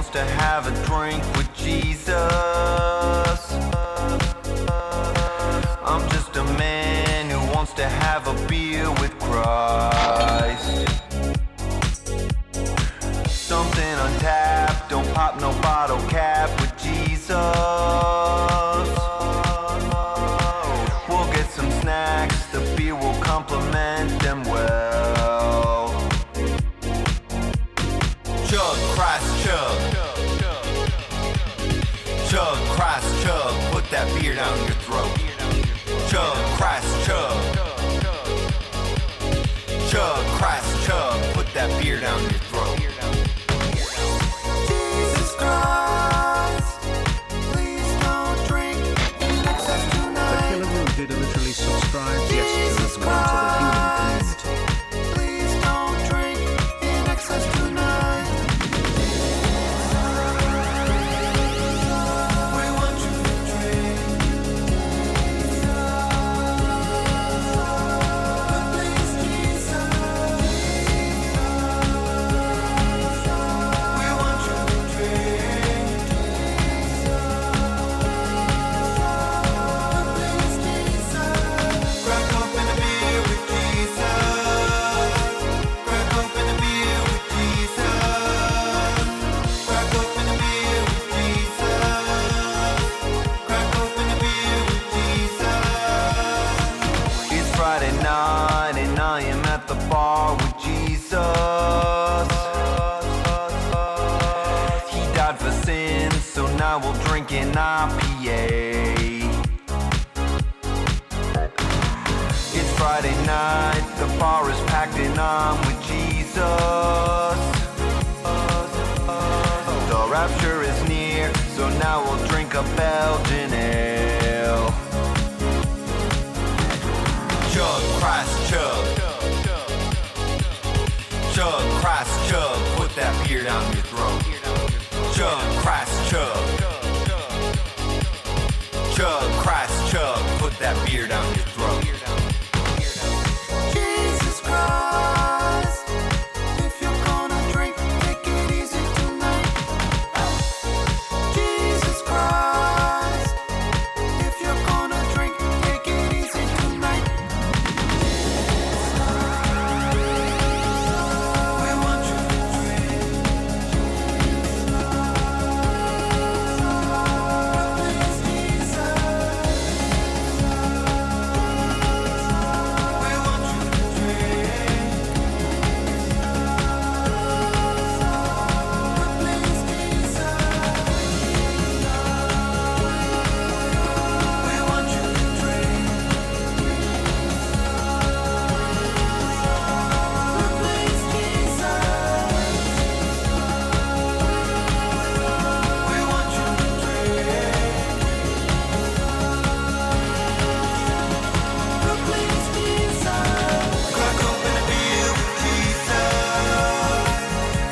wants to have a drink with Jesus. I'm just a man who wants to have a beer with Christ. Something untapped, don't pop no bottle cap with Jesus. We'll get some snacks, the beer will complement them well. Chug, Christ, chug. Chug, Christ, chug, put that beer down your throat. Chug, Christ, chug. Chug, Christ, chug, put that beer down your throat. Jesus Christ, please don't drink in excess tonight. The Killer Who did literally subscribe yesterday Jesus as well to the human Christ, community. please don't drink in excess tonight. We want you to drink, but please, Jesus. We want you to drink, but please, Jesus. Crack open a beer with Jesus. Crack open a beer with Jesus. Crack open a beer with Jesus. Crack open a beer with Jesus. It's Friday night and I am at the bar with Jesus. He died for sin, so now we'll drink an IPA. It's Friday night, the bar is packed and I'm with Jesus. The rapture is near, so now we'll drink a Belgian ale. Chug, Christ, chug. Chug, Christ, chug, put that beer down your throat. Chug, Christ, chug. Chug, Christ, chug, put that beer down your throat. Jesus Christ, if you're gonna drink, take it easy tonight. Jesus Christ, if you're gonna drink, take it easy tonight. We want you to drink, please, Jesus. We want you to drink, please, Jesus. We want you to drink, please, Jesus. We want you to drink, please, Jesus. Crack open a beer with Jesus.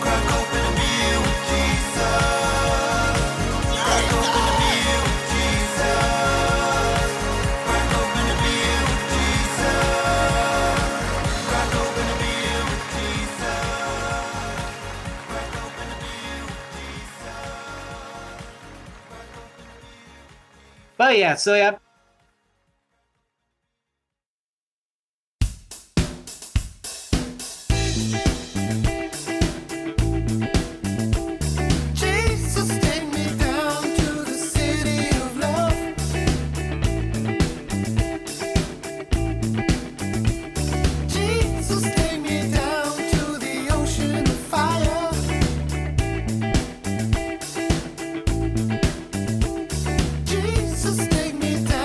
Crack open a beer with Jesus. Crack open a beer with Jesus. Crack open a beer with Jesus. Crack open a beer with Jesus. Crack open a beer with Jesus. But yeah, so yeah. Jesus, take me down to the city of love. Jesus, take me down to the ocean of fire. Jesus, take me down.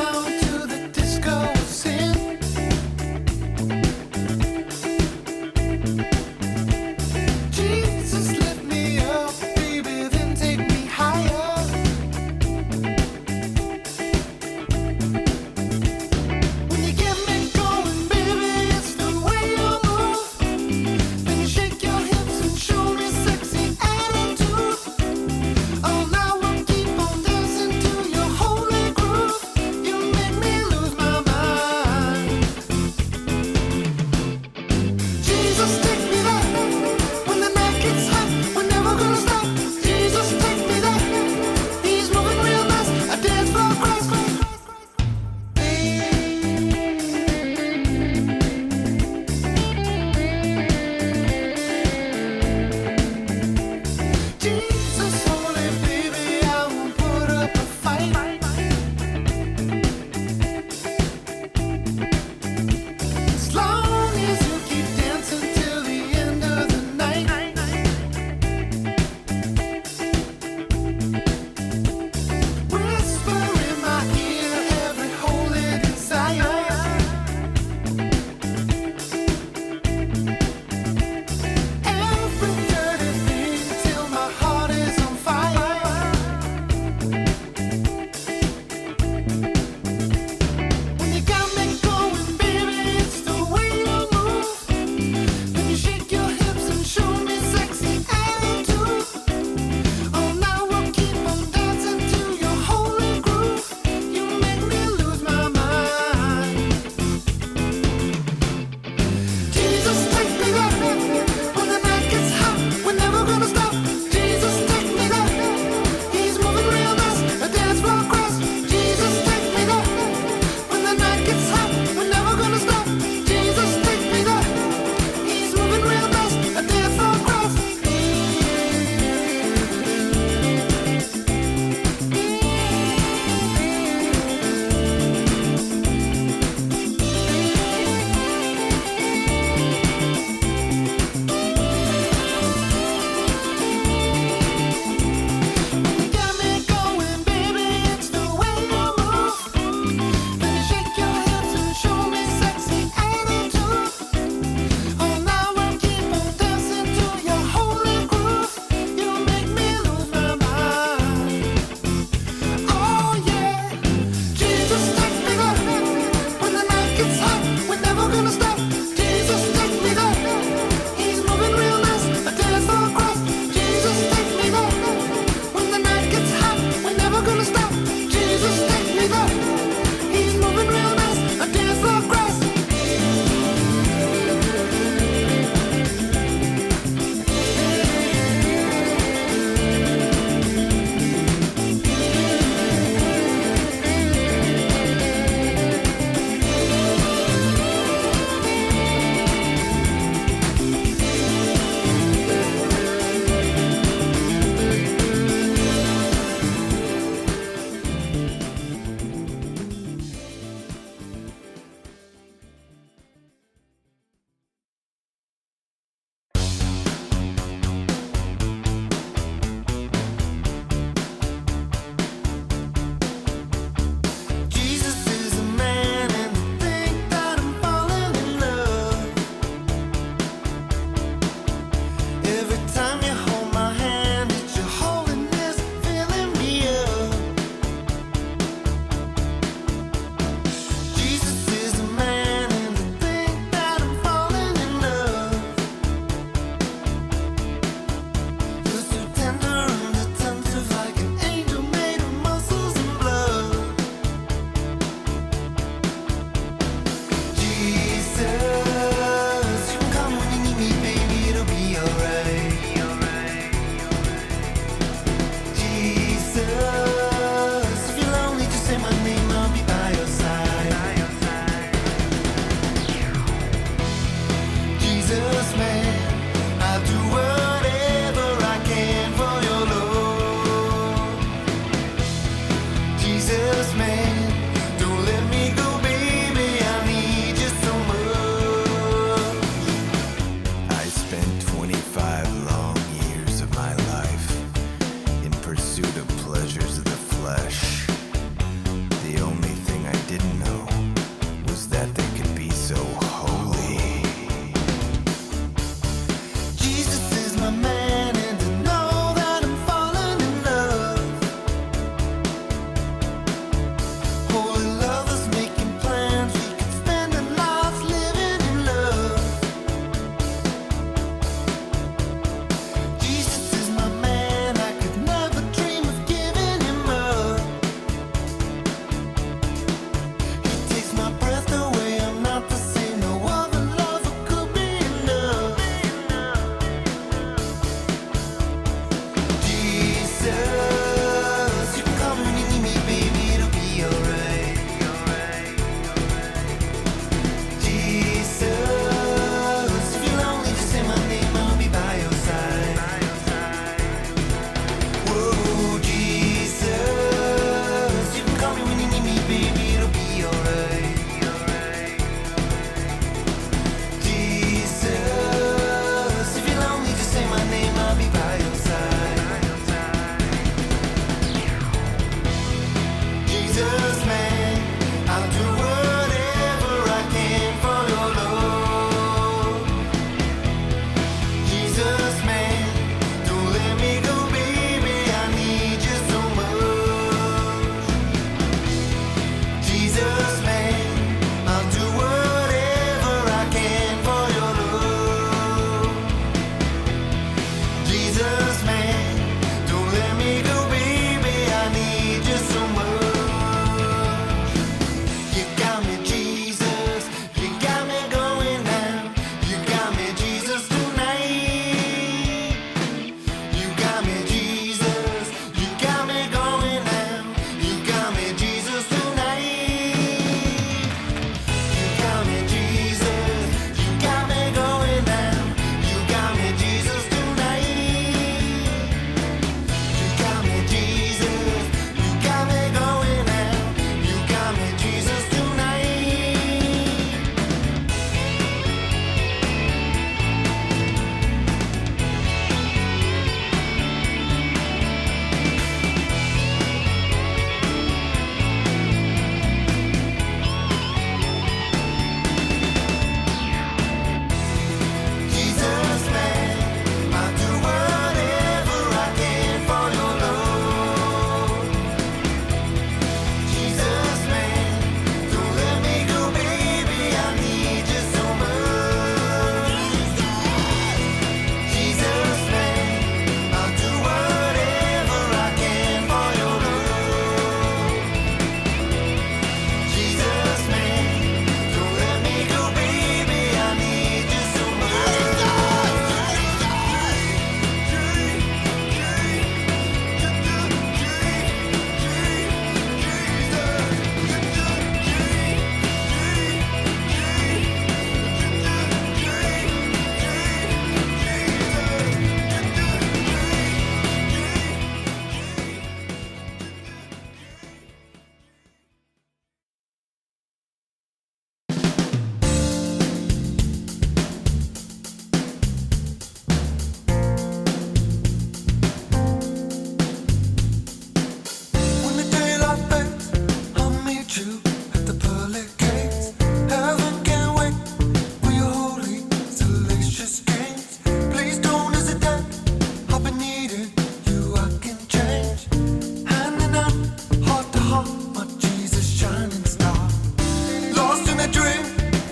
in a dream,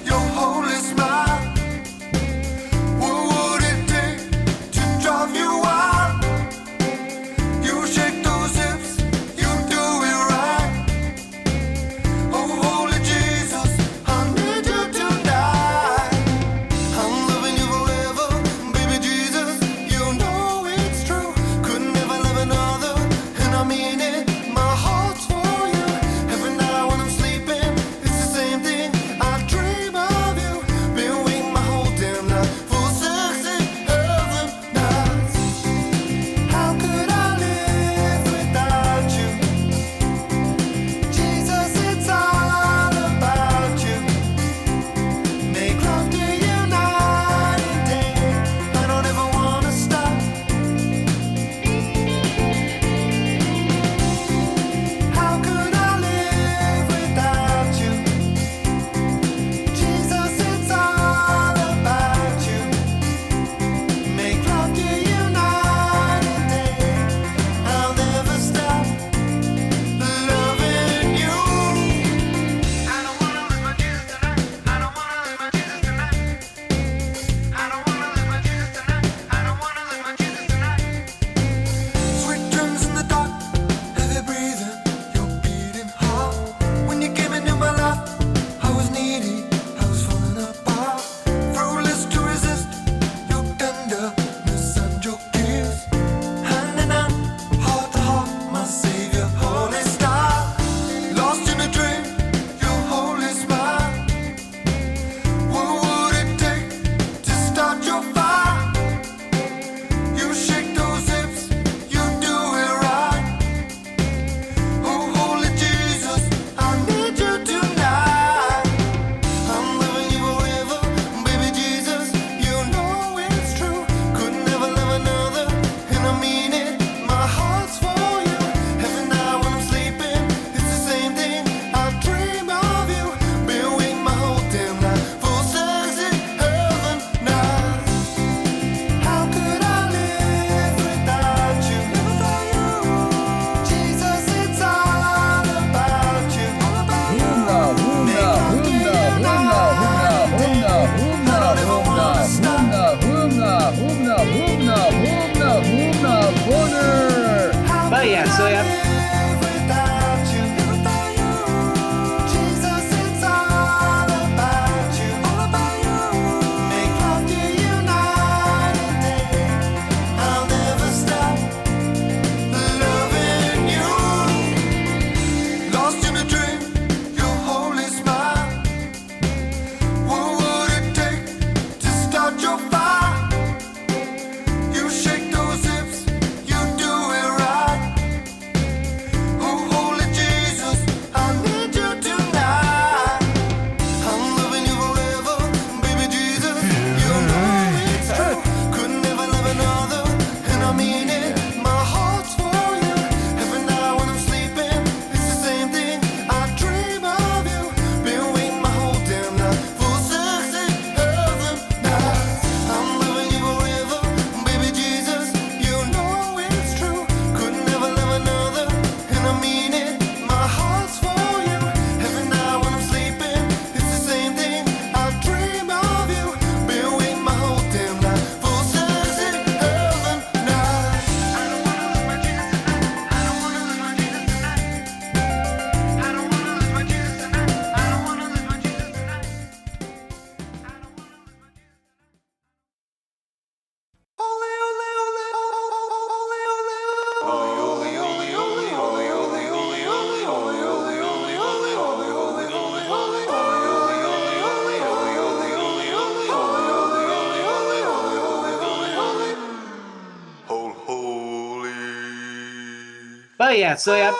your holy smile. What would it take to drive you wild? You shake those hips, you do it right. Oh, holy Jesus, I need you tonight. I'm loving you forever, baby Jesus. You know it's true. Could never love another, and I mean it. My heart's for you. Every night when I'm sleeping, it's the same thing. I dream of you. Been waiting my whole damn life for sexy heaven nights. How could I live without you? Jesus, it's all about you. Make love to you night and day. I don't ever wanna stop. How could I live without you? Jesus, it's all about you. Make love to you night and day. I'll never stop loving you. I don't wanna lose my Jesus tonight. I don't wanna lose my Jesus tonight. I don't wanna lose my Jesus tonight. I don't wanna lose my Jesus tonight. Sweet drums in the dark, heavy breathing, your beating heart. When you came into my life, I was needy, I was falling apart. Fruitless to resist your tenderness and your kiss. Hand in hand, heart to heart, my savior, holy star. Lost in a dream, your holy smile. What would it take to start your fire? You shake those hips, you do it right. Oh, holy Jesus, I need you tonight. I'm loving you forever, baby Jesus. You know it's true. Could never love another, and I mean it. My heart's for you. Every night when I'm sleeping, it's the same thing. I dream of you. Been waiting my whole damn life for sexy heaven nights. How could I live without you? Jesus, it's all about you. Make love to you night and day. I don't ever wanna stop. How Vaya, could soy I a- live without you? Jesus, it's all about you. Make love to you night and day. I'll never stop loving you. Lost in a dream, your holy smile. What would it take to start your fire? You shake those hips, you do it right. Oh, holy Jesus, I need you tonight. I'm loving you forever, baby Jesus. You know it's true. Could never love another, and I mean it. My heart's for you. Every night when I'm sleeping, it's the same thing. I dream of you. Been waiting my whole damn life for sexy heaven nights. I'm loving you forever, baby Jesus. You know it's true. Could never love another, and I mean it. My heart's for you. Every night when I'm sleeping, it's the same thing. I dream of you. Been waiting my whole damn life for sexy heaven nights. I don't wanna lose my Jesus tonight. I don't wanna lose my Jesus tonight. I don't wanna lose my Jesus tonight. I don't wanna lose my Jesus tonight. I don't wanna lose my Jesus. Ole, ole, ole, ole, ole, ole, ole. Vaya, soy a-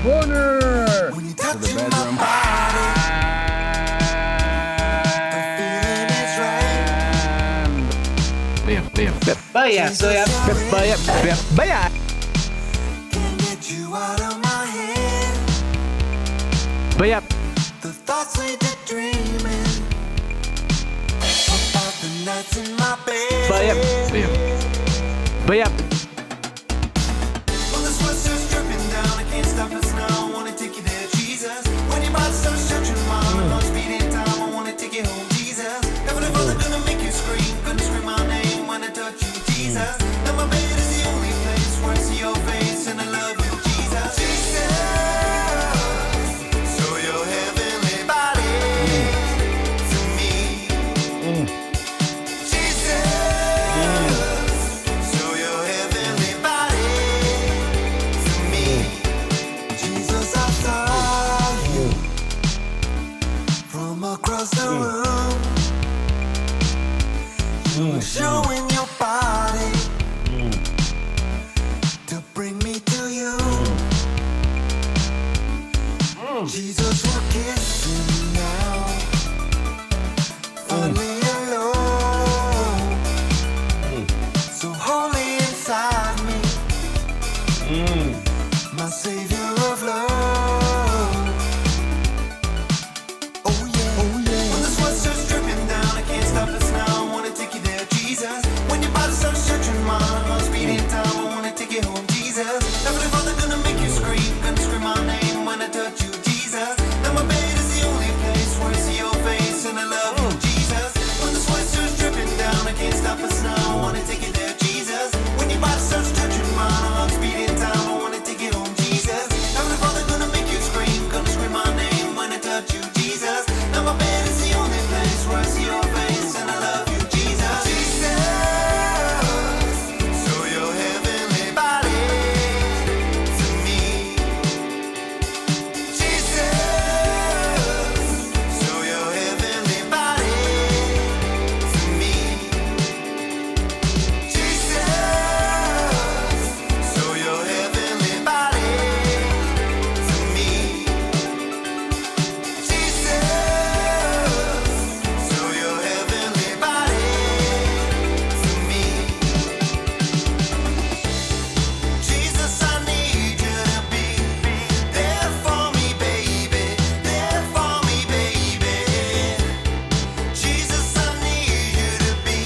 Boner. When you To touch the my bedroom. body, the feeling is right. But yeah, so yeah. Can't get you out of my head. The thoughts lead to dreaming about the nights in my bed. When the sweat starts dripping down, I can't stop us now. I wanna take you there, Jesus. When your body starts touching mine, I'm speeding time. I wanna take you home, Jesus. Heaven and Father gonna make you scream, gonna scream my name when I touch you, Jesus. Now my bed is the only place where I see your face and I love you, Jesus. Jesus, show your heavenly body to me. Jesus, show your heavenly body to me. Jesus, I saw you from across the room. You were showing your body to bring me to you. Jesus, we're kissing now. Finally alone. So holy inside me. My savior of love. Oh yeah. When the sweat starts dripping down, I can't stop us now. I wanna take you there, Jesus. When your body starts touching mine, I'm speeding time. I wanna take you home, Jesus. Heavenly Father gonna make you scream, gonna scream my name when I touch you, Jesus. Now my bed is the only place where I see your face and I love you, Jesus. When the sweat starts dripping down, I can't stop us now. I wanna take you there, Jesus. When your body starts touching mine, I'm speeding time. I wanna take you home, Jesus. Heavenly Father gonna make you scream, gonna scream my name when I touch you, Jesus. Now my bed is the only place where I see your face and I love you, Jesus. Jesus, show your heavenly body to me. Jesus, show your heavenly body to me. Jesus, show your heavenly body to me. Jesus, show your heavenly body to me. Jesus, I need you to be there for me, baby. There for me, baby. Jesus, I need you to be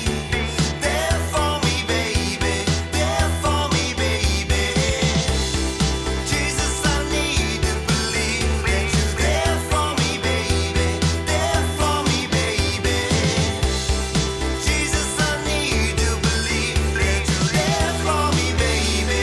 there for me, baby. There for me, baby. Jesus, I need to believe that you're there for me, baby. There for me, baby. Jesus, I need to believe that you're there for me, baby.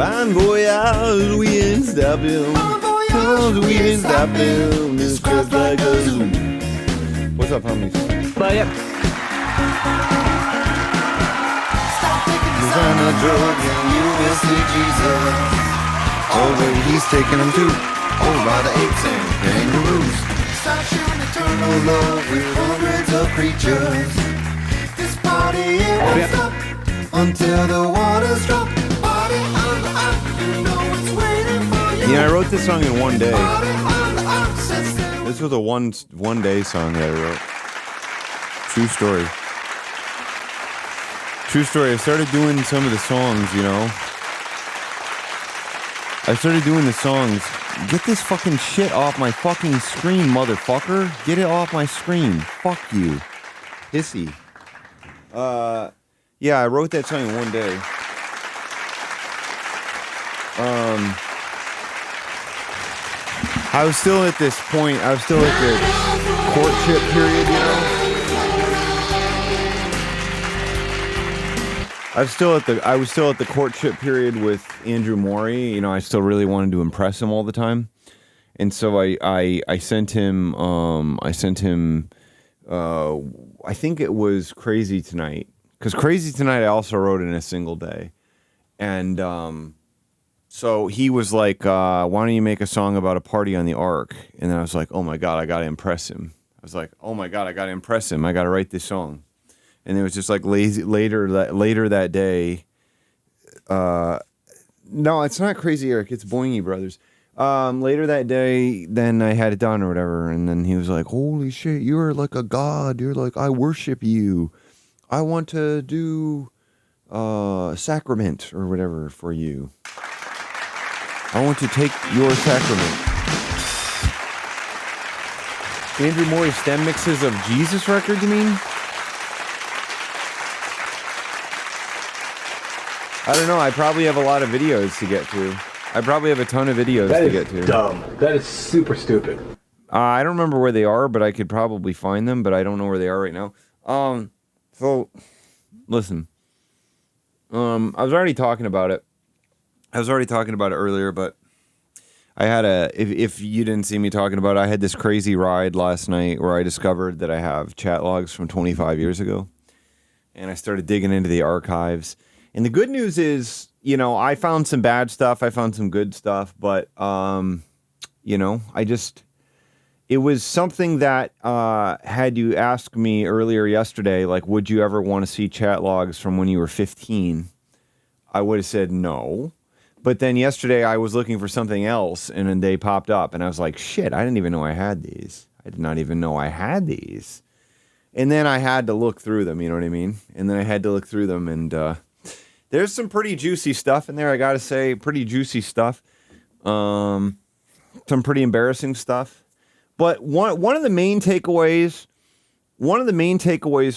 Bon voyage, we ain't stopping. Cause we ain't stopping. This just like a zoo. What's up, homies? But yeah. He's on a drug and you will see Jesus. Oh, wait, he's taking them too. Over by the apes and kangaroos. Start sharing eternal love with hundreds of creatures. This party it won't stop until the waters drop. Party on the up, you know it's waiting for you. Yeah, I wrote this song in one day. Party on the up, since then. This was a one day song that I wrote. True story. True story. I started doing some of the songs, you know. I started doing the songs. Get this fucking shit off my fucking screen, motherfucker. Get it off my screen. Fuck you. Hissy. Yeah, I wrote that song in one day. I was still at this point. I was still at the courtship period, you know. I was still at the courtship period with Andrew Morey. You know, I still really wanted to impress him all the time, and so I sent him I think it was Crazy Tonight, because Crazy Tonight I also wrote in a single day, and so he was like, why don't you make a song about a party on the Ark? And then I was like, oh my god, I gotta impress him. I was like, oh my god, I gotta impress him. I gotta write this song. And it was just like later that day. No, it's not Crazy Eric. It's Boingy Brothers. Later that day, then I had it done or whatever. And then he was like, holy shit, you're like a god. You're like, I worship you. I want to do sacrament or whatever for you. I want to take your sacrament. Andrew Morey stem mixes of Jesus records, you mean? I don't know. I probably have a lot of videos to get to. I probably have a ton of videos to get to. Dumb. That is super stupid. I don't remember where they are, but I could probably find them, but I don't know where they are right now. So, listen. I was already talking about it. I was already talking about it earlier, but I had if you didn't see me talking about it, I had this crazy ride last night where I discovered that I have chat logs from 25 years ago. And I started digging into the archives. And the good news is, you know, I found some bad stuff. I found some good stuff. But, you know, it was something that had you ask me earlier yesterday, like, would you ever want to see chat logs from when you were 15? I would have said no. But then yesterday I was looking for something else and then they popped up. And I was like, shit, I didn't even know I had these. I did not even know I had these. And then I had to look through them, you know what I mean? And then I had to look through them and... there's some pretty juicy stuff in there, I gotta say. Pretty juicy stuff. Some pretty embarrassing stuff. But one of the main takeaways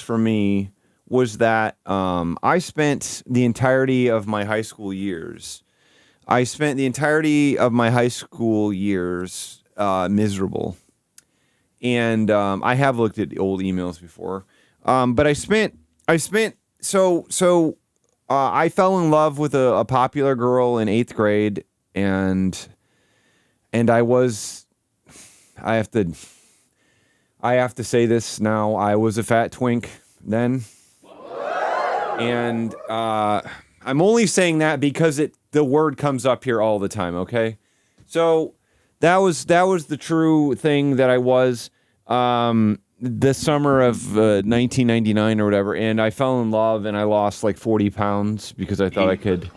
for me was that I spent the entirety of my high school years miserable. And I have looked at the old emails before. But I fell in love with a popular girl in 8th grade, and I have to say this now, I was a fat twink then. And I'm only saying that because the word comes up here all the time, okay? So that was the true thing that I was this summer of 1999 or whatever, and I fell in love and I lost like 40 pounds because I thought I could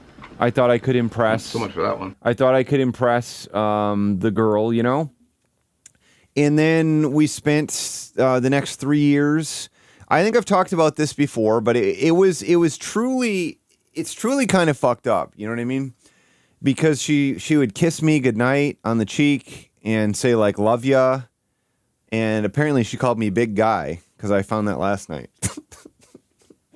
impress. So much for that one. I thought I could impress the girl, you know? And then we spent the next 3 years. I think I've talked about this before, but it's truly kind of fucked up. You know what I mean? Because she would kiss me goodnight on the cheek and say like, love ya. And apparently she called me big guy because I found that last night.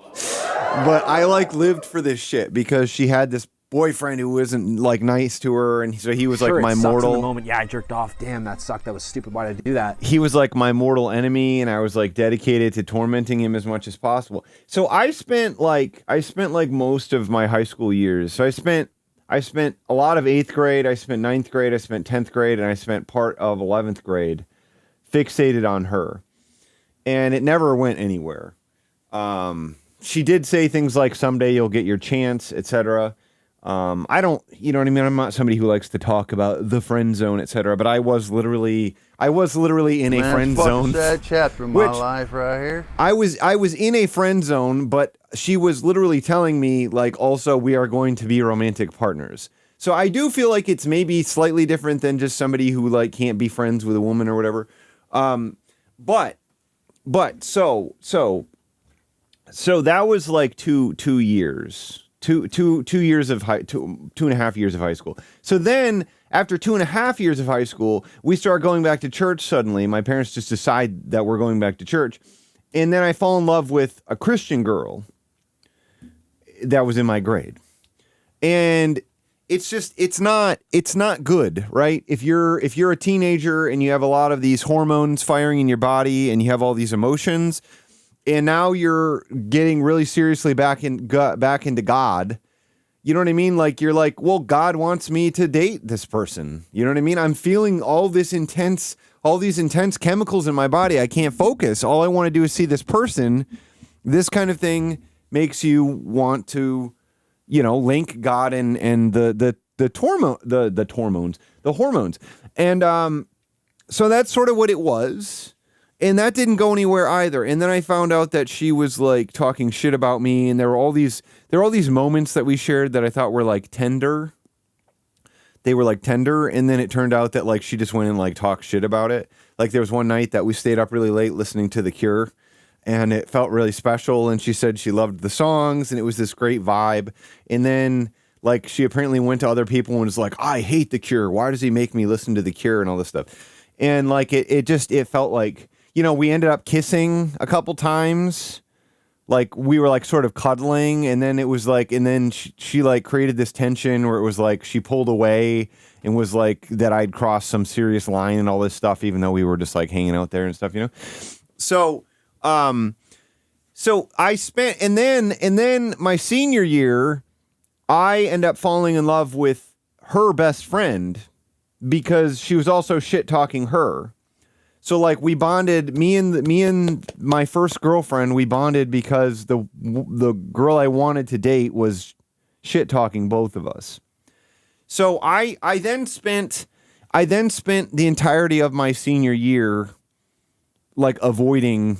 But I like lived for this shit because she had this boyfriend who wasn't like nice to her, and so he was Sure, like my it sucks mortal. in the moment. Yeah, I jerked off. Damn, that sucked. That was stupid. Why did I do that? He was like my mortal enemy, and I was like dedicated to tormenting him as much as possible. So I spent like most of my high school years. So I spent I spent a lot of 8th grade, I spent 9th grade, I spent 10th grade, and I spent part of 11th grade fixated on her. And it never went anywhere. She did say things like, someday you'll get your chance, etc. I don't, you know what I mean? I'm not somebody who likes to talk about the friend zone, etc. But I was literally in a friend zone. Sad chapter of my life right here. I was in a friend zone, but she was literally telling me, like, also we are going to be romantic partners. So I do feel like it's maybe slightly different than just somebody who like can't be friends with a woman or whatever. But so that was like 2 years. 2 years of 2.5 years of high school. So then after 2.5 years of high school, we start going back to church suddenly. My parents just decide that we're going back to church. And then I fall in love with a Christian girl that was in my grade. And it's not good, right? If you're a teenager and you have a lot of these hormones firing in your body and you have all these emotions, and now you're getting really seriously back into God. You know what I mean? Like, you're like, well, God wants me to date this person. You know what I mean? I'm feeling all these intense chemicals in my body. I can't focus. All I want to do is see this person. This kind of thing makes you want to, you know, link God and the hormones. And so that's sort of what it was. And that didn't go anywhere either. And then I found out that she was like talking shit about me, and there were all these moments that we shared that I thought were like tender. They were like tender, and then it turned out that like she just went and like talked shit about it. Like there was one night that we stayed up really late listening to The Cure, and it felt really special, and she said she loved the songs and it was this great vibe. And then like she apparently went to other people and was like, I hate The Cure. Why does he make me listen to The Cure and all this stuff? And like it felt like, you know, we ended up kissing a couple times. Like we were like sort of cuddling, and then it was like, and then she like created this tension where it was like she pulled away and was like that I'd crossed some serious line and all this stuff, even though we were just like hanging out there and stuff, you know? So I spent, and then my senior year, I end up falling in love with her best friend because she was also shit talking her. So like we bonded, me and my first girlfriend, we bonded because the girl I wanted to date was shit talking both of us. So I then spent the entirety of my senior year like avoiding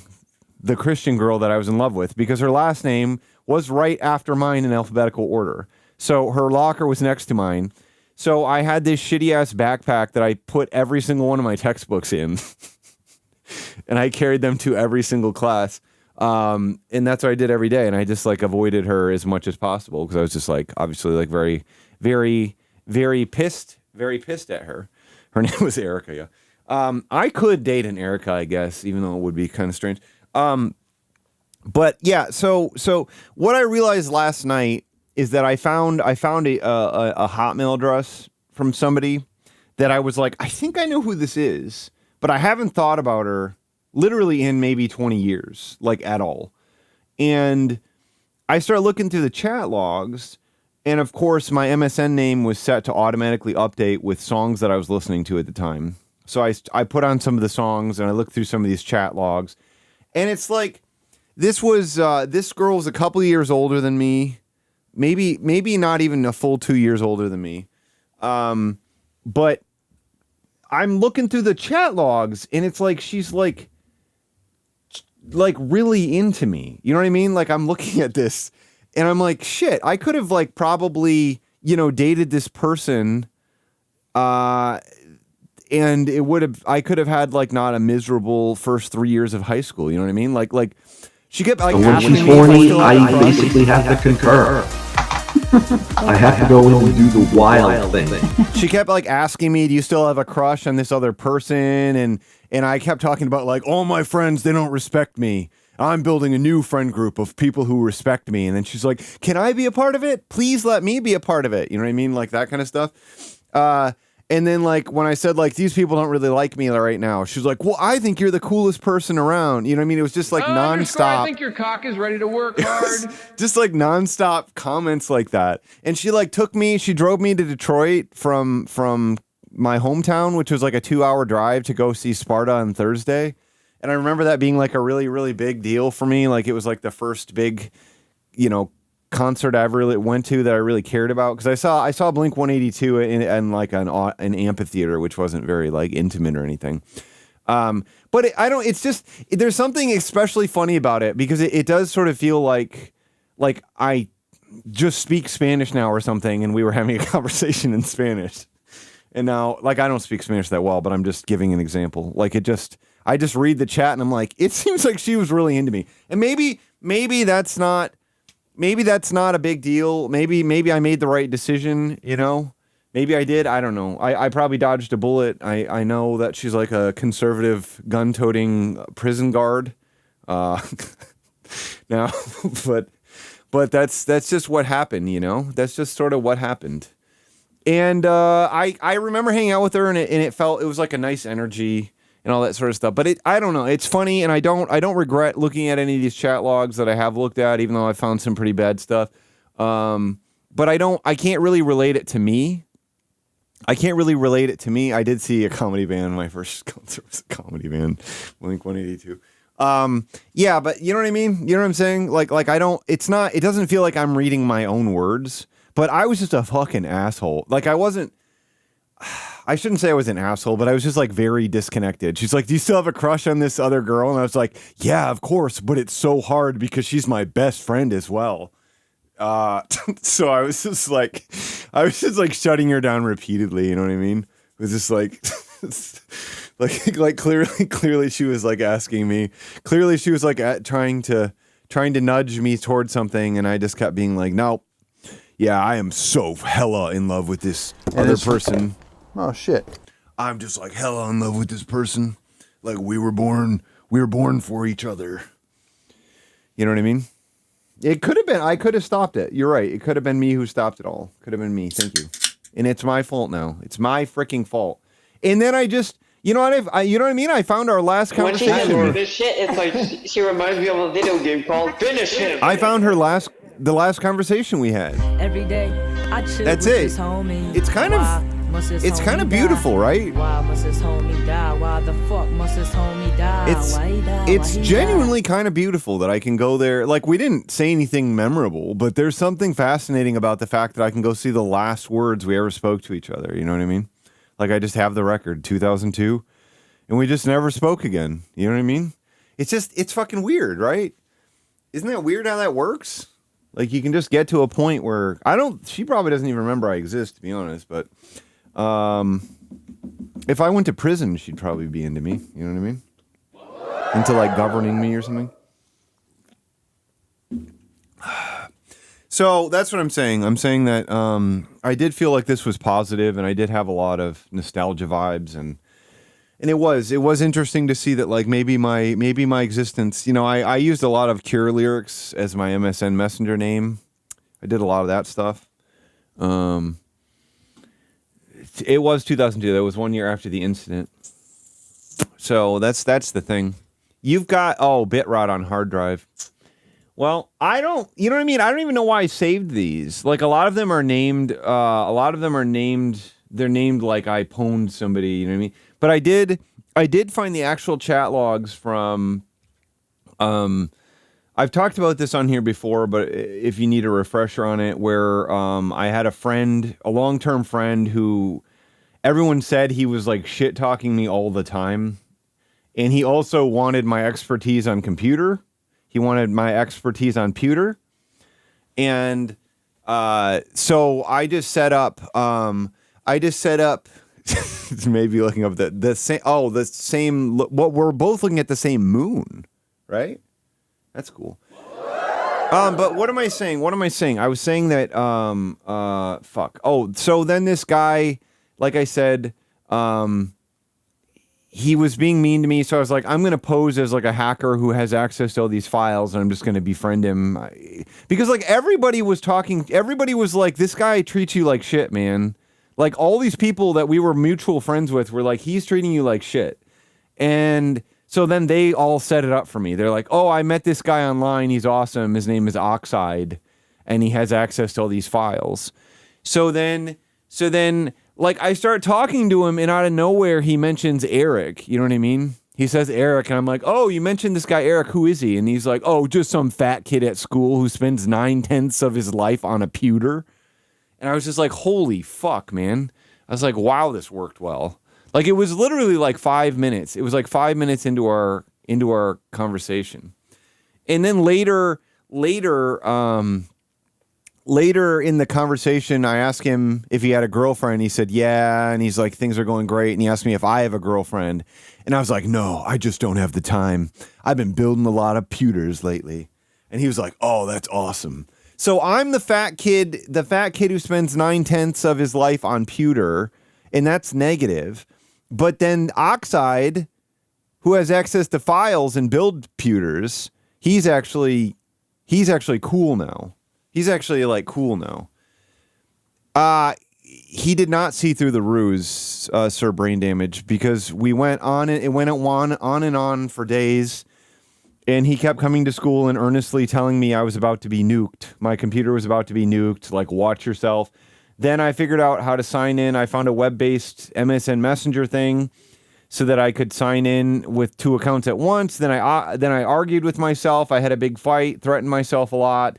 the Christian girl that I was in love with because her last name was right after mine in alphabetical order. So her locker was next to mine. So I had this shitty ass backpack that I put every single one of my textbooks in. And I carried them to every single class. And that's what I did every day. And I just like avoided her as much as possible because I was just like, obviously like very, very, very pissed at her. Her name was Erica. Yeah. I could date an Erica, I guess, even though it would be kind of strange. But yeah, so what I realized last night is that I found a Hotmail address from somebody that I was like, I think I know who this is, but I haven't thought about her literally in maybe 20 years, like at all. And I started looking through the chat logs, and of course my MSN name was set to automatically update with songs that I was listening to at the time. So I put on some of the songs and I looked through some of these chat logs, and it's like, this girl's a couple of years older than me. Maybe not even a full 2 years older than me. But I'm looking through the chat logs and it's like, she's like really into me. You know what I mean? Like I'm looking at this and I'm like, shit, I could have like probably, you know, dated this person, and I could have had like not a miserable first 3 years of high school. You know what I mean? Like she kept like when she's horny, I basically have to concur. I have to go in and do the wild thing. She kept like asking me, do you still have a crush on this other person? And I kept talking about like, all my friends, they don't respect me. I'm building a new friend group of people who respect me. And then she's like, can I be a part of it? Please let me be a part of it. You know what I mean? Like that kind of stuff. And then like when I said like these people don't really like me right now, she's like, well, I think you're the coolest person around. You know what I mean? It was just like nonstop. I think your cock is ready to work hard. Just like nonstop comments like that. And she like she drove me to Detroit from my hometown, which was like a 2-hour drive to go see Sparta on Thursday. And I remember that being like a really, really big deal for me. Like it was like the first big, concert I ever really went to that I really cared about. Cause I saw Blink 182 in like an amphitheater, which wasn't very like intimate or anything. But it's just, there's something especially funny about it because it does sort of feel like I just speak Spanish now or something. And we were having a conversation in Spanish. And now, like, I don't speak Spanish that well, but I'm just giving an example. Like, I just read the chat and I'm like, it seems like she was really into me. And maybe that's not a big deal. Maybe I made the right decision, Maybe I did. I don't know. I probably dodged a bullet. I know that she's like a conservative gun-toting prison guard. Now, but that's just what happened, That's just sort of what happened. And I remember hanging out with her, and it was like a nice energy and all that sort of stuff. But I don't know. It's funny, and I don't regret looking at any of these chat logs that I have looked at, even though I found some pretty bad stuff. But I can't really relate it to me. I did see a comedy band. My first concert was a comedy band, Blink 182. Yeah, but you know what I mean? You know what I'm saying? Like it doesn't feel like I'm reading my own words. But I was just a fucking asshole. Like I shouldn't say I was an asshole, but I was just like very disconnected. She's like, do you still have a crush on this other girl? And I was like, yeah, of course. But it's so hard because she's my best friend as well. So I was just like shutting her down repeatedly. You know what I mean? It was just like, like clearly she was like asking me, clearly she was like trying to nudge me towards something. And I just kept being like, no. Yeah, I am so hella in love with this other person. Oh shit. I'm just like hella in love with this person. Like we were born for each other. You know what I mean? It could have been, I could have stopped it. You're right. It could have been me who stopped it all. Could have been me. Thank you. And it's my fault now. It's my freaking fault. And then I just, you know what I mean? I found our last conversation. When she has this shit, it's like she reminds me of a video game called Finish Him. I found the last conversation we had. Every day, I chill That's with it. this homie. It's kind of beautiful, right? Why must this homie die? Why the fuck must this homie die? It's genuinely kind of beautiful that I can go there. Like, we didn't say anything memorable, but there's something fascinating about the fact that I can go see the last words we ever spoke to each other. You know what I mean? Like, I just have the record, 2002, and we just never spoke again. You know what I mean? It's fucking weird, right? Isn't that weird how that works? Like, you can just get to a point where she probably doesn't even remember I exist, to be honest, but if I went to prison, she'd probably be into me. You know what I mean? Into like governing me or something. So that's what I'm saying. I'm saying that I did feel like this was positive, and I did have a lot of nostalgia vibes, and it was interesting to see that like maybe my existence. I used a lot of Cure lyrics as my MSN Messenger name. I did a lot of that stuff. It was 2002. That was 1 year after the incident. So that's the thing. You've got Bitrot on hard drive. Well, you know what I mean? I don't even know why I saved these. Like, a lot of them are named, they're named like I pwned somebody, you know what I mean? But I did find the actual chat logs from, I've talked about this on here before, but if you need a refresher on it, where I had a long-term friend who everyone said he was like shit-talking me all the time. And he also wanted my expertise on computer. He wanted my expertise on pewter. And so I just set up maybe looking up the same what we're both looking at the same moon, right? That's cool. But what am I saying? I was saying that fuck. So then this guy, like I said, he was being mean to me, so I was like, I'm going to pose as like a hacker who has access to all these files, and I'm just going to befriend him. Because like everybody was like, this guy treats you like shit, man. Like all these people that we were mutual friends with were like, he's treating you like shit. And so then they all set it up for me. They're like, oh, I met this guy online. He's awesome. His name is Oxide, and he has access to all these files. So then, like, I start talking to him, and out of nowhere, he mentions Eric. You know what I mean? He says Eric, and I'm like, oh, you mentioned this guy Eric. Who is he? And he's like, oh, just some fat kid at school who spends 9/10 of his life on a pewter. And I was just like, holy fuck, man. I was like, wow, this worked well. Like, it was literally like 5 minutes. It was like 5 minutes into our conversation. And then later in the conversation, I asked him if he had a girlfriend. He said, yeah. And he's like, things are going great. And he asked me if I have a girlfriend. And I was like, no, I just don't have the time. I've been building a lot of pewters lately. And he was like, oh, that's awesome. So I'm the fat kid who spends 9/10 of his life on pewter. And that's negative. But then Oxide, who has access to files and build pewters, he's actually cool now. He's actually like cool now. He did not see through the ruse, Sir Brain Damage, because we went on and it went on and on for days. And he kept coming to school and earnestly telling me I was about to be nuked. My computer was about to be nuked. Like, watch yourself. Then I figured out how to sign in. I found a web-based MSN Messenger thing so that I could sign in with 2 accounts at once. Then I argued with myself. I had a big fight, threatened myself a lot.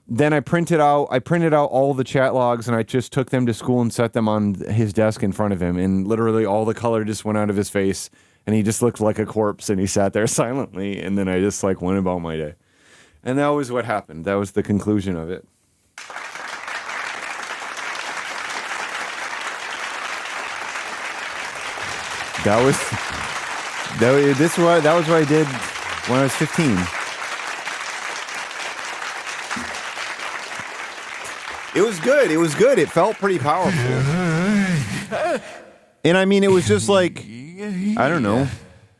Then I printed out all the chat logs, and I just took them to school and set them on his desk in front of him. And literally all the color just went out of his face, and he just looked like a corpse, and he sat there silently. And then I just like went about my day. And that was what happened. That was the conclusion of it. That was what I did when I was 15. It was good. It was good. It felt pretty powerful. And I mean, it was just like, I don't know.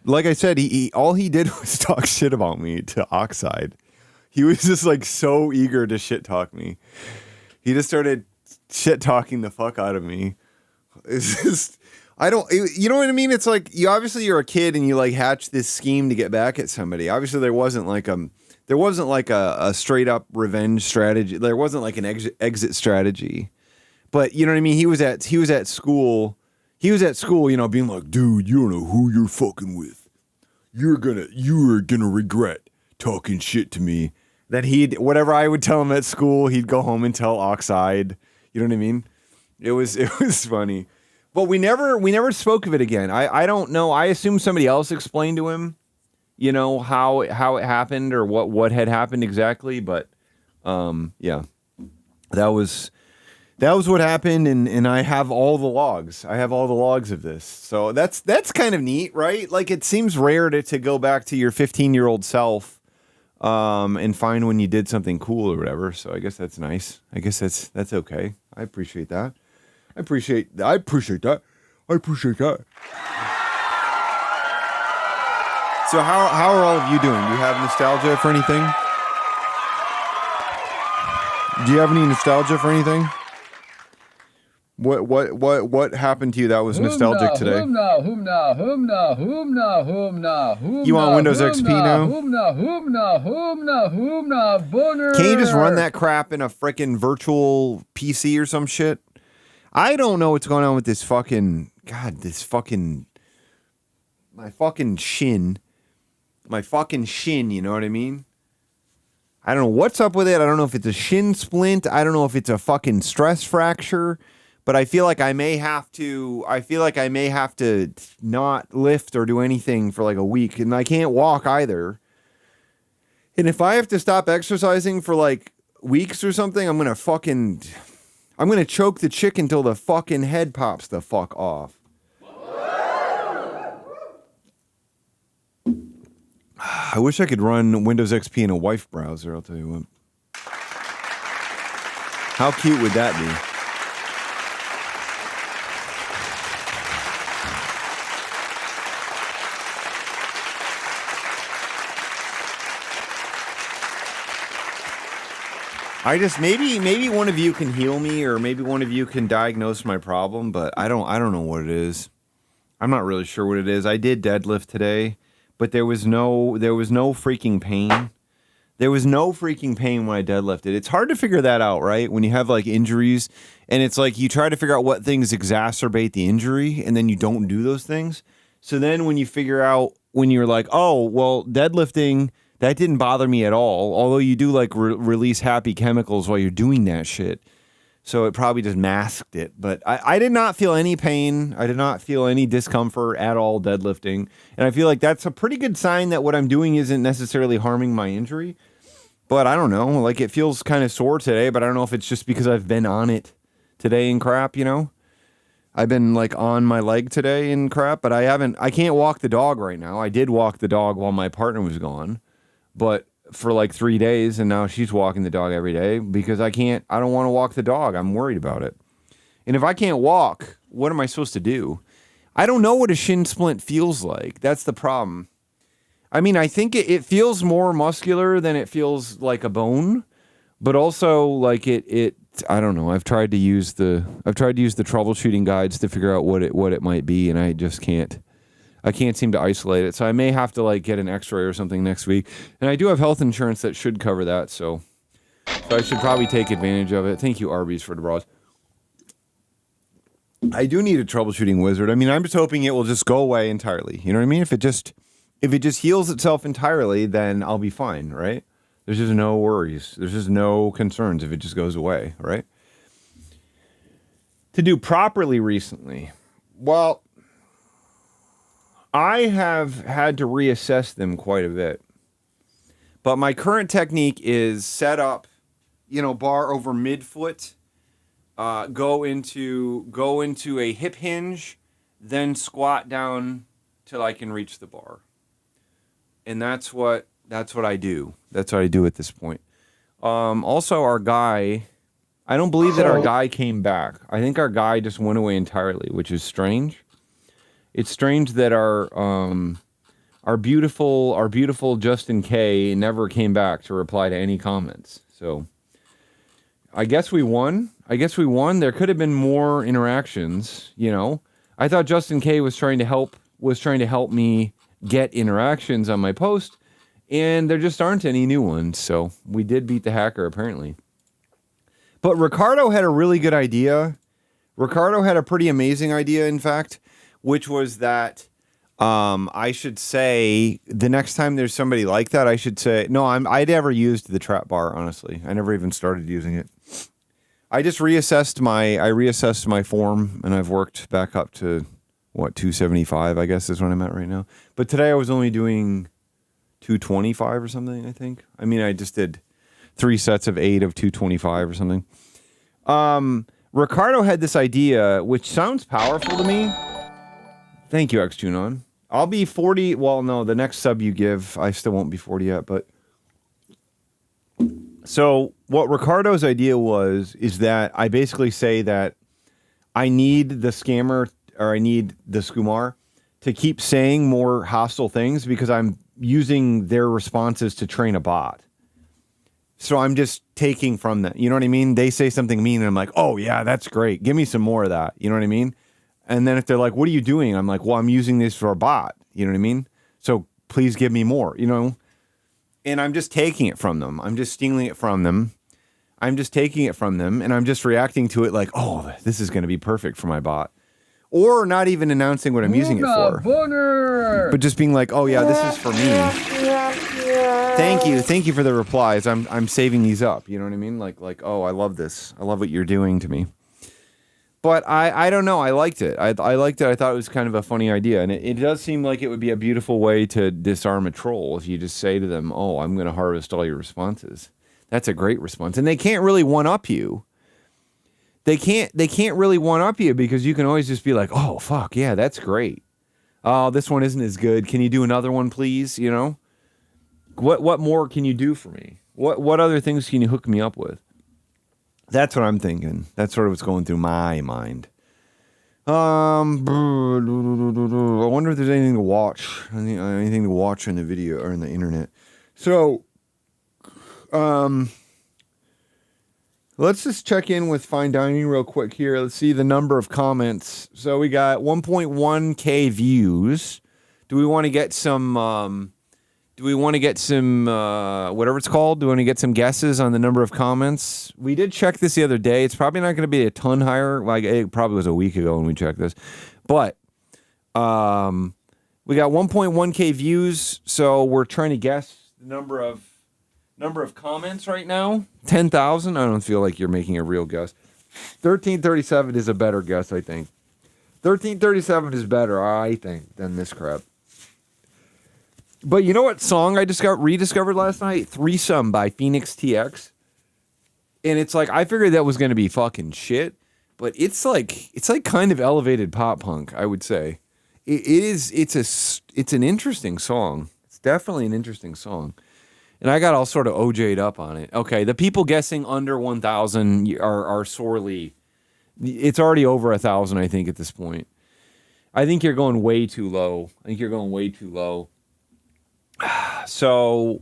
Like I said, all he did was talk shit about me to Oxide. He was just like so eager to shit talk me. He just started shit talking the fuck out of me. It's just, you know what I mean? It's like, you're a kid and you like hatch this scheme to get back at somebody. Obviously there wasn't like a straight up revenge strategy. There wasn't like an exit strategy, but you know what I mean? He was at school, you know, being like, dude, you don't know who you're fucking with. You are gonna regret talking shit to me. That whatever I would tell him at school, he'd go home and tell Oxide. You know what I mean? It was funny. But we never spoke of it again. I don't know. I assume somebody else explained to him, you know, how it happened or what had happened exactly. But yeah, that was what happened, and I have all the logs. I have all the logs of this. So that's kind of neat, right? Like, it seems rare to go back to your 15-year-old self and find when you did something cool or whatever. So I guess that's nice. I guess that's okay. I appreciate that. I appreciate that. So how are all of you doing? Do you have nostalgia for anything? Do you have any nostalgia for anything? What happened to you that was nostalgic today? You want Windows XP now? Can you just run that crap in a frickin' virtual PC or some shit? I don't know what's going on with this fucking... God, my fucking shin. My fucking shin, you know what I mean? I don't know what's up with it. I don't know if it's a shin splint. I don't know if it's a fucking stress fracture. But I feel like I may have to not lift or do anything for like a week. And I can't walk either. And if I have to stop exercising for like weeks or something, I'm going to choke the chicken till the fucking head pops the fuck off. I wish I could run Windows XP in a wife browser, I'll tell you what. How cute would that be? I just maybe one of you can heal me, or maybe one of you can diagnose my problem, but I don't know what it is. I'm not really sure what it is. I did deadlift today, but there was no freaking pain. There was no freaking pain when I deadlifted. It's hard to figure that out, right? When you have like injuries, and it's like you try to figure out what things exacerbate the injury, and then you don't do those things. So then when you figure out, when you're like, oh, well, deadlifting, that didn't bother me at all. Although you do like release happy chemicals while you're doing that shit. So it probably just masked it. But I did not feel any pain. I did not feel any discomfort at all deadlifting. And I feel like that's a pretty good sign that what I'm doing isn't necessarily harming my injury. But I don't know. Like, it feels kind of sore today, but I don't know if it's just because I've been on it today and crap, you know? I've been like on my leg today and crap, but I can't walk the dog right now. I did walk the dog while my partner was gone, but for like 3 days, and now she's walking the dog every day because I don't want to walk the dog. I'm worried about it. And if I can't walk, what am I supposed to do? I don't know what a shin splint feels like. That's the problem. I mean, I think it feels more muscular than it feels like a bone, but also like it I don't know. I've tried to use the troubleshooting guides to figure out what it might be, and I just can't. I can't seem to isolate it. So I may have to like get an x-ray or something next week. And I do have health insurance that should cover that. So I should probably take advantage of it. Thank you, Arby's, for the bras. I do need a troubleshooting wizard. I mean, I'm just hoping it will just go away entirely. You know what I mean? If it just heals itself entirely, then I'll be fine, right? There's just no worries. There's just no concerns if it just goes away, right? To do properly recently, well, I have had to reassess them quite a bit. But my current technique is set up, bar over midfoot, go into a hip hinge, then squat down till I can reach the bar. And that's what I do. That's what I do at this point. Also, our guy, I don't believe that our guy came back. I think our guy just went away entirely, which is strange. It's strange that our beautiful Justin K never came back to reply to any comments. So I guess we won. There could have been more interactions, I thought Justin K was trying to help me get interactions on my post, and there just aren't any new ones. So we did beat the hacker, apparently. But Ricardo had a really good idea. Ricardo had a pretty amazing idea, in fact, which was that I should say the next time there's somebody like that, I should say, no, I never used the trap bar, honestly. I never even started using it. I just reassessed my form, and I've worked back up to, 275, I guess is what I'm at right now. But today I was only doing 225 or something, I think. I mean, I just did 3 sets of 8 of 225 or something. Ricardo had this idea, which sounds powerful to me. Thank you, XTuneOn. I'll be 40. Well, no, the next sub you give, I still won't be 40 yet. But so what Ricardo's idea is that I basically say that I need the scammer, or I need the Skumar, to keep saying more hostile things because I'm using their responses to train a bot. So I'm just taking from that. You know what I mean? They say something mean, and I'm like, oh, yeah, that's great. Give me some more of that. You know what I mean? And then if they're like, what are you doing? I'm like, well, I'm using this for a bot. You know what I mean? So please give me more, And I'm just taking it from them. I'm just stealing it from them. I'm just taking it from them, and I'm just reacting to it like, oh, this is going to be perfect for my bot. Or not even announcing what I'm using it for. But just being like, oh, yeah, this is for me. Thank you for the replies. I'm saving these up. You know what I mean? Like, oh, I love this. I love what you're doing to me. But I don't know. I liked it. I liked it. I thought it was kind of a funny idea. And it does seem like it would be a beautiful way to disarm a troll if you just say to them, oh, I'm going to harvest all your responses. That's a great response. And they can't really one-up you. They can't really one-up you because you can always just be like, oh, fuck, yeah, that's great. Oh, this one isn't as good. Can you do another one, please? What more can you do for me? What other things can you hook me up with? That's what I'm thinking. That's sort of what's going through my mind. I wonder if there's anything to watch. Anything to watch in the video or in the internet. So, Let's just check in with Fine Dining real quick here. Let's see the number of comments. So we got 1.1K views. Do we want to get some whatever it's called? Do we want to get some guesses on the number of comments? We did check this the other day. It's probably not going to be a ton higher. Like it probably was a week ago when we checked this. But we got 1.1K views, so we're trying to guess the number of comments right now. 10,000. I don't feel like you're making a real guess. 1337 is a better guess, I think. 1337 is better, I think, than this crap. But you know what song I just got rediscovered last night? Threesome by Phoenix TX. And it's like, I figured that was going to be fucking shit, but it's like kind of elevated pop punk, I would say. It's an interesting song. It's definitely an interesting song. And I got all sort of OJ'd up on it. Okay, the people guessing under 1,000 are sorely... It's already over 1,000, I think, at this point. I think you're going way too low. So,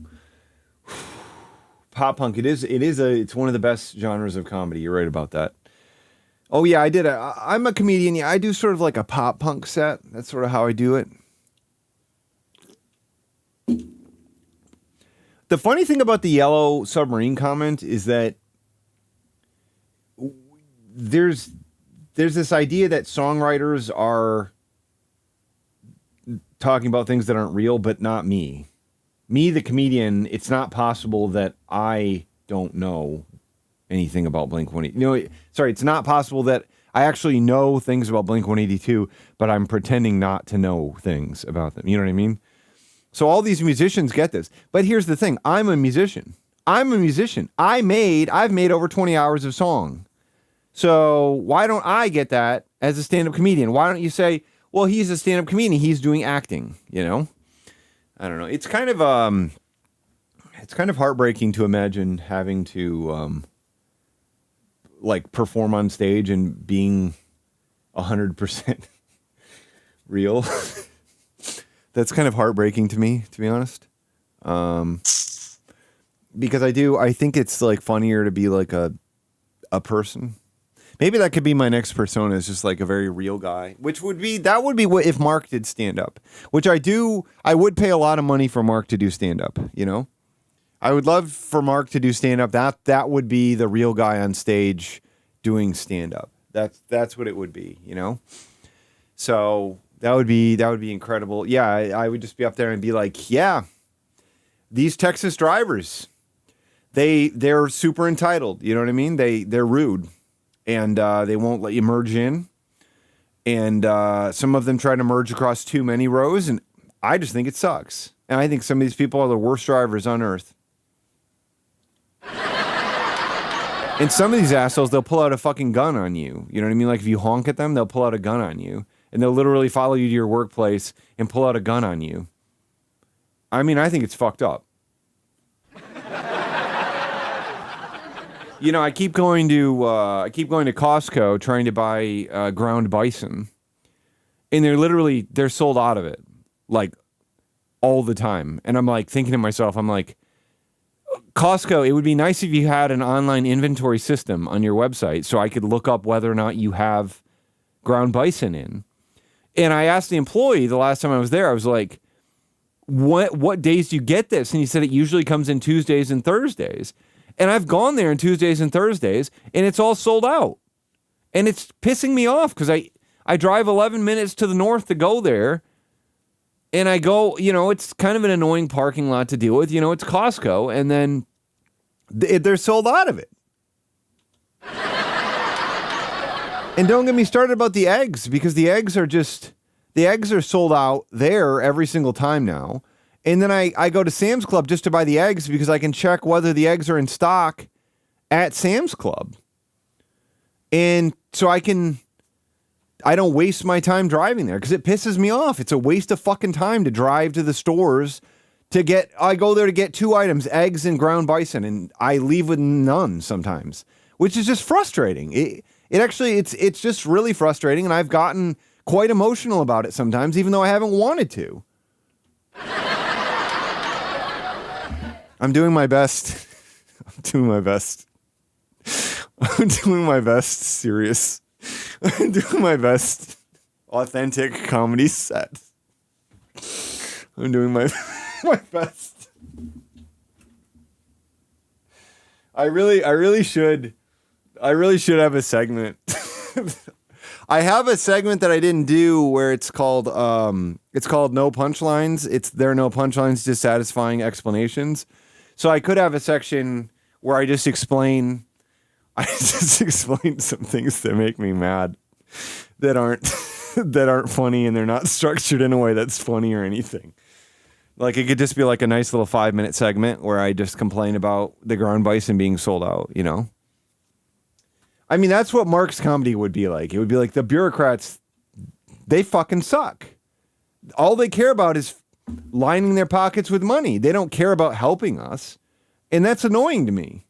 pop punk, it's one of the best genres of comedy. You're right about that. Oh yeah, I'm a comedian. Yeah, I do sort of like a pop punk set. That's sort of how I do it. The funny thing about the Yellow Submarine comment is that there's this idea that songwriters are talking about things that aren't real, but not me. Me, the comedian, it's not possible that I don't know anything about Blink-182. It's not possible that I actually know things about Blink-182, but I'm pretending not to know things about them. You know what I mean? So all these musicians get this. But here's the thing. I'm a musician. I've made over 20 hours of song. So why don't I get that as a stand-up comedian? Why don't you say, well, he's a stand-up comedian, he's doing acting, you know? I don't know. It's kind of heartbreaking to imagine having to like perform on stage and being 100% real. That's kind of heartbreaking to me, to be honest. Because I think it's like funnier to be like a person. Maybe that could be my next persona, is just like a very real guy, that would be what if Mark did stand up, which I would pay a lot of money for Mark to do stand up, you know? I would love for Mark to do stand up. That would be the real guy on stage doing stand up. That's what it would be, you know? So that would be incredible. Yeah, I would just be up there and be like, yeah, these Texas drivers, they're super entitled, you know what I mean? They're rude. And they won't let you merge in. And some of them try to merge across too many rows, and I just think it sucks. And I think some of these people are the worst drivers on earth. And some of these assholes, they'll pull out a fucking gun on you. You know what I mean? Like if you honk at them, they'll pull out a gun on you. And they'll literally follow you to your workplace and pull out a gun on you. I mean, I think it's fucked up. You know, I keep going to Costco trying to buy ground bison, and they're sold out of it, like all the time. And I'm like thinking to myself, Costco, it would be nice if you had an online inventory system on your website so I could look up whether or not you have ground bison in. And I asked the employee the last time I was there, I was like, what days do you get this? And he said it usually comes in Tuesdays and Thursdays. And I've gone there on Tuesdays and Thursdays, and it's all sold out. And it's pissing me off because I drive 11 minutes to the north to go there. And I go, you know, it's kind of an annoying parking lot to deal with. You know, it's Costco, and then they're sold out of it. And don't get me started about the eggs, because the eggs are sold out there every single time now. And then I go to Sam's Club just to buy the eggs because I can check whether the eggs are in stock at Sam's Club. And so I don't waste my time driving there because it pisses me off. It's a waste of fucking time to drive to the stores I go there to get 2 items, eggs and ground bison, and I leave with none sometimes, which is just frustrating. It's just really frustrating, and I've gotten quite emotional about it sometimes, even though I haven't wanted to. I'm doing my best. I'm doing my best serious. I'm doing my best authentic comedy set. I'm doing my best. I really should have a segment. I have a segment that I didn't do where it's called No Punchlines. There are no punchlines, just satisfying explanations. So I could have a section where I just explain some things that make me mad that aren't funny, and they're not structured in a way that's funny or anything. Like, it could just be like a nice little 5-minute segment where I just complain about the ground bison being sold out, you know? I mean, that's what Mark's comedy would be like. It would be like, the bureaucrats, they fucking suck. All they care about is lining their pockets with money. They don't care about helping us. And that's annoying to me.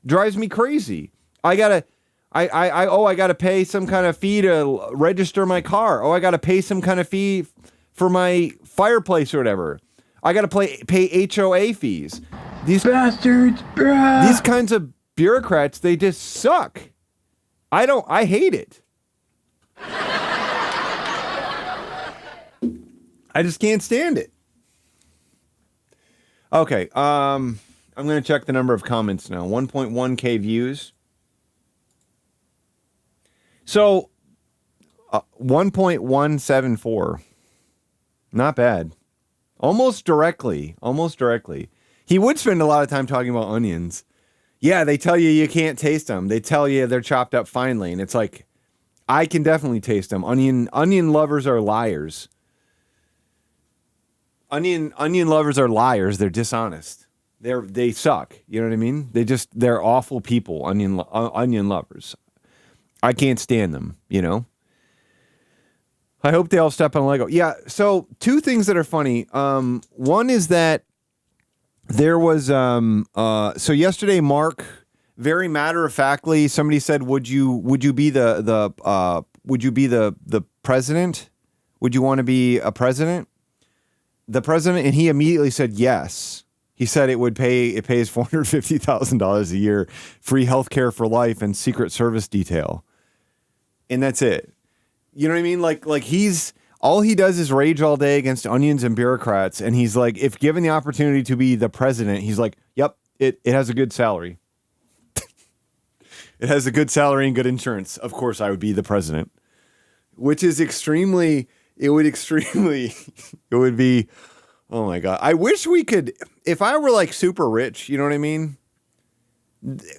Drives me crazy. I gotta pay some kind of fee to register my car. Oh, I gotta pay some kind of fee for my fireplace or whatever. I gotta pay HOA fees. These bastards, bruh. These kinds of bureaucrats, they just suck. I hate it. I just can't stand it. Okay, I'm gonna check the number of comments now. 1.1K views. So, 1.174. Not bad. Almost directly. He would spend a lot of time talking about onions. Yeah, they tell you can't taste them. They tell you they're chopped up finely. And it's like, I can definitely taste them. Onion lovers are liars. Onion lovers are liars. They're dishonest. They suck. You know what I mean? They're awful people, onion lovers. I can't stand them, you know? I hope they all step on Lego. Yeah, so two things that are funny. One is that there was so yesterday, Mark, very matter-of-factly, somebody said, would you be the president? Would you want to be a president? The president, and he immediately said yes. He said it pays $450,000 a year, free health care for life, and Secret Service detail. And that's it. You know what I mean? Like all he does is rage all day against onions and bureaucrats. And he's like, if given the opportunity to be the president, he's like, yep, it has a good salary. It has a good salary and good insurance. Of course, I would be the president, which is it would be, oh my God. I wish we could, if I were like super rich, you know what I mean?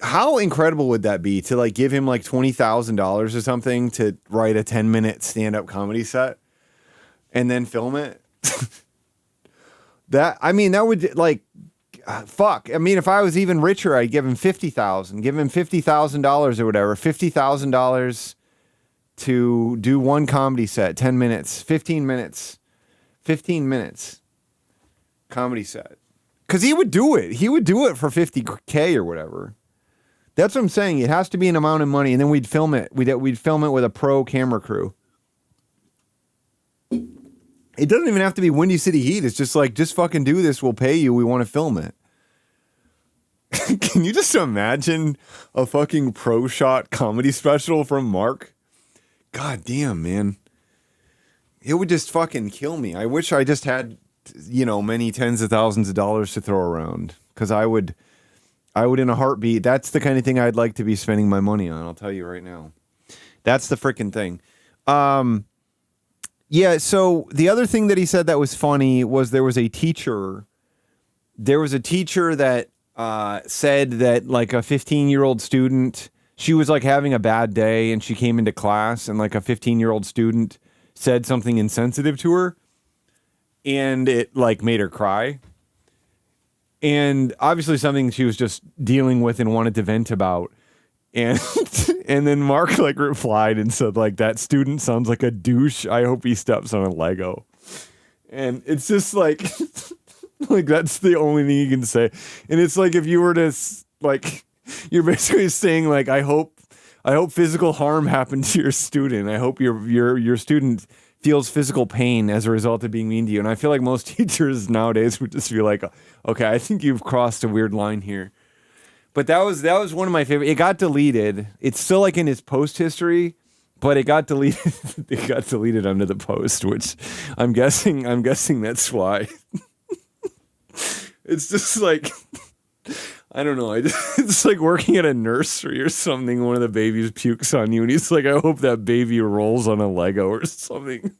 How incredible would that be to like give him like $20,000 or something to write a 10-minute stand-up comedy set and then film it? That would like, fuck. I mean, if I was even richer, I'd give him $50,000, give him $50,000 or whatever, $50,000 to do one comedy set, 10 minutes, 15 minutes comedy set. Because he would do it. He would do it for $50K or whatever. That's what I'm saying. It has to be an amount of money, and then we'd film it. We'd film it with a pro camera crew. It doesn't even have to be Windy City Heat. It's just like, just fucking do this. We'll pay you. We want to film it. Can you just imagine a fucking pro shot comedy special from Mark? God damn, man. It would just fucking kill me. I wish I just had, many tens of thousands of dollars to throw around, because I would in a heartbeat. That's the kind of thing I'd like to be spending my money on. I'll tell you right now. That's the freaking thing. Yeah. So the other thing that he said that was funny was there was a teacher that said that like a 15-year-old student, she was like having a bad day and she came into class and like a 15-year-old student said something insensitive to her. And it like made her cry. And obviously something she was just dealing with and wanted to vent about. And and then Mark like replied and said like, that student sounds like a douche. I hope he steps on a Lego. And it's just like, like that's the only thing you can say. And it's like, if you were to like, you're basically saying like, I hope physical harm happened to your student. I hope your student feels physical pain as a result of being mean to you. And I feel like most teachers nowadays would just be like, okay, I think you've crossed a weird line here. But that was one of my favorite. It got deleted. It's still like in his post history, but it got deleted. It got deleted under the post, which I'm guessing that's why. It's just like, I don't know. It's like working at a nursery or something. One of the babies pukes on you, and he's like, I hope that baby rolls on a Lego or something.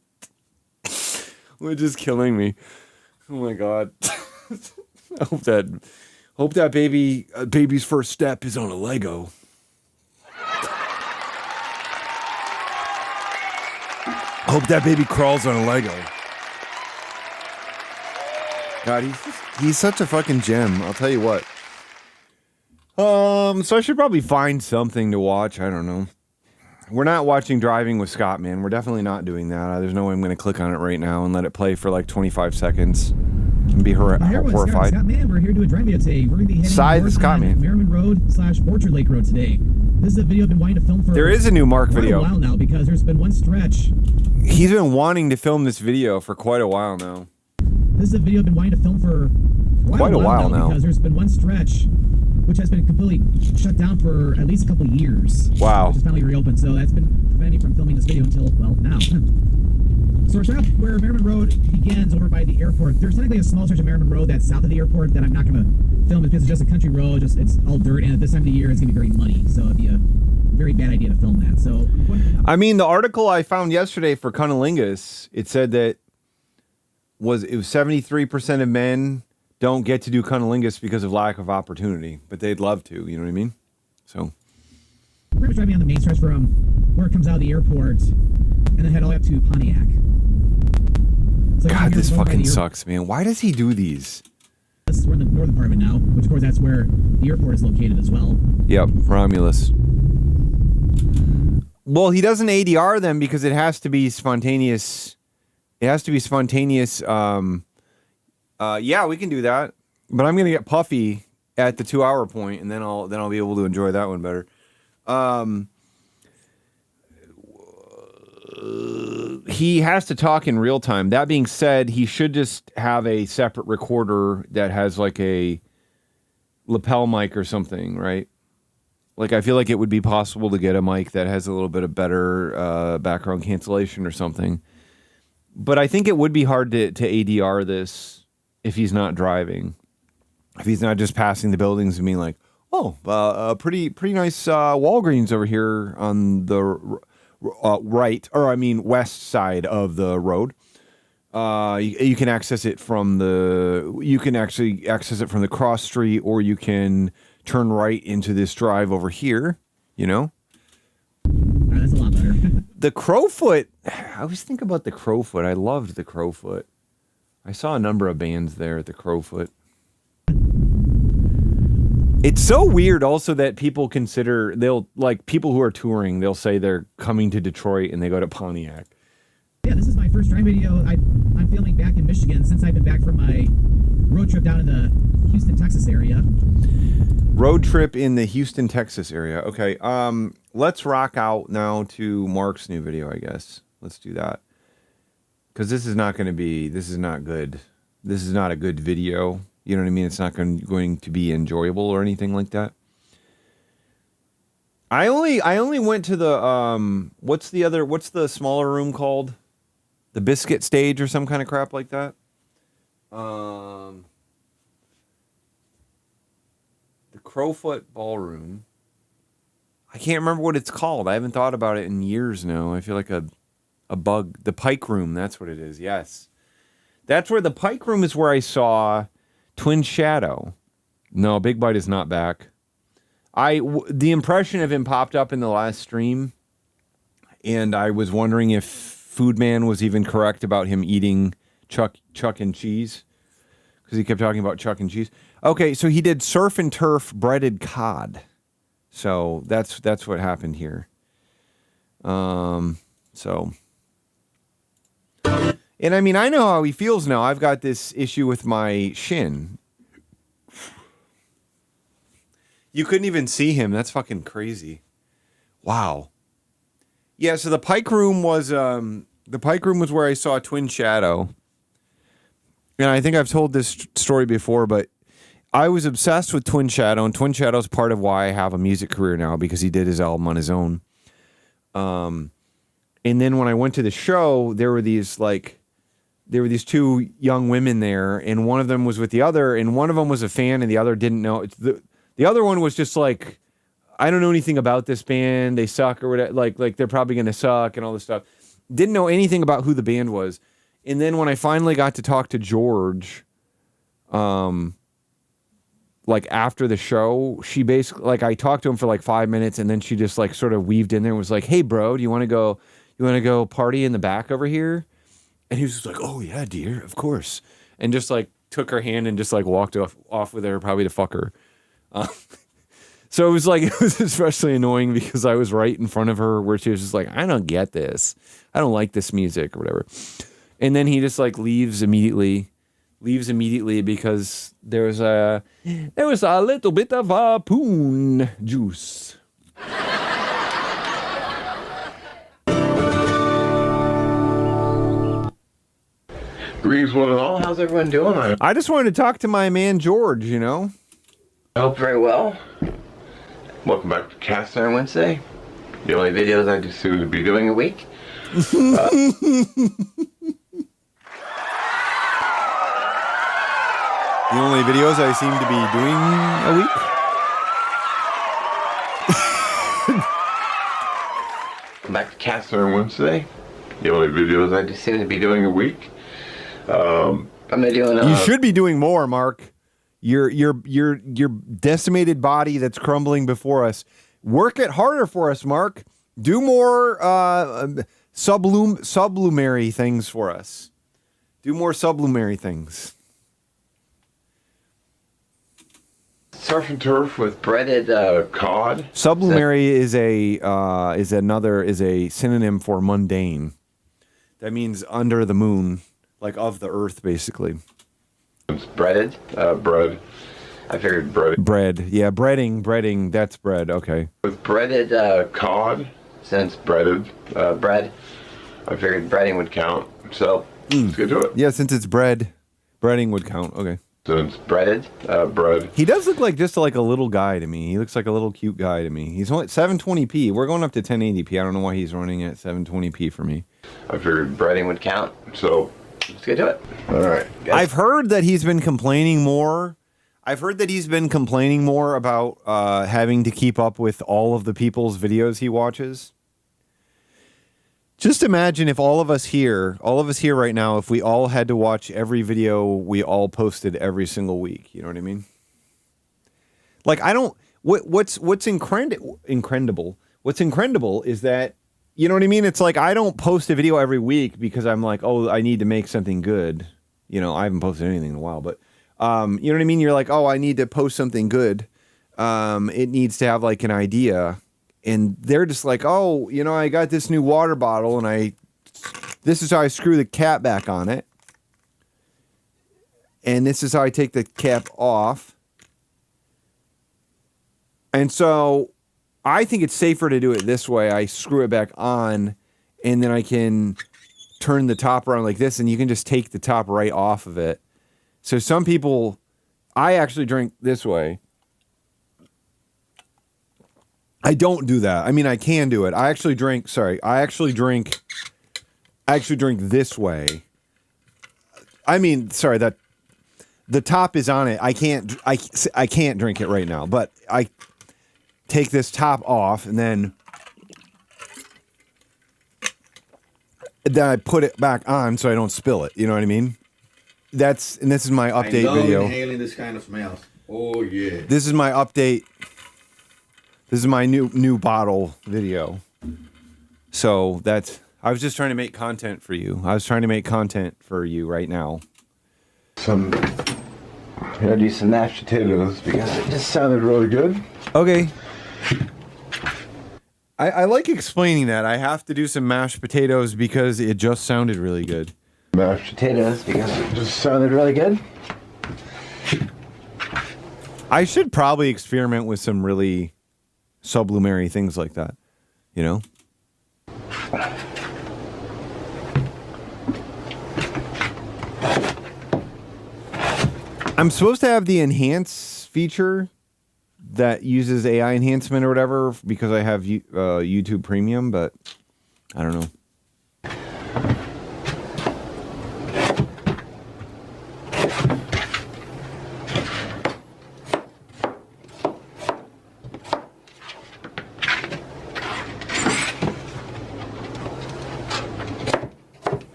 Which is killing me. Oh my God. I hope that baby's first step is on a Lego. Hope that baby crawls on a Lego. God, he's such a fucking gem. I'll tell you what. So I should probably find something to watch. I don't know. We're not watching Driving with Scott, man. We're definitely not doing that. There's no way I'm going to click on it right now and let it play for like 25 seconds and be horrified. Scott Man, we're here to do a drive video today. We're going to be heading Scott Man. Merriman Road / Orchard Lake Road today. This is a video I've been wanting to film for. There is a new Mark video. A while now because there's been one stretch. He's been wanting to film this video for quite a while now. This is a video I've been wanting to film for quite a while now because there's been one stretch which has been completely shut down for at least a couple of years. Wow. Which is finally reopened, so that's been preventing me from filming this video until, well, now. So we're starting off where Merriman Road begins over by the airport. There's technically a small stretch of Merriman Road that's south of the airport that I'm not going to film because it's just a country road, it's all dirt, and at this time of the year it's going to be very muddy, so it'd be a very bad idea to film that. So, I mean, the article I found yesterday for Cunnilingus, it said that it was 73% of men don't get to do cunnilingus because of lack of opportunity, but they'd love to, you know what I mean? So we're just driving on the main stretch from where it comes out of the airport and then head all the way up to Pontiac. So God, this fucking sucks, man. Why does he do these? We're in the northern part of it now, which of course that's where the airport is located as well. Yep, Romulus. Well, he doesn't ADR them because it has to be spontaneous. It has to be spontaneous. Yeah, we can do that. But I'm gonna get puffy at the 2 hour point, and then I'll be able to enjoy that one better. He has to talk in real time. That being said, he should just have a separate recorder that has like a lapel mic or something, right? Like, I feel like it would be possible to get a mic that has a little bit of better background cancellation or something. But I think it would be hard to ADR this if he's not driving. If he's not just passing the buildings and being like, oh, pretty nice Walgreens over here on the west side of the road. You can access it from the cross street, or you can turn right into this drive over here, you know? That's a lot better. The Crowfoot, I always think about the Crowfoot. I loved the Crowfoot. I saw a number of bands there at the Crowfoot. It's so weird also that people consider, people who are touring, they'll say they're coming to Detroit and they go to Pontiac. Yeah, this is my first drive video I'm filming back in Michigan since I've been back from my road trip down in the Houston, Texas area. Road trip in the Houston, Texas area. Okay, let's rock out now to Mark's new video, I guess. Let's do that. Because this is not good. This is not a good video. You know what I mean? It's not going to be enjoyable or anything like that. I only went to the what's the smaller room called? The Biscuit Stage or some kind of crap like that. The Crowfoot Ballroom. I can't remember what it's called. I haven't thought about it in years now. I feel like a bug. The Pike Room, that's what it is. Yes. That's where the Pike Room is, where I saw Twin Shadow. No, Big Bite is not back. The impression of him popped up in the last stream, and I was wondering if Foodman was even correct about him eating chuck and cheese, because he kept talking about chuck and cheese. Okay, so he did surf and turf breaded cod. So that's what happened here. So, and I mean, I know how he feels now. I've got this issue with my shin. You couldn't even see him. That's fucking crazy. Wow. Yeah, so the Pike Room was where I saw Twin Shadow. And I think I've told this story before, but I was obsessed with Twin Shadow, and Twin Shadow's part of why I have a music career now because he did his album on his own. And then when I went to the show, there were these two young women there, and one of them was with the other, and one of them was a fan, and the other didn't know. The other one was just like, I don't know anything about this band. They suck or whatever. Like they're probably going to suck and all this stuff. Didn't know anything about who the band was. And then when I finally got to talk to George, like after the show, she basically, like, I talked to him for like 5 minutes, and then she just like sort of weaved in there and was like, "Hey bro, do you want to go party in the back over here?" And he was just like, "Oh yeah, dear, of course." And just like took her hand and just like walked off with her, probably to fuck her. So it was especially annoying because I was right in front of her where she was just like, "I don't get this. I don't like this music," or whatever. And then he just like leaves immediately because there was a little bit of poon juice. Greetings, one and all. How's everyone doing? I just wanted to talk to my man George, you know. I hope very well. Welcome back to Cast Iron Wednesday. The only videos I just soon to be doing a week. The only videos I seem to be doing a week? Welcome back to Cast Iron Wednesday. The only videos I just seem to be doing a week. I'm doing. You should be doing more, Mark. Your decimated body that's crumbling before us. Work it harder for us, Mark. Do more sublunary things for us. Do more sublunary things. Surf and turf with breaded cod. Sublunary is a synonym for mundane. That means under the moon, like of the earth, basically. It's breaded, bread. I figured bread. Bread, yeah, breading. That's bread. Okay. With breaded cod, since breaded bread, I figured breading would count. So let's get to it. Yeah, since it's bread, breading would count. Okay. Since breaded bread. He does look like just like a little guy to me. He looks like a little cute guy to me. He's only 720p. We're going up to 1080p. I don't know why he's running at 720p for me. I figured breading would count. So let's get to it. All right. Guys. I've heard that he's been complaining more. About having to keep up with all of the people's videos he watches. Just imagine if all of us here right now, if we all had to watch every video we all posted every single week. You know what I mean? Like, I don't. What's incredible? What's incredible is that, you know what I mean? It's like I don't post a video every week because I'm like, oh, I need to make something good. You know, I haven't posted anything in a while, but you know what I mean? You're like, oh, I need to post something good. It needs to have like an idea. And they're just like, oh, you know, I got this new water bottle and this is how I screw the cap back on it. And this is how I take the cap off. And so I think it's safer to do it this way. I screw it back on and then I can turn the top around like this and you can just take the top right off of it. So some people, I actually drink this way. I don't do that. I mean, I can do it. I actually drink this way. I mean, sorry, that the top is on it. I can't drink it right now, but I take this top off and then I put it back on so I don't spill it. You know what I mean? This is my update video. Inhaling this kind of smells. Oh yeah. This is my update. This is my new bottle video. So I was just trying to make content for you. I was trying to make content for you right now. I'm gonna do some mashed potatoes because it just sounded really good. Okay. I like explaining that. I have to do some mashed potatoes because it just sounded really good. Mashed potatoes because it just sounded really good. I should probably experiment with some really sublunary things like that, you know? I'm supposed to have the enhance feature that uses AI enhancement or whatever because I have YouTube Premium, but I don't know.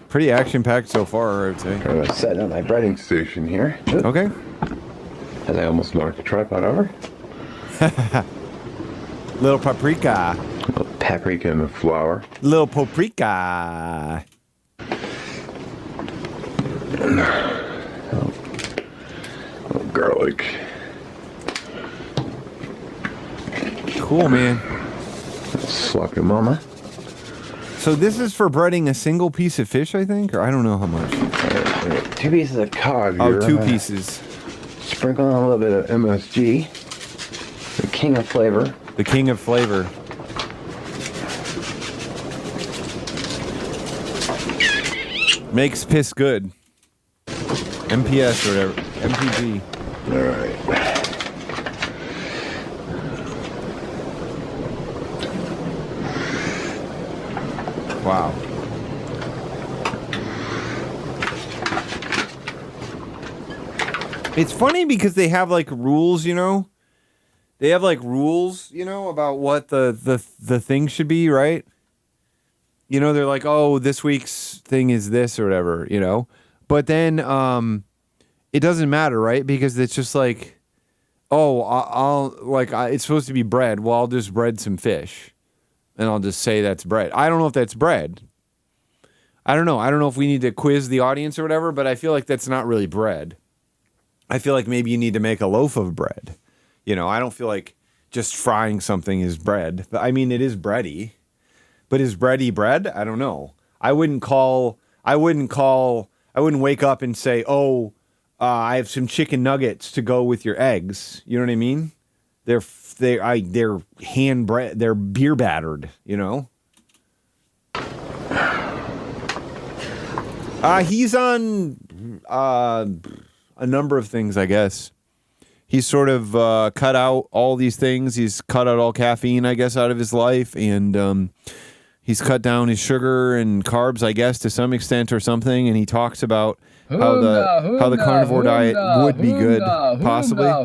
Pretty action-packed so far, I would say. I'm gonna set up my breading station here. Okay. And I almost knocked the tripod over. Little paprika. Little paprika and the flour. Little paprika. Little garlic. Cool, man. Sloppy mama. So this is for breading a single piece of fish, I think? Or I don't know how much. 2 pieces of cod here. Oh, 2 pieces. Sprinkle on a little bit of MSG. The king of flavor. The king of flavor. Makes piss good. MPS or whatever. MPG. Alright. Wow. It's funny because they have like rules, you know? They have like rules, you know, about what the thing should be, right? You know, they're like, oh, this week's thing is this or whatever, you know? But then it doesn't matter, right? Because it's just like, oh, it's supposed to be bread. Well, I'll just bread some fish. And I'll just say that's bread. I don't know if that's bread. I don't know. I don't know if we need to quiz the audience or whatever, but I feel like that's not really bread. I feel like maybe you need to make a loaf of bread. You know, I don't feel like just frying something is bread. But I mean, it is bready. But is bready bread? I don't know. I wouldn't wake up and say, oh, I have some chicken nuggets to go with your eggs. You know what I mean? They're hand bread. They're beer battered, you know. He's on a number of things, I guess. He's sort of cut out all these things. He's cut out all caffeine, I guess, out of his life, and he's cut down his sugar and carbs, I guess, to some extent or something. And he talks about how the carnivore diet would be good, possibly. There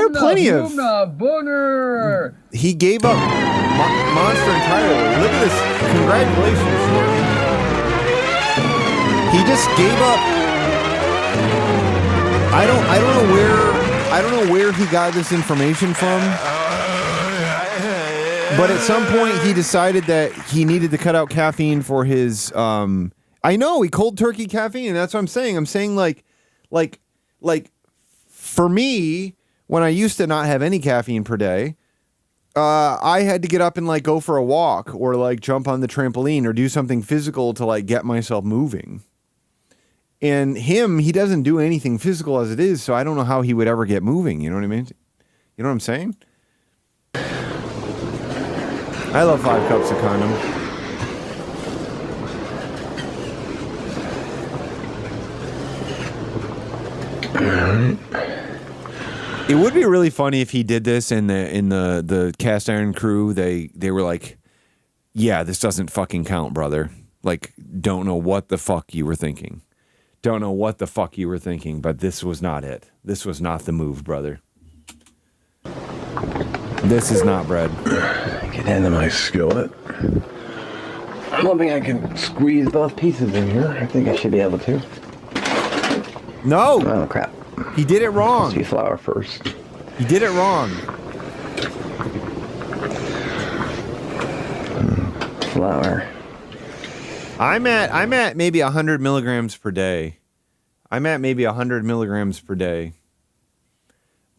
are plenty of. He gave up Monster entirely. Look at this! Congratulations. He just gave up. I don't know where he got this information from. But at some point, he decided that he needed to cut out caffeine for his. I know he cold turkey caffeine. And that's what I'm saying. I'm saying like, for me, when I used to not have any caffeine per day, I had to get up and like go for a walk or like jump on the trampoline or do something physical to like get myself moving. And he doesn't do anything physical as it is, so I don't know how he would ever get moving. You know what I mean? You know what I'm saying? I love 5 cups of condom. It would be really funny if he did this in the cast iron crew. They were like, yeah, this doesn't fucking count, brother. Like, don't know what the fuck you were thinking. Don't know what the fuck you were thinking, but this was not it. This was not the move, brother. This is not bread. Get into my skillet. I'm hoping I can squeeze both pieces in here. I think I should be able to. No! Oh, crap. He did it wrong. Let's do flour first. He did it wrong. Flour. I'm at maybe 100 milligrams per day. I'm at maybe 100 milligrams per day.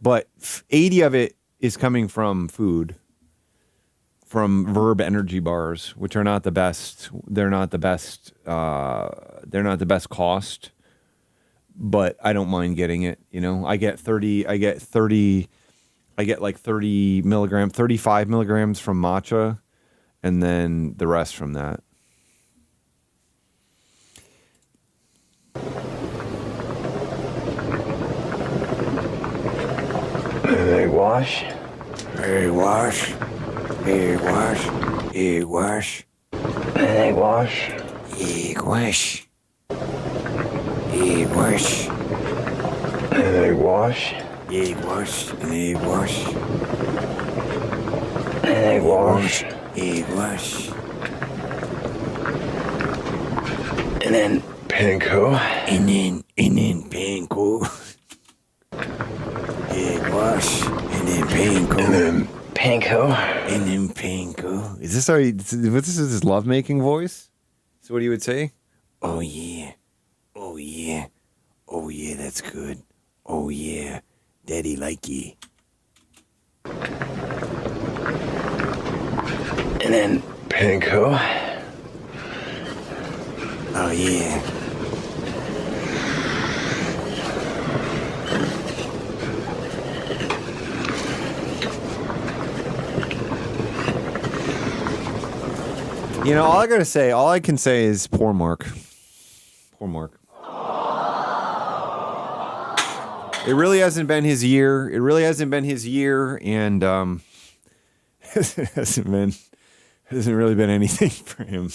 But 80 of it is coming from food. From Verb energy bars, which are not the best. They're not the best. They're not the best cost. But I don't mind getting it. You know, I get like 30 milligrams, 35 milligrams from matcha. and then the rest from that. Egg wash. Egg wash. Egg wash. Egg wash. Egg wash. Egg wash. Egg wash. Egg wash. Egg wash. An egg wash. Egg wash. Egg wash. And then panko. And then panko. Egg wash. And then panko. And then panko. And then panko. Is this what's this lovemaking voice? Is what you would say? Oh yeah. Oh yeah. Oh yeah, that's good. Oh yeah. Daddy like ye. And then panko. Oh yeah. You know, all I can say is poor Mark. Poor Mark. It really hasn't been his year. It really hasn't been his year, and it hasn't really been anything for him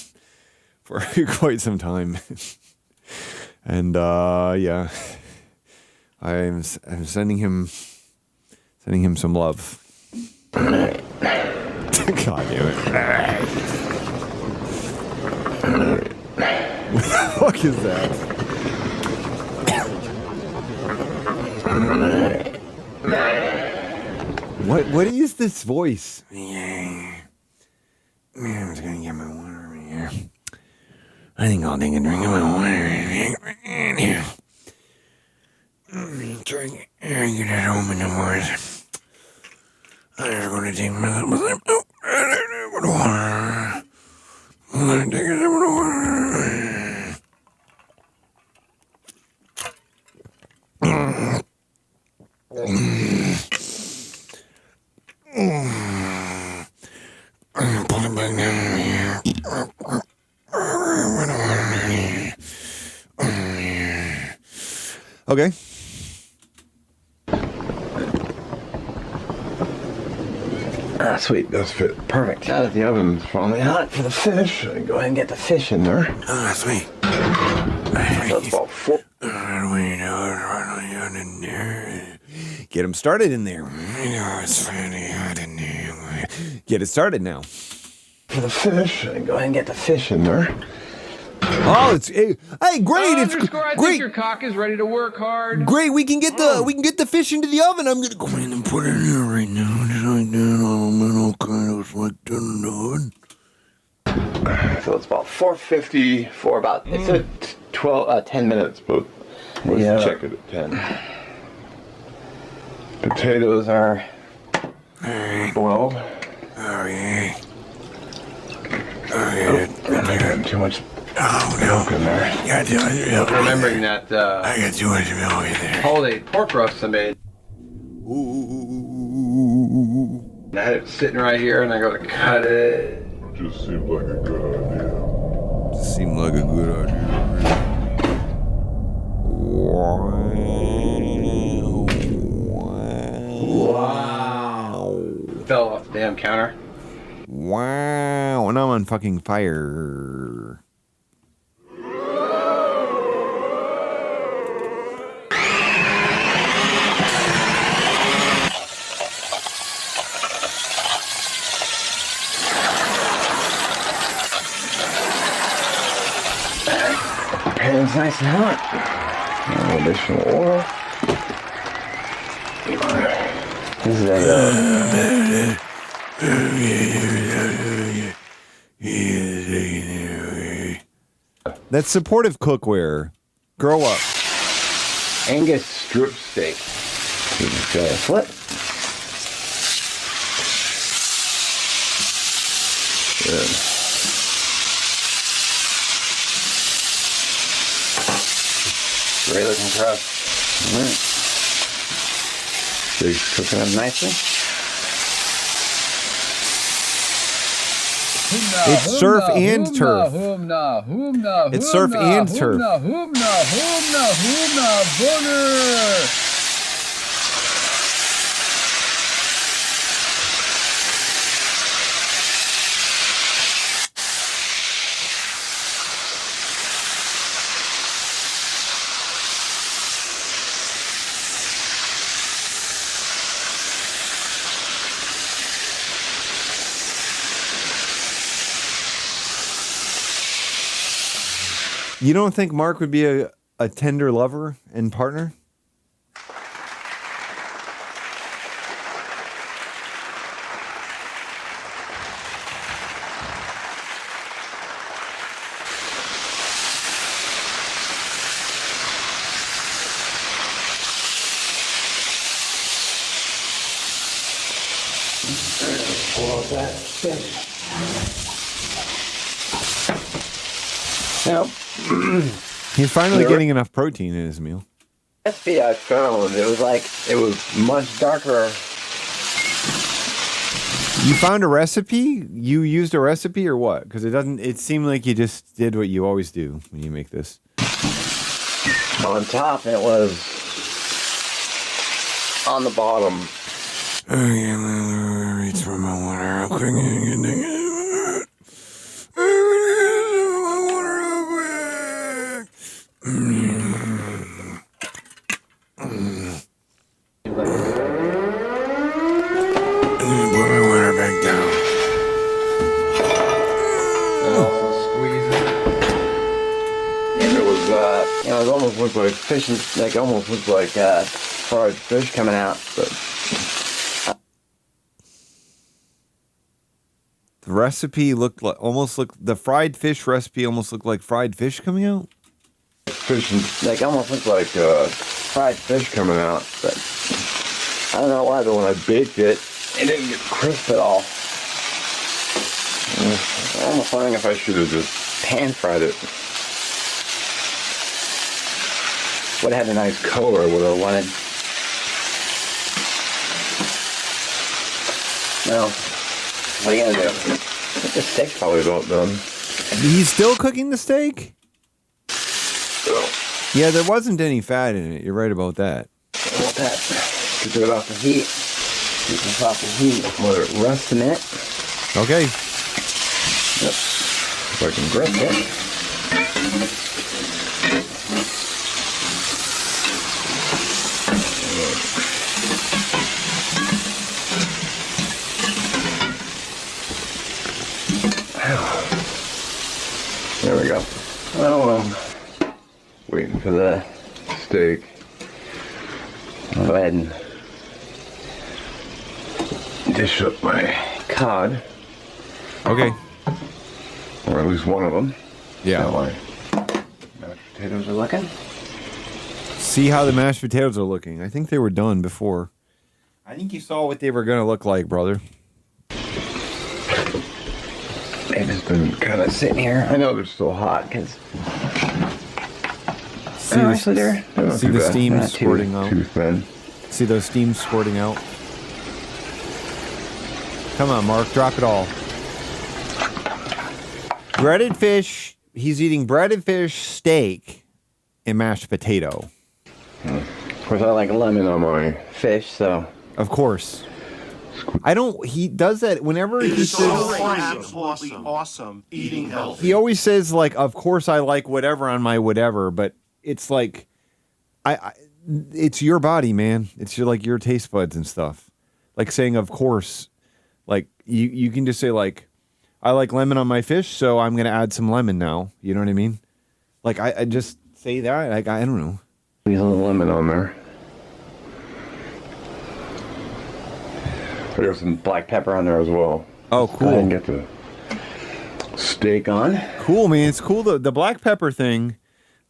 for quite some time. And yeah, I'm sending him some love. God damn it! What the fuck is that? What is this voice? Yeah. I'm just gonna get my water over here. I think I'll take a drink of my water. Drink it at home in the morning. I'm just gonna take my water. I'm gonna take a sip of the water. Pull it back down here. Okay. Ah, sweet. That's fit. Perfect. Now that the oven's finally hot for the fish, I can go ahead and get the fish in there. Ah, sweet. That's about 4. Get him started in there. Get it started now. For the fish, I can go ahead and get the fish in there. Oh, it's great! I It's think great. your cock is ready to work hard. Great, we can get the fish into the oven. I'm gonna go in and put it in there right now, just like that. All kind of like that in the oven. So it's about 450 for about it's a 10 minutes, but we'll check it at 10. Potatoes are boiled. Oh yeah. Too much milk in there. Yeah, Remembering that I got too much milk in there. holiday pork roast I made. And I had it sitting right here, and I go to cut it. Just seemed like a good idea. Seemed like a good idea. Wow. Fell off the damn counter. Wow. And I'm on fucking fire. Pan's nice and hot. Additional oil. This is That's supportive cookware. Grow up. Angus strip steak. Flip. Good. Great looking crust. All right. Steak's cooking up nicely. It's surf and turf. It's surf and turf. Booger. You don't think Mark would be a tender lover and partner? Now, He's finally getting enough protein in his meal. recipe I found, it was much darker. You found a recipe? You used a recipe or what? Because it seemed like you just did what you always do when you make this. On top, it was on the bottom. Reach for my water real quick. Put my water back down. It almost looked like fish, almost looked like fried fish coming out. But the recipe the fried fish recipe almost looked like fried fish coming out. Fish, almost looked like fried fish coming out. But I don't know why, but when I baked it, it didn't get crisp at all. I'm almost wondering if I should have just pan fried it. Would have had a nice color, would have wanted. Well, what are you gonna do? The steak's probably about done. He's still cooking the steak? Yeah, there wasn't any fat in it. You're right about that. About that. Keep it off the heat. Keep it off the heat. Let it rest a minute. Okay. Yep. If I can grip it. There we go. Well, waiting for the steak. I'll go ahead and dish up my cod. Okay. Or at least one of them. Yeah. How my mashed potatoes are looking. See how the mashed potatoes are looking. I think they were done before. I think you saw what they were going to look like, brother. They've just been kind of sitting here. I know they're still hot because. See the steam squirting out. Too thin. See those steams squirting out. Come on, Mark, drop it all. Breaded fish. He's eating breaded fish, steak, and mashed potato. Of course, I like lemon on my fish, so. Of course. He does that whenever he says. Absolutely awesome eating healthy. He always says, like, of course I like whatever on my whatever, but it's like, it's your body, man. It's your taste buds and stuff. Like saying, of course, like, you can just say, like, I like lemon on my fish, so I'm going to add some lemon now. You know what I mean? Like, I just say that. Like, I don't know. There's a little lemon on there. There's some black pepper on there as well. Oh, cool. Go ahead and get the steak on. Cool, man. It's cool. The black pepper thing.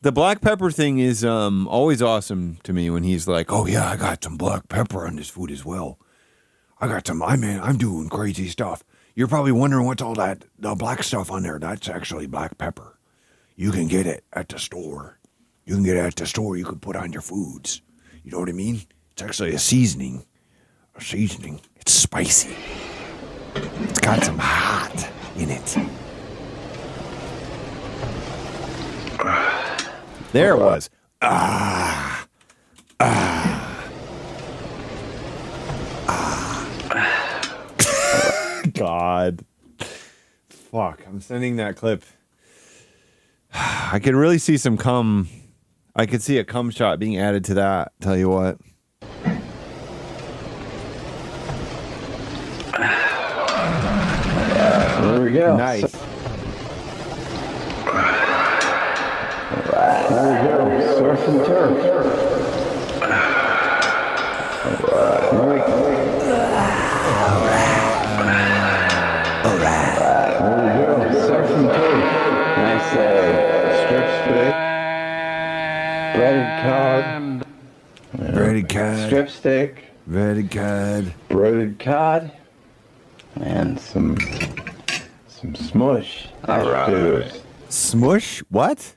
The black pepper thing is always awesome to me when he's like, oh, yeah, I got some black pepper on this food as well. I'm doing crazy stuff. You're probably wondering what's all the black stuff on there. That's actually black pepper. You can get it at the store. You can put on your foods. You know what I mean? It's actually a seasoning. It's spicy. It's got some hot. in it. There it was. God. Fuck, I'm sending that clip. I could really see some cum. I could see a cum shot being added to that. Tell you what. There we go. Nice. There we go. Surf and turf. There we go. There we go. Surf and turf. Nice strip steak. Breaded cod. Breaded cod. Strip steak. Breaded cod. Breaded cod. And some smush. Potatoes. Smush? What?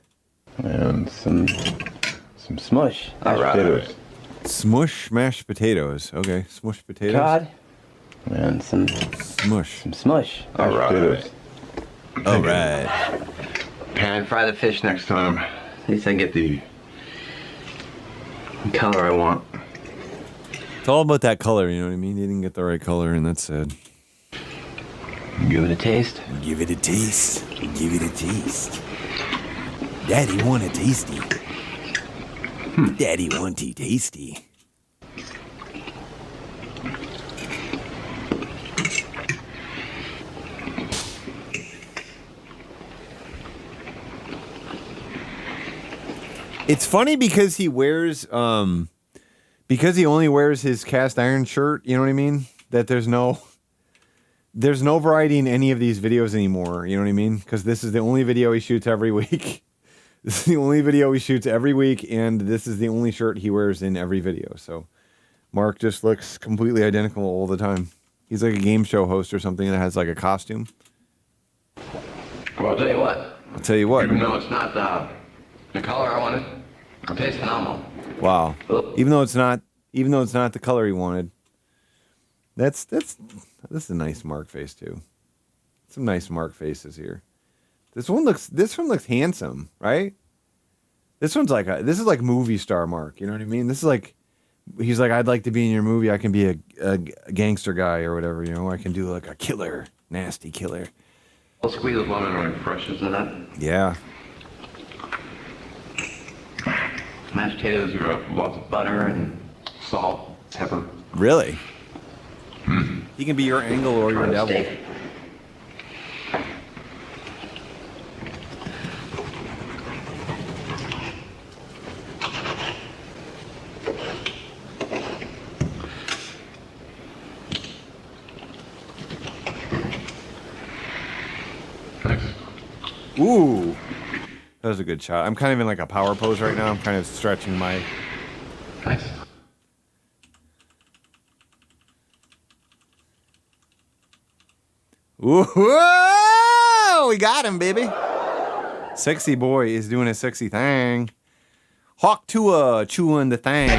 And some smush. Potatoes. Smush mashed potatoes. Okay, smush potatoes. Cod. And some smush. Some smush. Potatoes. All right. Pan fry the fish next time. At least I can get the color I want. It's all about that color, you know what I mean? You didn't get the right color, and that's sad. Give it a taste. Give it a taste. Give it a taste. Daddy want a tasty. Daddy want a tasty. It's funny because he wears because he only wears his cast iron shirt, you know what I mean? That there's no variety in any of these videos anymore, you know what I mean? Because this is the only video he shoots every week. This is the only video he shoots every week, and this is the only shirt he wears in every video. So Mark just looks completely identical all the time. He's like a game show host or something that has like a costume. Well, I'll tell you what. I'll tell you what. Even though it's not the color I wanted, it tastes phenomenal. Wow. Even though it's not the color he wanted. This is a nice Mark face too. Some nice Mark faces here. This one looks handsome, right? This is like movie star Mark, you know what I mean? This is like, he's like, I'd like to be in your movie. I can be a gangster guy or whatever, you know? I can do like a killer, nasty killer. I'll squeeze a lemon when it freshes in that. Yeah. Mashed potatoes are lots of butter and salt, pepper. Really? He can be your angel or your devil. Steak. Ooh. That was a good shot. I'm kind of in like a power pose right now. I'm kind of stretching my... Nice. Ooh, whoa! We got him, baby. Sexy boy is doing a sexy thing. Hawk Tua chewing the things.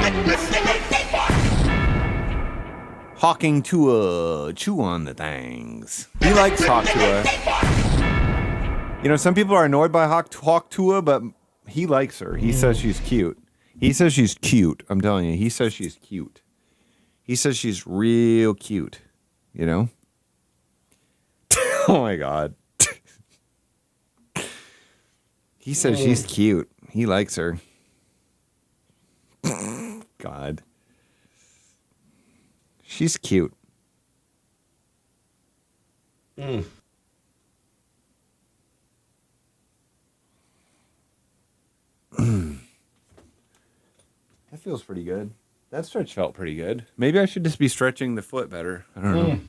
Hawking Tua chew on the things. He likes Hawk Tua. You know, some people are annoyed by Hawk Tua, but he likes her. He says she's cute. He says she's cute. I'm telling you, he says she's cute. He says she's real cute. You know? Oh my God. He says she's cute. He likes her. God. She's cute. That feels pretty good. That stretch felt pretty good. Maybe I should just be stretching the foot better. I don't know.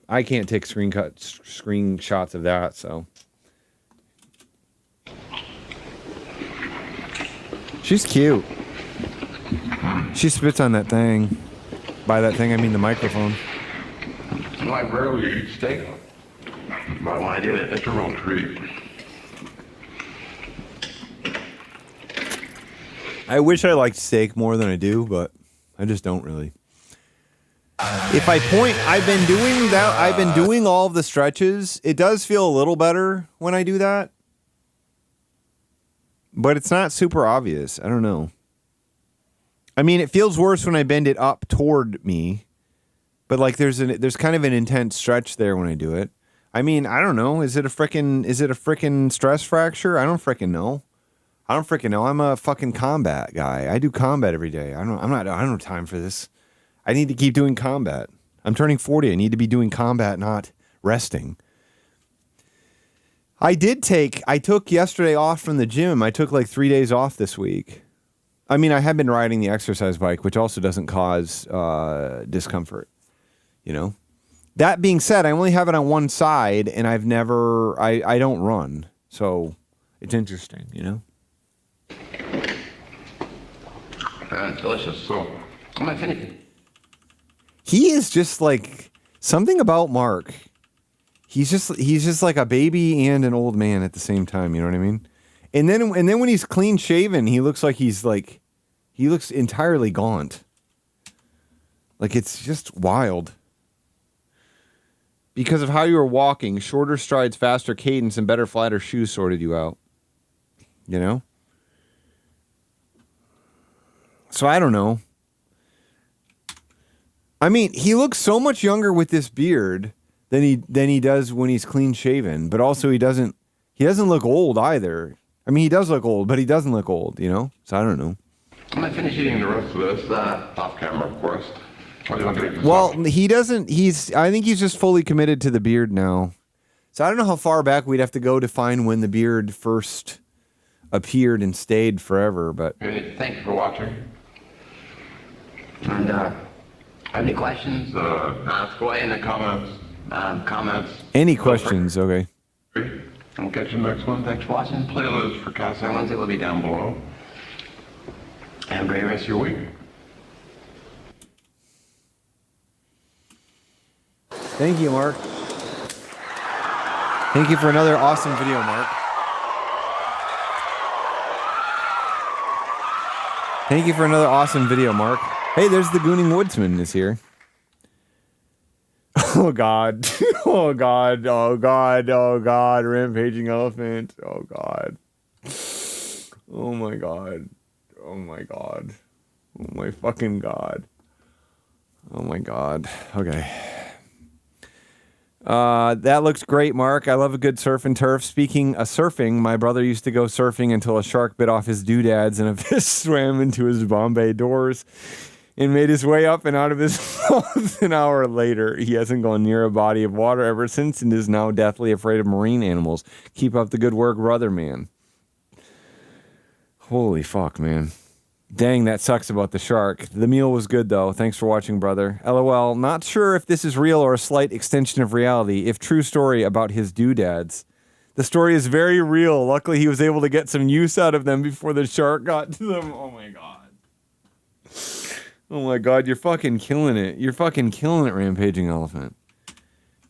I can't take screenshots of that, so. She's cute. She spits on that thing. By that thing, I mean the microphone. Well, I rarely eat steak, but when I do it, it's a real treat. I wish I liked steak more than I do, but I just don't really. if I point, I've been doing that. I've been doing all of the stretches. It does feel a little better when I do that, but it's not super obvious. I don't know. I mean, it feels worse when I bend it up toward me, but like there's kind of an intense stretch there when I do it. I mean, I don't know. Is it a frickin' stress fracture? I don't frickin' know. I'm a fucking combat guy. I do combat every day. I don't have time for this. I need to keep doing combat. I'm turning 40. I need to be doing combat, not resting. I took yesterday off from the gym. I took like 3 days off this week. I mean, I have been riding the exercise bike, which also doesn't cause discomfort, you know? That being said, I only have it on one side, and I don't run. So it's interesting, you know? Delicious. So, I'm not finished. He is just like something about Mark. He's just like a baby and an old man at the same time. You know what I mean? And then when he's clean shaven, he looks like he looks entirely gaunt. Like it's just wild. Because of how you were walking, shorter strides, faster cadence, and better, flatter shoes sorted you out. You know? So I don't know. I mean, he looks so much younger with this beard than he does when he's clean shaven, but also he doesn't look old either. I mean, he does look old, but he doesn't look old, you know? So I don't know. I'm not finished eating the rest of this, off camera, of course. Well, he doesn't. I think he's just fully committed to the beard now. So I don't know how far back we'd have to go to find when the beard first appeared and stayed forever. But thank you for watching. And any questions? Ask away in the comments. Any questions? Okay. I'll catch you next one. Thanks for watching. Playlist for Casa Wednesday will be down below. Have a great rest of your week. Thank you, Mark. Thank you for another awesome video, Mark. Thank you for another awesome video, Mark. Hey, there's the Gooning Woodsman is here. Oh, God. Oh, God. Oh, God. Oh, God. Rampaging Elephant. Oh, God. Oh, my God. Oh, my God. Oh, my fucking God. Oh, my God. Okay. That looks great, Mark. I love a good surf and turf. Speaking of surfing, my brother used to go surfing until a shark bit off his doodads and a fish swam into his Bombay doors and made his way up and out of his mouth an hour later. He hasn't gone near a body of water ever since and is now deathly afraid of marine animals. Keep up the good work, brother, man. Holy fuck, man. Dang, that sucks about the shark. The meal was good, though. Thanks for watching, brother. LOL. Not sure if this is real or a slight extension of reality. If true story about his doodads. The story is very real. Luckily, he was able to get some use out of them before the shark got to them. Oh, my God. Oh, my God. You're fucking killing it. You're fucking killing it, Rampaging Elephant.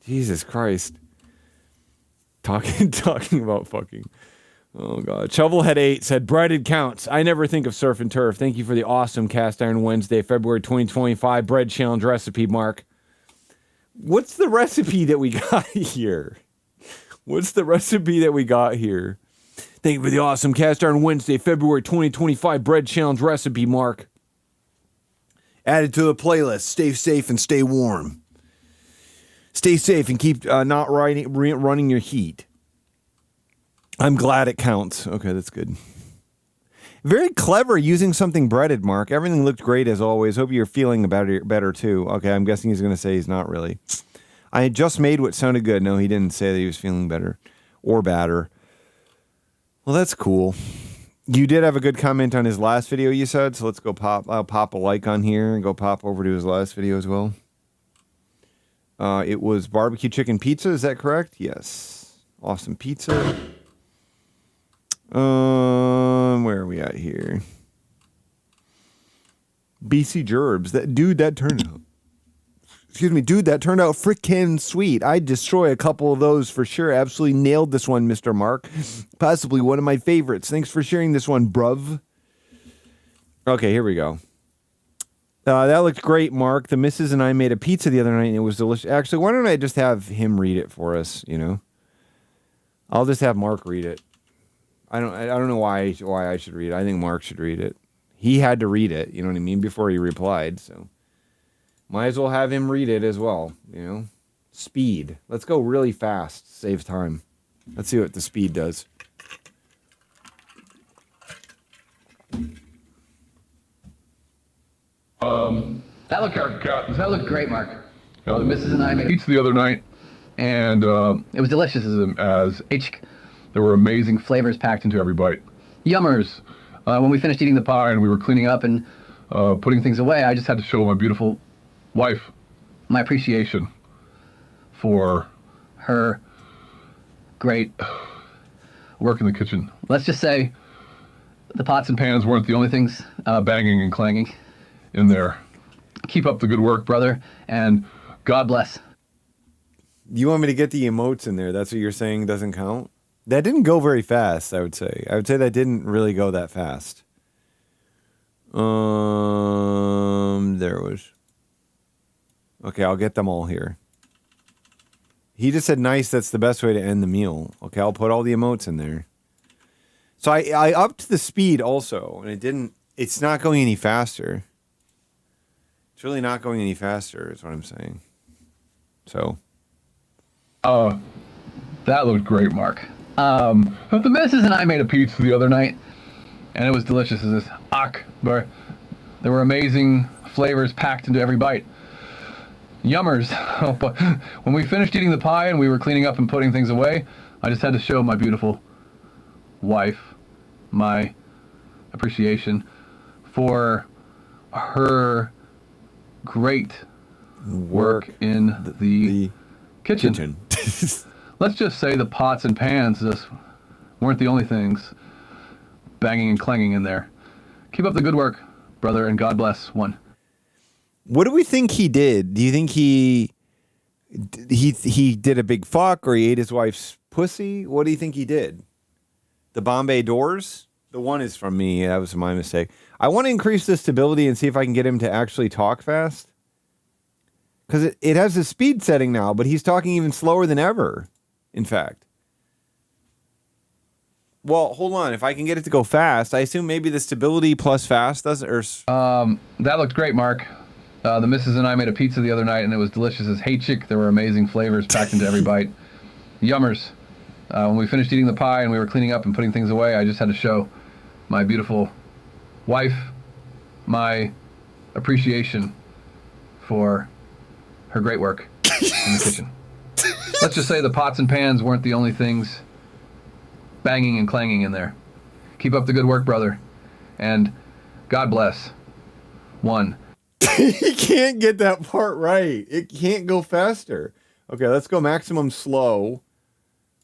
Jesus Christ. Talking about fucking... Oh, God. Shovelhead8 said, breaded counts. I never think of surf and turf. Thank you for the awesome Cast Iron Wednesday, February 2025 bread challenge recipe, Mark. What's the recipe that we got here? What's the recipe that we got here? Thank you for the awesome Cast Iron Wednesday, February 2025 bread challenge recipe, Mark. Added to the playlist. Stay safe and stay warm. Stay safe and keep not running your heat. I'm glad it counts. Okay, that's good. Very clever using something breaded, Mark. Everything looked great as always. Hope you're feeling better too. Okay, I'm guessing he's going to say he's not really. I had just made what sounded good. No, he didn't say that he was feeling better or badder. Well, that's cool. You did have a good comment on his last video, you said, so let's go I'll pop a like on here and go pop over to his last video as well. It was barbecue chicken pizza, is that correct? Yes. Awesome pizza. Where are we at here? BC Gerbs. That turned out. Excuse me, dude, that turned out frickin' sweet. I'd destroy a couple of those for sure. Absolutely nailed this one, Mr. Mark. Possibly one of my favorites. Thanks for sharing this one, bruv. Okay, here we go. That looked great, Mark. The missus and I made a pizza the other night, and it was delicious. Actually, why don't I just have him read it for us? You know, I'll just have Mark read it. I don't know why I should read it. I think Mark should read it. He had to read it. You know what I mean? Before he replied, so might as well have him read it as well. You know, speed. Let's go really fast. Save time. Let's see what the speed does. That looked great, Mark. The missus and I made pizza the other night, and it was delicious as there were amazing flavors packed into every bite. Yummers. When we finished eating the pie and we were cleaning up and putting things away, I just had to show my beautiful wife my appreciation for her great work in the kitchen. Let's just say the pots and pans weren't the only things banging and clanging in there. Keep up the good work, brother, and God bless. You want me to get the emotes in there? That's what you're saying doesn't count? That didn't go very fast, I would say. I would say that didn't really go that fast. There it was. Okay, I'll get them all here. He just said, nice, that's the best way to end the meal. Okay, I'll put all the emotes in there. So I upped the speed also, and it's not going any faster. It's really not going any faster, is what I'm saying. So. That looked great, Mark. The missus and I made a pizza the other night, and it was delicious as this Akbar. There were amazing flavors packed into every bite. Yummers. But when we finished eating the pie and we were cleaning up and putting things away, I just had to show my beautiful wife my appreciation for her great work in the kitchen. Let's just say the pots and pans just weren't the only things banging and clanging in there. Keep up the good work, brother, and God bless. One. What do we think he did? Do you think he did a big fuck, or he ate his wife's pussy? What do you think he did? The Bombay doors? The one is from me. That was my mistake. I want to increase the stability and see if I can get him to actually talk fast. Because it has a speed setting now, but he's talking even slower than ever, in fact. Well, hold on. If I can get it to go fast, I assume maybe the stability plus fast doesn't... That looked great, Mark. The missus and I made a pizza the other night, and it was delicious as chick. There were amazing flavors packed into every bite. Yummers. When we finished eating the pie and we were cleaning up and putting things away, I just had to show my beautiful wife my appreciation for her great work in the kitchen. Let's just say the pots and pans weren't the only things banging and clanging in there. Keep up the good work, brother, and God bless. One. He can't get that part right. It can't go faster. Okay, let's go maximum slow.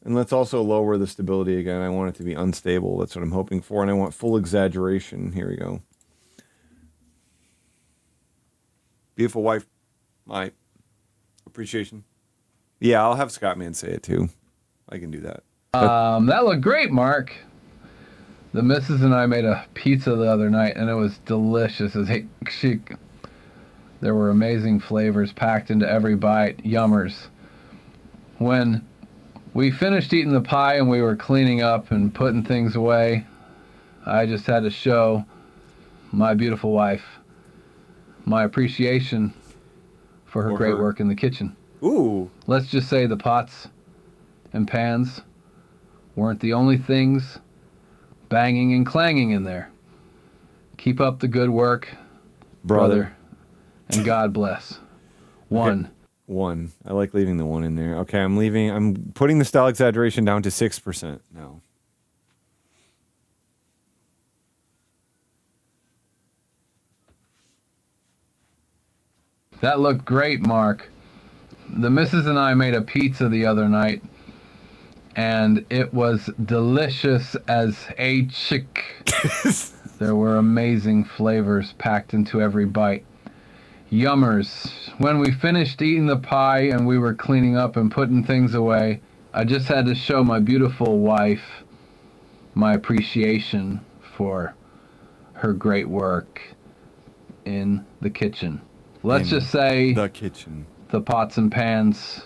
And let's also lower the stability again. I want it to be unstable. That's what I'm hoping for. And I want full exaggeration. Here we go. Beautiful wife. My appreciation. Yeah, I'll have Scottman say it too. I can do that. That looked great, Mark. The missus and I made a pizza the other night, and it was delicious as chic. There were amazing flavors packed into every bite. Yummers. When we finished eating the pie and we were cleaning up and putting things away, I just had to show my beautiful wife my appreciation for her great work in the kitchen. Ooh. Let's just say the pots and pans weren't the only things banging and clanging in there. Keep up the good work, brother, and God bless. One. Okay. One. I like leaving the one in there. Okay, I'm putting the style exaggeration down to 6% now. That looked great, Mark. The missus and I made a pizza the other night, and it was delicious as chick. There were amazing flavors packed into every bite. Yummers. When we finished eating the pie and we were cleaning up and putting things away, I just had to show my beautiful wife my appreciation for her great work in the kitchen. Let's In just say the kitchen. the pots and pans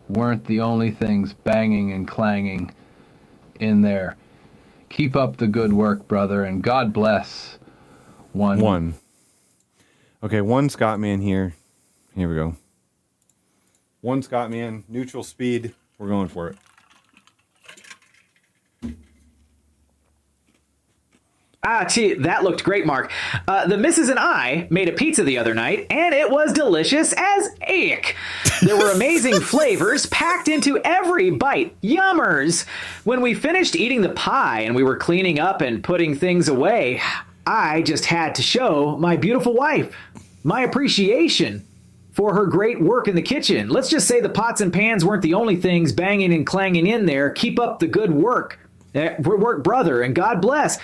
weren't the only things banging and clanging in there. Keep up the good work, brother, and God bless. One. Okay, one Scottman here. Here we go. One Scottman, neutral speed. We're going for it. Gee, that looked great, Mark. The missus and I made a pizza the other night, and it was delicious as ick. There were amazing flavors packed into every bite. Yummers! When we finished eating the pie and we were cleaning up and putting things away, I just had to show my beautiful wife my appreciation for her great work in the kitchen. Let's just say the pots and pans weren't the only things banging and clanging in there. Keep up the good work. Work, brother, and God bless.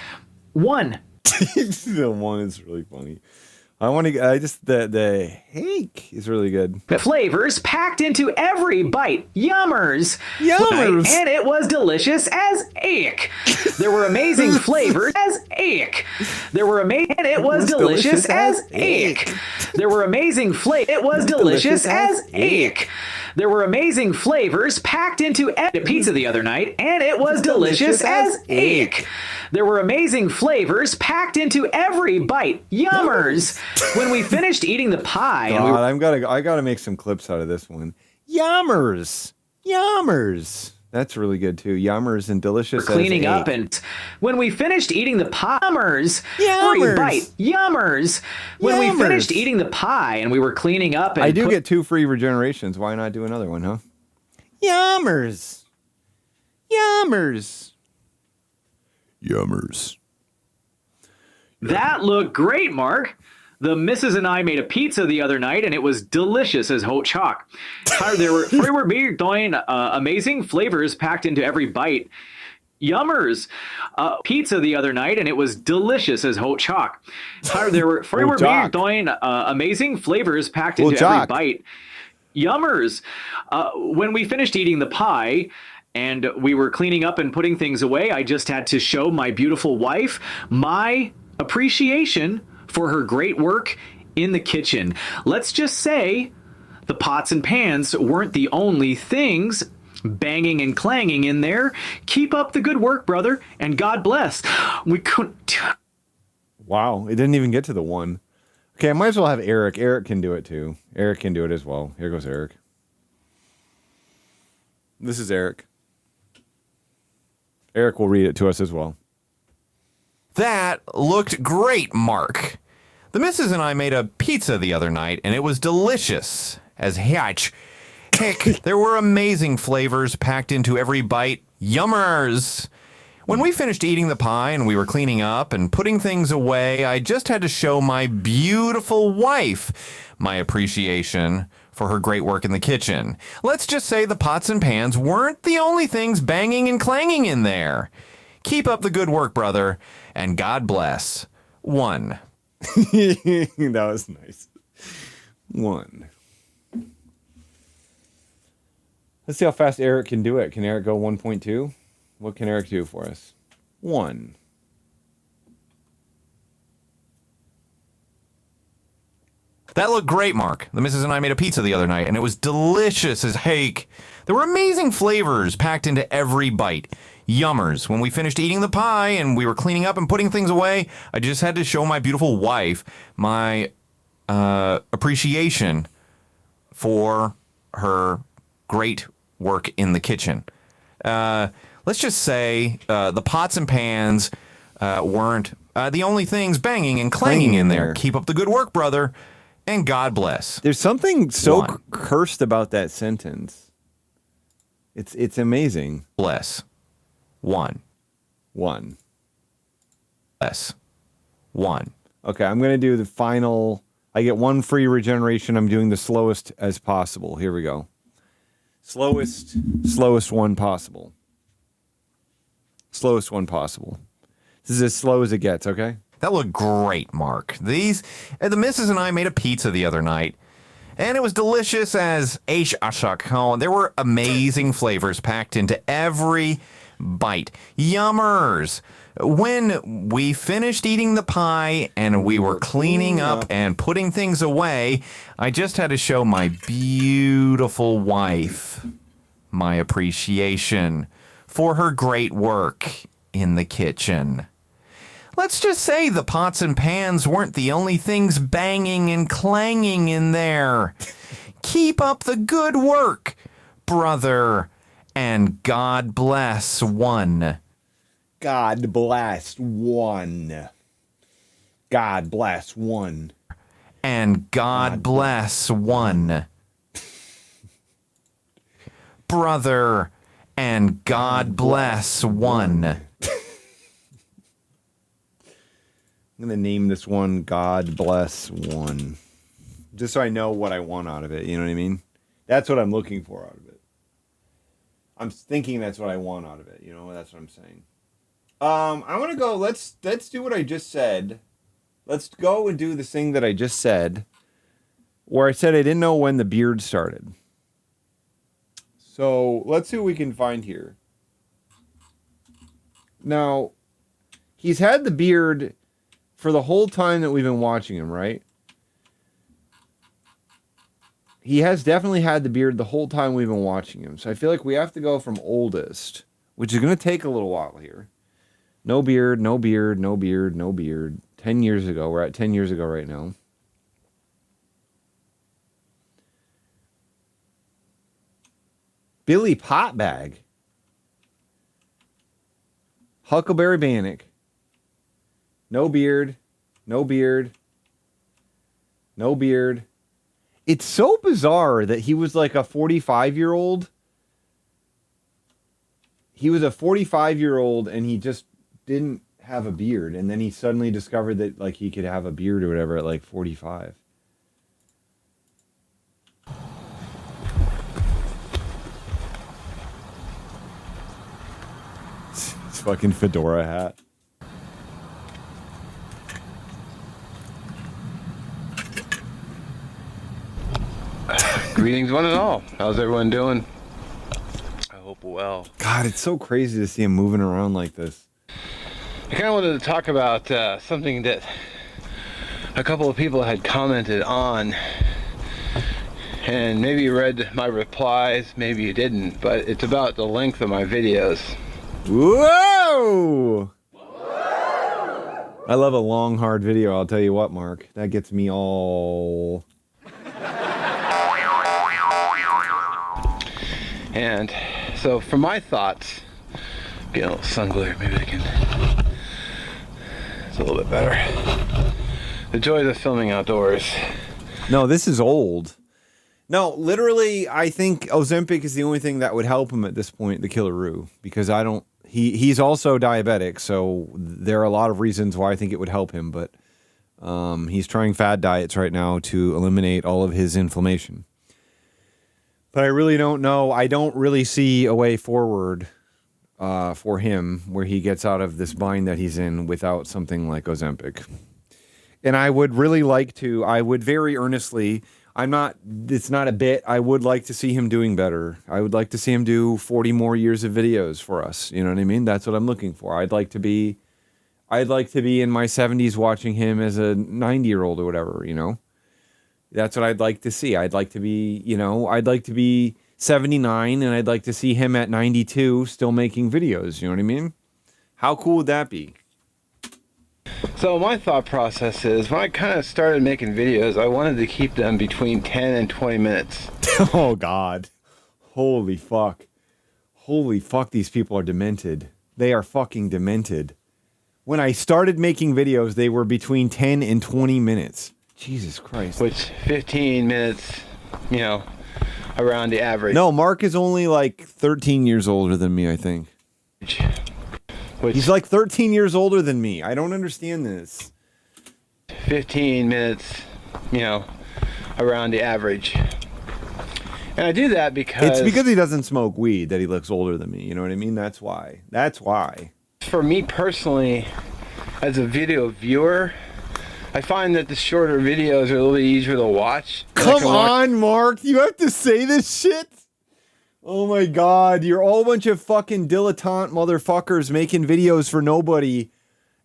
One. The one is really funny. The hake is really good. Flavors packed into every bite. Yummers. Yummers. And it was delicious as ick. There were amazing flavors as ick. There were amazing, and it was delicious as ick. There were amazing flavors. It was delicious as ick. There were amazing flavors packed into a pizza the other night, and it was delicious as ick. There were amazing flavors packed into every bite. Yummers. When we finished eating the pie, and I gotta make some clips out of this one. Yummers. That's really good too. Yummers and delicious. Cleaning as up, egg. and when we finished eating the pie, free bite. Yummers. When we finished eating the pie and we were cleaning up, and I do get 2 free regenerations. Why not do another one, huh? Yummers. That looked great, Mark. The missus and I made a pizza the other night, and it was delicious as hot chalk. There were amazing flavors packed into every bite. Yummers. Pizza the other night, and it was delicious as hot chalk. There were amazing flavors packed into every bite. Yummers. When we finished eating the pie and we were cleaning up and putting things away, I just had to show my beautiful wife my appreciation for her great work in the kitchen. Let's just say the pots and pans weren't the only things banging and clanging in there. Keep up the good work, brother, and God bless. We couldn't. Wow, it didn't even get to the one. Okay, I might as well have Eric. Eric can do it too. Eric can do it as well. Here goes Eric. This is Eric. Eric will read it to us as well. That looked great, Mark. The missus and I made a pizza the other night, and it was delicious as heck. There were amazing flavors packed into every bite. Yummers! When we finished eating the pie and we were cleaning up and putting things away, I just had to show my beautiful wife my appreciation for her great work in the kitchen. Let's just say the pots and pans weren't the only things banging and clanging in there. Keep up the good work, brother, and God bless. One. That was nice. One. Let's see how fast Eric can do it. Can Eric go 1.2? What can Eric do for us? 1. That looked great, Mark. The missus and I made a pizza the other night, and it was delicious as heck. There were amazing flavors packed into every bite. Yummers. When we finished eating the pie and we were cleaning up and putting things away, I just had to show my beautiful wife my appreciation for her great work in the kitchen. Let's just say the pots and pans weren't the only things banging and clanging in there. Keep up the good work, brother, and God bless. There's something so cursed about that sentence. It's amazing. Bless. One. Bless. One. Okay, I'm going to do the final. I get 1 free regeneration. I'm doing the slowest as possible. Here we go. Slowest one possible. Slowest one possible. This is as slow as it gets, okay? That looked great, Mark. The missus and I made a pizza the other night, and it was delicious as ashak. Oh, there were amazing flavors packed into every bite. Yummers. When we finished eating the pie and we were cleaning up and putting things away, I just had to show my beautiful wife my appreciation for her great work in the kitchen. Let's just say the pots and pans weren't the only things banging and clanging in there. Keep up the good work, brother, and God bless one. God bless one. God bless one. And God bless one. Brother, and God bless one. I'm going to name this one God bless one. Just so I know what I want out of it. You know what I mean? That's what I'm looking for out of it. I'm thinking that's what I want out of it. You know, that's what I'm saying. I want to go, let's do what I just said. Let's go and do this thing that I just said, where I said I didn't know when the beard started. So let's see what we can find here. Now, he's had the beard for the whole time that we've been watching him, right? He has definitely had the beard the whole time we've been watching him. So I feel like we have to go from oldest, which is going to take a little while here. No beard, no beard, no beard, no beard. 10 years ago. We're at 10 years ago right now. Billy Potbag. Huckleberry Bannock. No beard. No beard. No beard. It's so bizarre that he was like a 45-year-old. He was a 45-year-old and he just didn't have a beard. And then he suddenly discovered that like he could have a beard or whatever at like 45. His fucking fedora hat. Greetings, one and all. How's everyone doing? I hope well. God, it's so crazy to see him moving around like this. I kind of wanted to talk about something that a couple of people had commented on, and maybe you read my replies, maybe you didn't, but it's about the length of my videos. Whoa! I love a long, hard video, I'll tell you what, Mark. That gets me all... And so for my thoughts, get a little sun glare, maybe I can, it's a little bit better. The joys of filming outdoors. No, this is old. No, literally, I think Ozempic is the only thing that would help him at this point, the Killaroo, because I don't, he's also diabetic, so there are a lot of reasons why I think it would help him, but he's trying fad diets right now to eliminate all of his inflammation. But I really don't know. I don't really see a way forward for him where he gets out of this bind that he's in without something like Ozempic. And I would really like to, I would very earnestly, it's not a bit, I would like to see him doing better. I would like to see him do 40 more years of videos for us. You know what I mean? That's what I'm looking for. I'd like to be in my 70s watching him as a 90-year-old or whatever, you know? That's what I'd like to see. I'd like to be, I'd like to be 79 and I'd like to see him at 92 still making videos. You know what I mean? How cool would that be? So my thought process is when I kind of started making videos, I wanted to keep them between 10 and 20 minutes. Oh, God. Holy fuck. Holy fuck, these people are demented. They are fucking demented. When I started making videos, they were between 10 and 20 minutes. Jesus Christ. Which 15 minutes, around the average. No, Mark is only like 13 years older than me, I think. He's like 13 years older than me. I don't understand this. 15 minutes, around the average. And I do that because... It's because he doesn't smoke weed that he looks older than me. You know what I mean? That's why. That's why. For me personally, as a video viewer... I find that the shorter videos are a little bit easier to watch. Come on, Mark. You have to say this shit? Oh my god, you're all a bunch of fucking dilettante motherfuckers making videos for nobody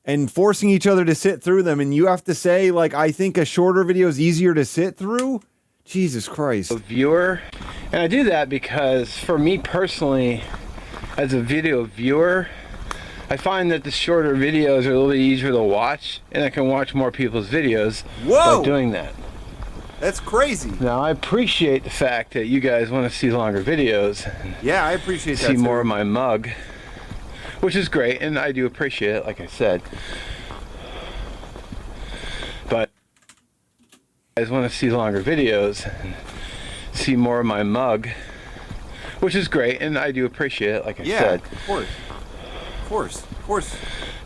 and forcing each other to sit through them, and you have to say, like, I think a shorter video is easier to sit through? Jesus Christ. Viewer, and I do that because for me personally, as a video viewer, I find that the shorter videos are a little bit easier to watch, and I can watch more people's videos by doing that. That's crazy. Now, I appreciate the fact that you guys want to see longer videos. Yeah, I appreciate that see too. more of my mug, which is great, and I do appreciate it, like I said. But you guys want to see longer videos and see more of my mug, which is great, and I do appreciate it, like I said. Of course. Of course. Of course.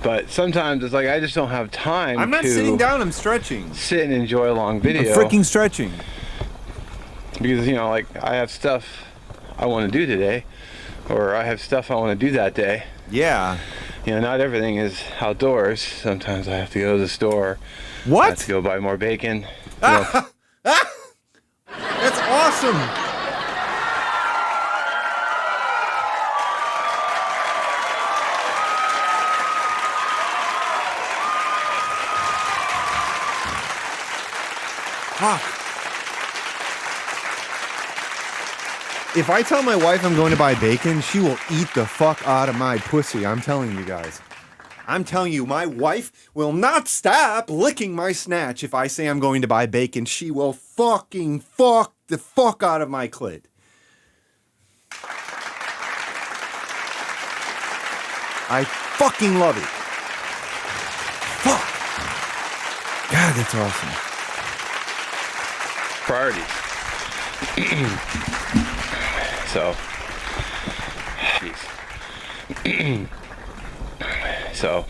But sometimes it's like I just don't have time. I'm not to sitting down, I'm stretching. Sit and enjoy a long video. I'm freaking stretching. Because, you know, like, I have stuff I want to do today, or I have stuff I want to do that day. Yeah. You know, not everything is outdoors. Sometimes I have to go to the store. What? I have to go buy more bacon. You know. That's awesome. Fuck. If I tell my wife I'm going to buy bacon, she will eat the fuck out of my pussy. I'm telling you guys. I'm telling you, my wife will not stop licking my snatch if I say I'm going to buy bacon. She will fucking fuck the fuck out of my clit. I fucking love it. Fuck. God, that's awesome. Priorities. So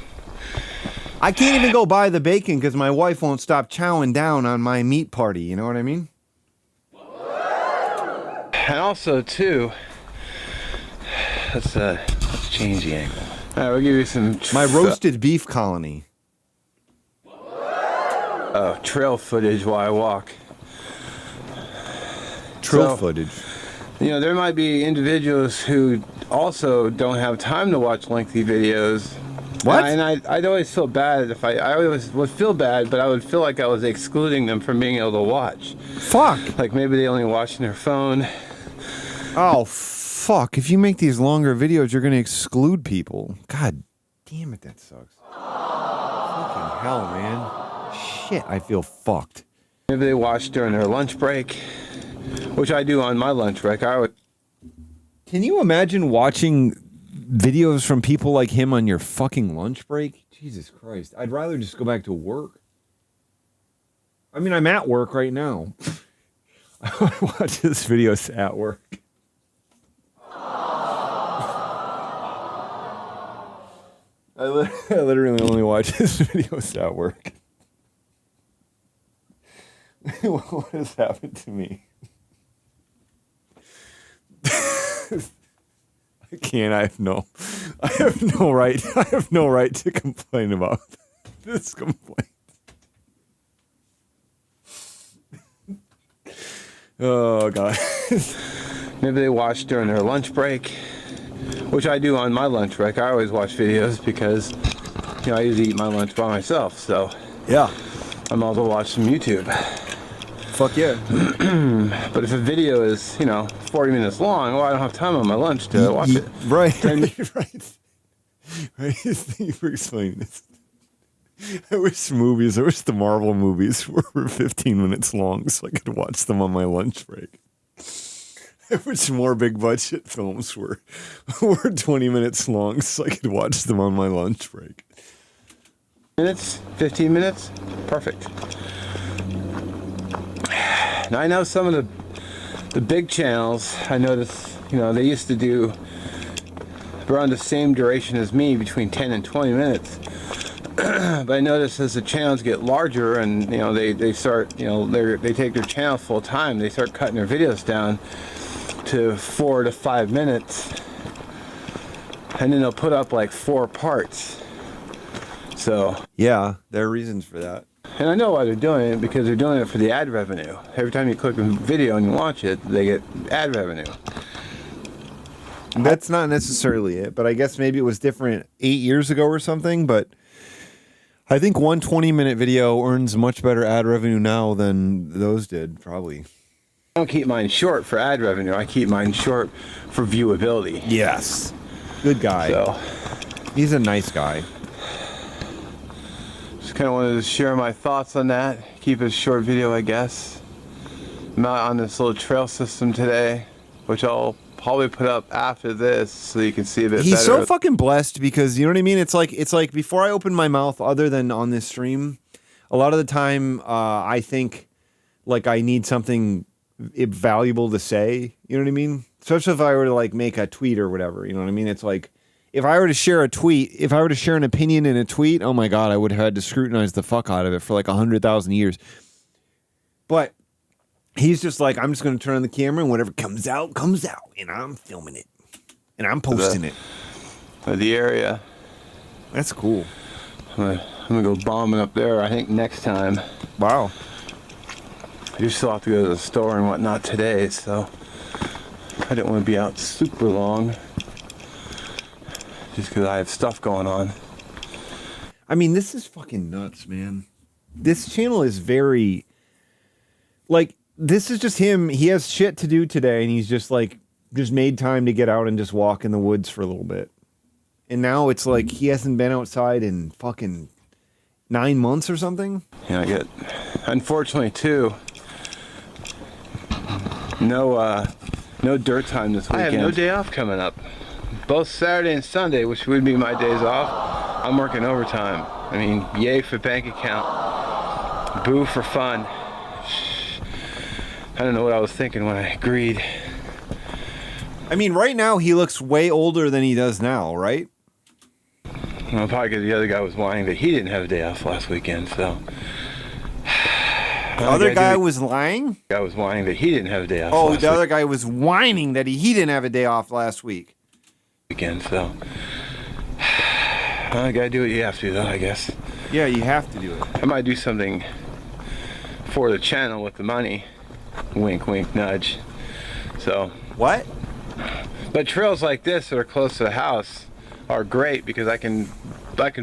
I can't even go buy the bacon because my wife won't stop chowing down on my meat party. You know what I mean? And also, too, let's change the angle. All right, we'll give you some my roasted beef colony. Trail footage while I walk. Trail footage. You know, there might be individuals who also don't have time to watch lengthy videos. What? And I'd always feel bad if I always would feel bad, but I would feel like I was excluding them from being able to watch. Fuck. Like maybe they only watch on their phone. Oh, fuck. If you make these longer videos, you're going to exclude people. God damn it, that sucks. Fucking hell, man. Shit, I feel fucked. Maybe they watch during their lunch break, which I do on my lunch break. Can you imagine watching videos from people like him on your fucking lunch break? Jesus Christ. I'd rather just go back to work. I mean, I'm at work right now. I want to watch this video at work. I literally only watch his videos at work. What has happened to me? I can't. I have no right. I have no right to complain about this complaint. Oh God. Maybe they watch during their lunch break, which I do on my lunch break. I always watch videos because, you know, I usually eat my lunch by myself. So yeah, I might as well watch some YouTube. Fuck yeah. But if a video is, you know, 40 minutes long, well, I don't have time on my lunch to watch it. Right. Right. Thank you for explaining this. I wish the Marvel movies were 15 minutes long so I could watch them on my lunch break. I wish more big budget films were 20 minutes long so I could watch them on my lunch break. 15 minutes? Perfect. Now I know some of the big channels, I noticed, you know, they used to do around the same duration as me, between 10 and 20 minutes. But I noticed as the channels get larger and, you know, they start, you know, they take their channel full time, they start cutting their videos down to 4 to 5 minutes. And then they'll put up like 4 parts. So yeah, there are reasons for that. And I know why they're doing it, because they're doing it for the ad revenue. Every time you click a video and you watch it, they get ad revenue. That's not necessarily it, but I guess maybe it was different 8 years ago or something. But I think one 20-minute video earns much better ad revenue now than those did, probably. I don't keep mine short for ad revenue. I keep mine short for viewability. Yes. Good guy. So he's a nice guy. Just kind of wanted to share my thoughts on that. Keep it a short video, I guess. I'm out on this little trail system today, which I'll probably put up after this so you can see a bit better. He's so fucking blessed because, you know what I mean? It's like before I open my mouth, other than on this stream, a lot of the time I think like I need something valuable to say. You know what I mean? Especially if I were to like make a tweet or whatever. You know what I mean? It's like if I were to share a tweet, if I were to share an opinion in a tweet, oh my God, I would have had to scrutinize the fuck out of it for like 100,000 years. But he's just like, I'm just going to turn on the camera and whatever comes out, and I'm filming it and I'm posting it. The area. That's cool. I'm gonna go bombing up there, I think, next time. Wow. I do still have to go to the store and whatnot today, so I didn't want to be out super long. Just because I have stuff going on. I mean, this is fucking nuts, man. This channel is very... Like, this is just him. He has shit to do today, and he's just like, just made time to get out and just walk in the woods for a little bit. And now it's like he hasn't been outside in fucking 9 months or something. Yeah, I get... Unfortunately, too, no dirt time this weekend. I have no day off coming up. Both Saturday and Sunday, which would be my days off, I'm working overtime. I mean, yay for bank account. Boo for fun. I don't know what I was thinking when I agreed. I mean, right now he looks way older than he does now, right? Well, probably because the other guy was whining that he didn't have a day off last weekend, so... The other guy was lying? The guy was whining that he didn't have a day off Oh, last the other guy was whining that he didn't have a day off last week. Weekend, so... Well, you gotta do what you have to, though, I guess. Yeah, you have to do it. I might do something for the channel with the money. Wink, wink, nudge. So... What? But trails like this that are close to the house are great because I can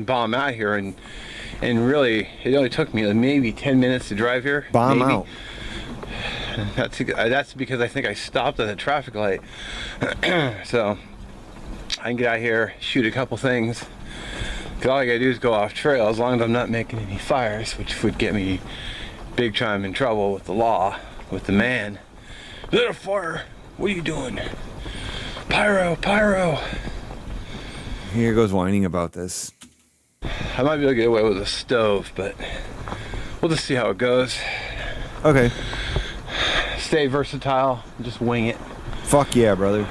bomb out here and really it only took me maybe 10 minutes to drive here. Bomb maybe. out. That's because I think I stopped at a traffic light. So I can get out here, shoot a couple things. Cause all I gotta do is go off trail as long as I'm not making any fires, which would get me big time in trouble with the law, with the man. Lit a fire. What are you doing? Pyro, pyro. Here goes whining about this. I might be able to get away with a stove, but we'll just see how it goes. Okay. Stay versatile, just wing it. Fuck yeah, brother.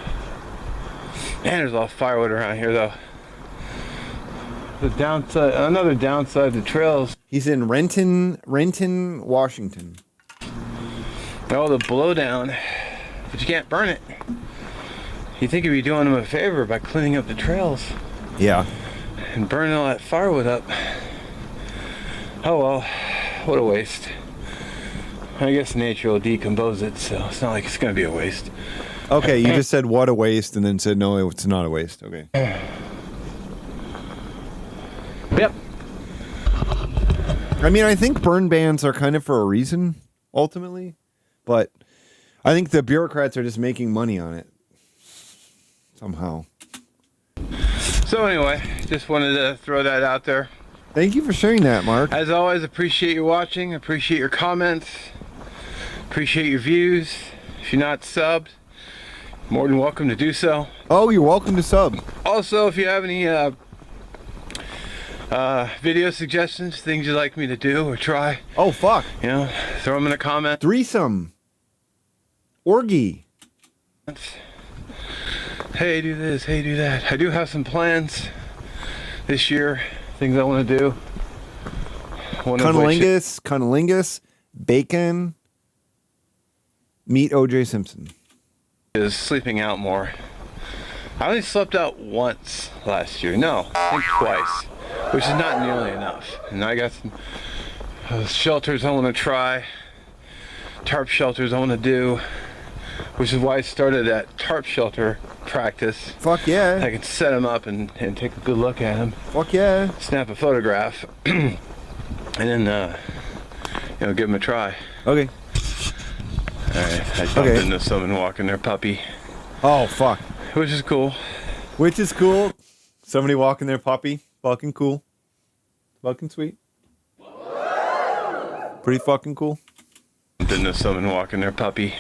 Man, there's a lot of firewood around here, though. The downside, another downside to trails. He's in Renton, Washington. Oh, the blowdown, but you can't burn it. You think you'd be doing them a favor by cleaning up the trails. Yeah. And burning all that firewood up. Oh well, what a waste. I guess nature will decompose it, so it's not like it's gonna be a waste. Okay, you just said what a waste and then said no, it's not a waste. Okay. Yep. I mean, I think burn bans are kind of for a reason, ultimately. But I think the bureaucrats are just making money on it. Somehow. So anyway, just wanted to throw that out there. Thank you for sharing that, Mark. As always, appreciate you watching, appreciate your comments, appreciate your views. If you're not subbed, more than welcome to do so. Oh, you're welcome to sub. Also, if you have any video suggestions, things you'd like me to do or try. Oh, fuck. You know, throw them in a comment. Threesome. Orgy. Hey, do this, hey, do that. I do have some plans this year, things I want to do. Cunnilingus, bacon, meet O.J. Simpson. Is sleeping out more. I only slept out once last year. No, I think twice, which is not nearly enough. And I got some shelters I want to try, tarp shelters I want to do, which is why I started that tarp shelter practice. Fuck yeah. I can set them up and take a good look at them. Fuck yeah. Snap a photograph, and then give them a try. Okay. All right. I bumped into someone walking their puppy. Oh fuck. Which is cool. Which is cool. Somebody walking their puppy. Fucking cool. Fucking sweet. Pretty fucking cool. Bumped into someone walking their puppy.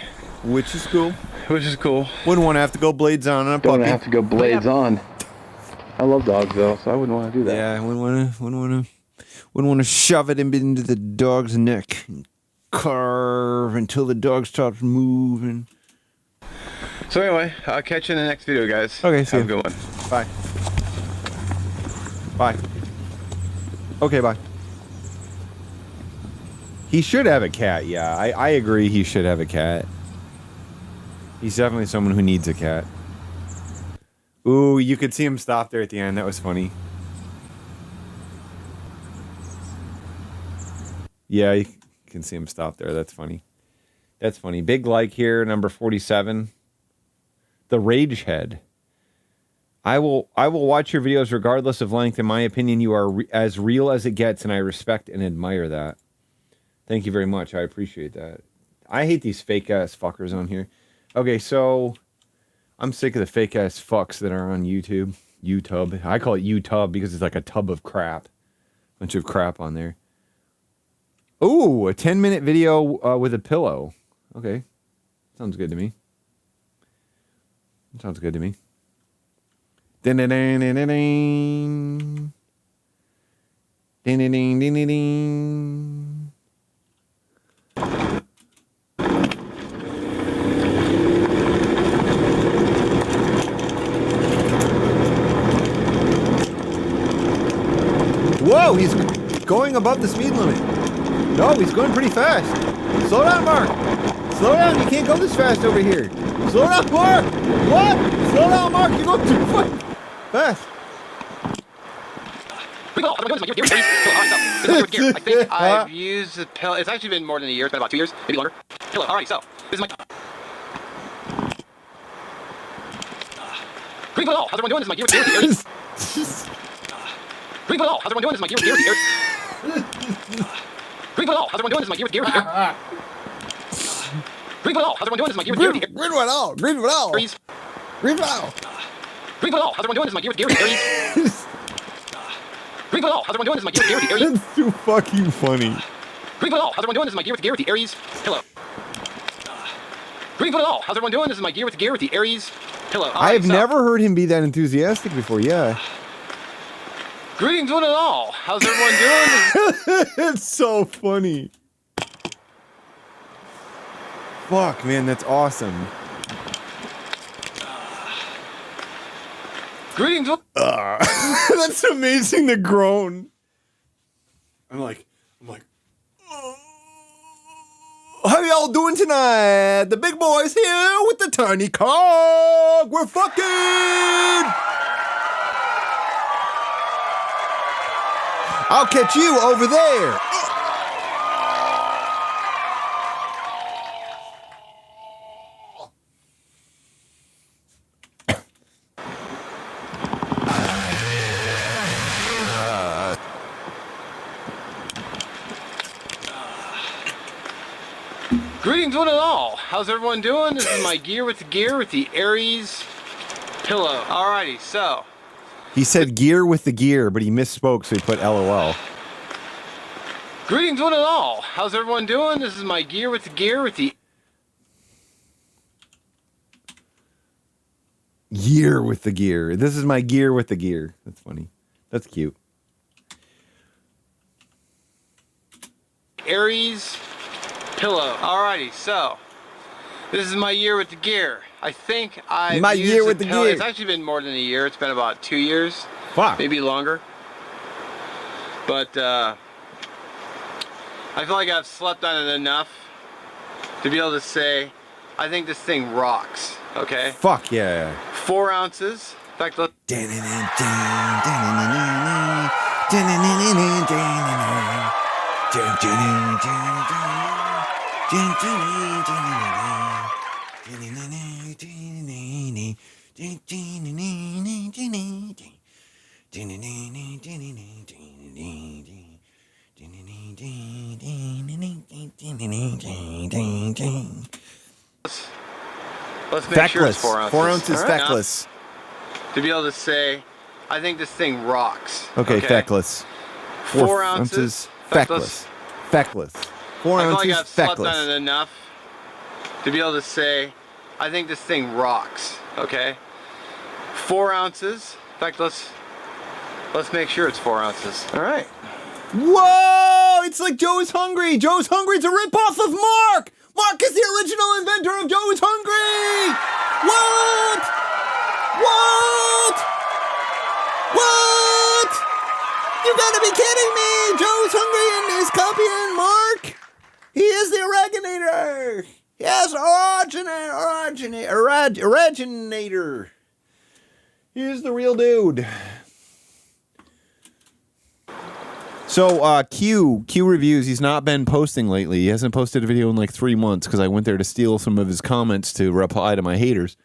Which is cool. Which is cool. Wouldn't want to have to go blades on a puppy. Don't have to go blades on. I love dogs though, so I wouldn't want to do that. Yeah, I wouldn't want to shove it into the dog's neck and carve until the dog stops moving. So anyway, I'll catch you in the next video, guys. Okay, see have ya. a good one. Bye. Bye. Okay, bye. He should have a cat, yeah. I agree he should have a cat. He's definitely someone who needs a cat. Ooh, you could see him stop there at the end. That was funny. Yeah, you can see him stop there. That's funny. That's funny. Big like here, number 47. The Rage Head. I will watch your videos regardless of length. In my opinion, you are as real as it gets, and I respect and admire that. Thank you very much. I appreciate that. I hate these fake-ass fuckers on here. Okay, so I'm sick of the fake-ass fucks that are on YouTube. YouTube. I call it YouTube because it's like a tub of crap. Bunch of crap on there. Ooh, a 10-minute video with a pillow. Okay. Sounds good to me. Sounds good to me. Ding-ding-ding-ding-ding. Ding-ding-ding-ding-ding. Whoa, he's going above the speed limit. No, he's going pretty fast. Slow down, Mark. Slow down. You can't go this fast over here. Slow down, Mark. What? Slow down, Mark. You're going too fast. I think I've used the pill. It's actually been more than a year. It's been about 2 years, maybe longer. Hello. Alright, so this is my. Green Hello. How's everyone doing? This is my gear with Aries. Green Hello. How's everyone doing? This is my gear with Aries. Green Hello. How's everyone doing? This is my gear with Aries. Green Hello. How's everyone doing? This is my gear with Aries. Green Hello. Green Hello. Green Hello. Green Hello. How's everyone doing? This is my gear with Aries. Green Hello. How's everyone doing? This is my gear with Aries. That's too fucking funny. Green Hello. How's everyone doing? This is my gear with the Aries. Hello. Green Hello. How's everyone doing? This is my gear with the Aries. Hello. I've never heard him be that enthusiastic before. Yeah. Greetings, one and all. How's everyone doing? It's so funny. Fuck, man, that's awesome. Greetings. That's amazing. The groan. I'm like, how y'all doing tonight? The big boys here with the tiny cog. We're fucking. I'll catch you over there. Greetings, one and all. How's everyone doing? This is my gear with the Aries pillow. Alrighty, so. He said gear with the gear, but he misspoke, so he put LOL. Greetings, one and all. How's everyone doing? This is my gear with the Gear with the gear. This is my gear with the gear. That's funny. That's cute. Aries pillow. Alrighty, so. This is my year with the gear. I think My year with the gear. It's actually been more than a year. It's been about 2 years. Fuck. Maybe longer. But I feel like I've slept on it enough to be able to say, I think this thing rocks. Okay? Fuck yeah. 4 ounces. In fact, let's. Let's make sure it's Feckless. 4 ounces. 4 ounces All right. feckless. To be able to say, I think this thing rocks. Okay, feckless. 4 ounces feckless. Feckless. 4 I feel ounces like I've slept on feckless. it enough to be able to say, I think this thing rocks. Okay? 4 ounces. In fact, let's make sure it's 4 ounces. All right. Whoa! It's like Joe is Hungry. Joe's Hungry's a ripoff of Mark. Mark is the original inventor of Joe is Hungry. What? What? What? You gotta be kidding me! Joe's Hungry and is copying Mark. He is the originator. Yes, originator. He is the real dude. So, Q reviews, he's not been posting lately. He hasn't posted a video in like 3 months because I went there to steal some of his comments to reply to my haters.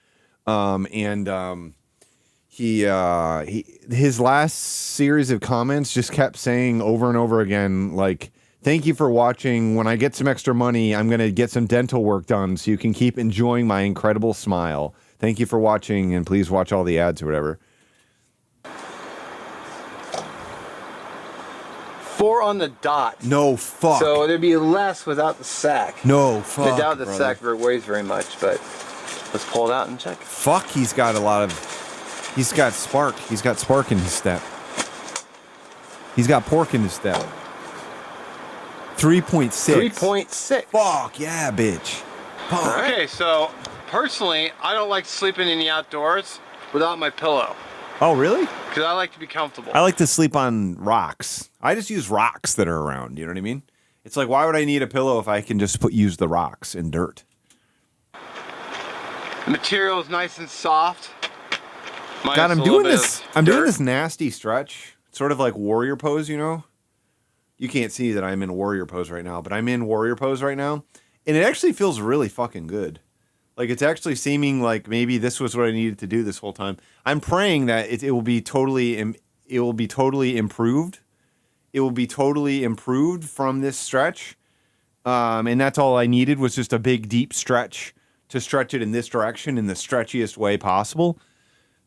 His last series of comments just kept saying over and over again, like, thank you for watching. When I get some extra money, I'm going to get some dental work done so you can keep enjoying my incredible smile. Thank you for watching, and please watch all the ads or whatever. 4 on the dot. No, fuck. So there'd be less without the sack. No, fuck, I doubt the brother. sack weighs very much, but let's pull it out and check. Fuck, he's got spark. He's got spark in his step. He's got pork in his step. 3.6. 3.6. Fuck, yeah, bitch. Fuck. Okay, so personally, I don't like sleeping in the outdoors without my pillow. Oh, really? Because I like to be comfortable. I like to sleep on rocks. I just use rocks that are around, you know what I mean? It's like, why would I need a pillow if I can just use the rocks and dirt? The material is nice and soft. God, I'm doing this nasty stretch. Sort of like warrior pose, you know? You can't see that I'm in warrior pose right now, but I'm in warrior pose right now. And it actually feels really fucking good. Like, it's actually seeming like maybe this was what I needed to do this whole time. I'm praying that it will be totally improved. It will be totally improved from this stretch. And that's all I needed was just a big, deep stretch to stretch it in this direction in the stretchiest way possible.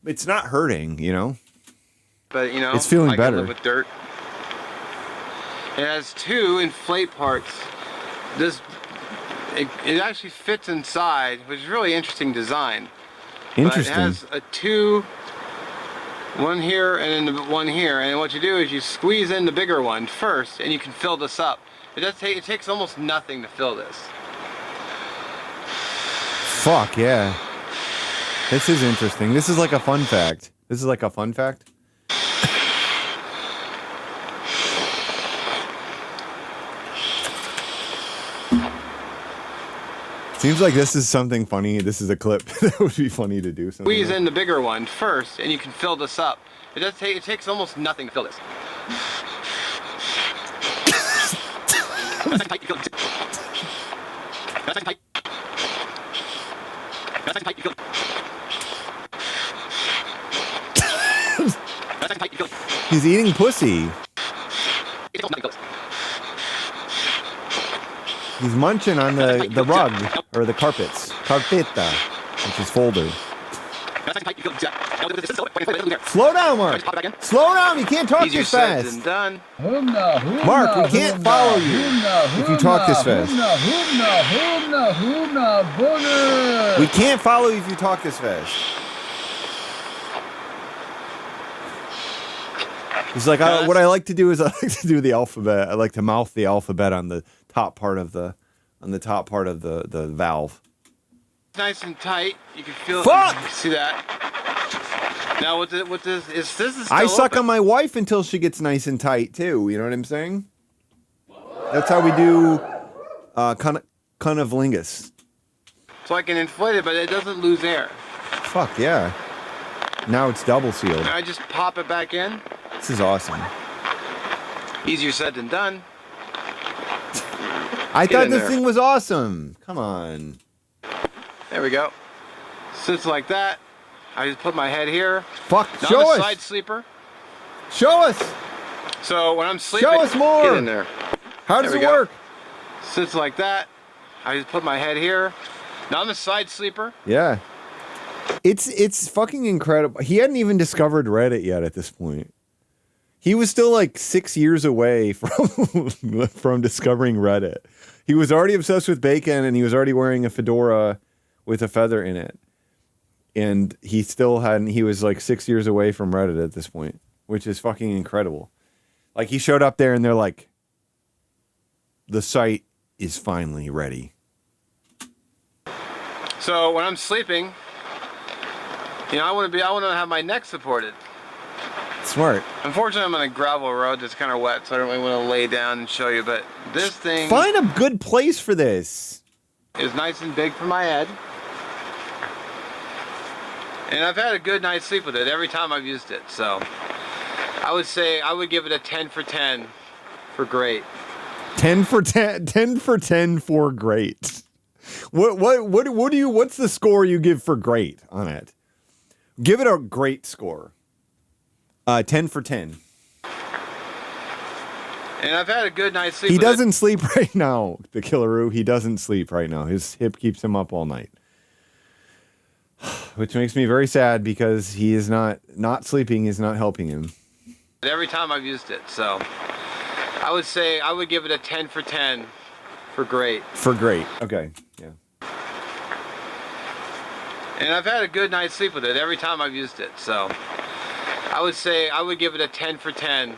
It's not hurting, you know? But, you know, it's feeling I better. can live with dirt. It has 2 inflate parts. It actually fits inside, which is really interesting design. Interesting. But it has a 2, one here and then one here. And what you do is you squeeze in the bigger one first, and you can fill this up. It takes almost nothing to fill this. Fuck, yeah. This is interesting. This is like a fun fact. Seems like this is something funny. This is a clip that would be funny to do. Squeeze in the bigger one first, and you can fill this up. It takes almost nothing to fill this. He's eating pussy. He's munching on the rug, or the carpets. Carpeta, which is folder. Slow down, Mark. Slow down. You can't talk Easier this said fast. than done. Mark, we can't follow you if you talk this fast. We can't follow you if you talk this fast. He's like, what I like to do is I like to do the alphabet. I like to mouth the alphabet on the top part of the valve. Nice and tight. You can feel. Fuck! You can see that. Now what this is still I suck open. on my wife until she gets nice and tight too. You know what I'm saying? That's how we do cunnilingus. So I can inflate it, but it doesn't lose air. Fuck yeah. Now it's double sealed. And I just pop it back in. This is awesome. Easier said than done. I Get thought in this there. thing was awesome. Come on. There we go. Sits like that. I just put my head here. Fuck, Now show I'm a us. side sleeper. Show us. So when I'm sleeping, Show us more. get in there. How does There it we go. work? Sits like that. I just put my head here. Now I'm a side sleeper. Yeah. It's fucking incredible. He hadn't even discovered Reddit yet at this point. He was still like 6 years away from discovering Reddit. He was already obsessed with bacon and he was already wearing a fedora with a feather in it. And he still hadn't, he was like 6 years away from Reddit at this point, which is fucking incredible. Like he showed up there and they're like, the site is finally ready. So when I'm sleeping, I want to have my neck supported. Smart. Unfortunately, I'm on a gravel road that's kind of wet, so I don't really want to lay down and show you, but this thing Find a good place for this. is nice and big for my head. And I've had a good night's sleep with it every time I've used it, so I would say I would give it a 10 for 10 for great. 10 for 10, 10 for 10 for great. What's the score you give for great on it? Give it a great score. 10 for 10. And I've had a good night's sleep He with doesn't sleep right now, the Killaroo. He doesn't sleep right now. His hip keeps him up all night. Which makes me very sad because he is not sleeping is not helping him. every time I've used it, so I would say I would give it a 10 for 10 for great. For great. Okay. Yeah. And I've had a good night's sleep with it every time I've used it, so I would say I would give it a 10 for 10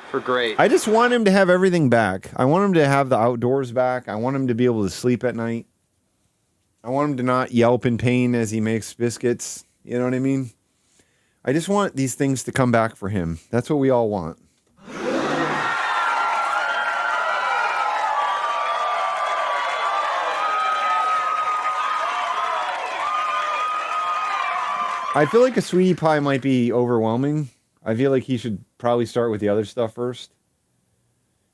for great. I just want him to have everything back. I want him to have the outdoors back. I want him to be able to sleep at night. I want him to not yelp in pain as he makes biscuits. You know what I mean? I just want these things to come back for him. That's what we all want. I feel like a sweetie pie might be overwhelming. I feel like he should probably start with the other stuff first.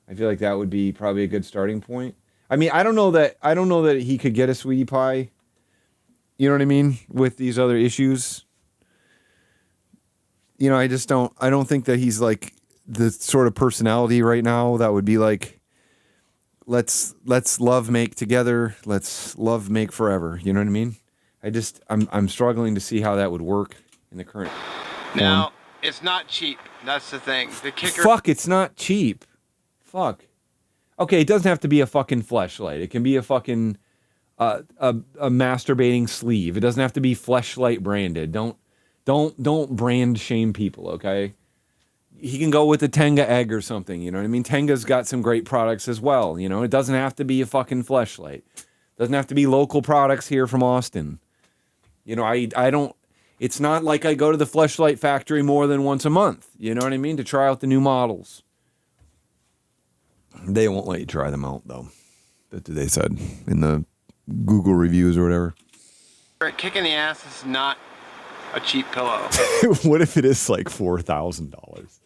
I feel like that would be probably a good starting point. I mean, I don't know that he could get a sweetie pie. You know what I mean? With these other issues. You know, I don't think that he's like the sort of personality right now that would be like, let's love make together. Let's love make forever. You know what I mean? I'm struggling to see how that would work in the current Now, form. it's not cheap. That's the thing. The kicker. Fuck, it's not cheap. Fuck. Okay, it doesn't have to be a fucking fleshlight. It can be a fucking a masturbating sleeve. It doesn't have to be Fleshlight branded. Don't brand shame people, okay? He can go with a Tenga egg or something, you know what I mean? Tenga's got some great products as well, you know? It doesn't have to be a fucking Fleshlight. It doesn't have to be local products here from Austin. You know, I don't, it's not like I go to the Fleshlight factory more than once a month, you know what I mean? To try out the new models. They won't let you try them out, though. That's what they said in the Google reviews or whatever. Kicking the ass is not a cheap pillow. What if it is like $4,000?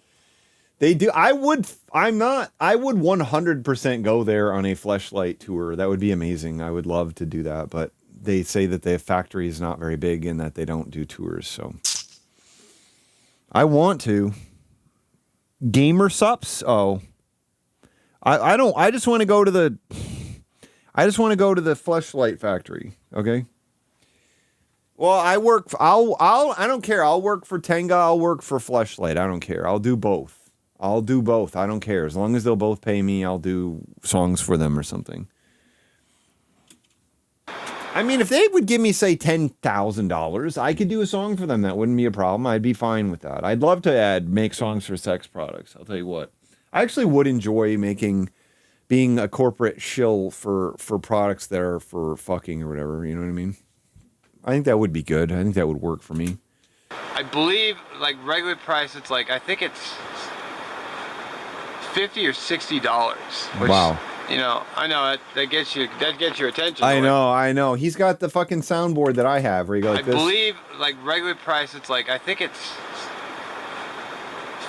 They do. I would 100% go there on a Fleshlight tour. That would be amazing. I would love to do that, but they say that the factory is not very big and that they don't do tours. So I want to. Gamer Sups? Oh, I don't. I just want to go to the Fleshlight factory. Okay. Well, I don't care. I'll work for Tenga. I'll work for Fleshlight. I don't care. I'll do both. I don't care. As long as they'll both pay me, I'll do songs for them or something. I mean, if they would give me, say, $10,000, I could do a song for them. That wouldn't be a problem. I'd be fine with that. I'd love to make songs for sex products. I'll tell you what. I actually would enjoy being a corporate shill for products that are for fucking or whatever. You know what I mean? I think that would be good. I think that would work for me. I believe, like, regular price, it's like, I think it's $50 or $60. Which, wow. You know, I know that gets your attention. I know. He's got the fucking soundboard that I have where you go like this. I believe, like, regular price, it's like, I think it's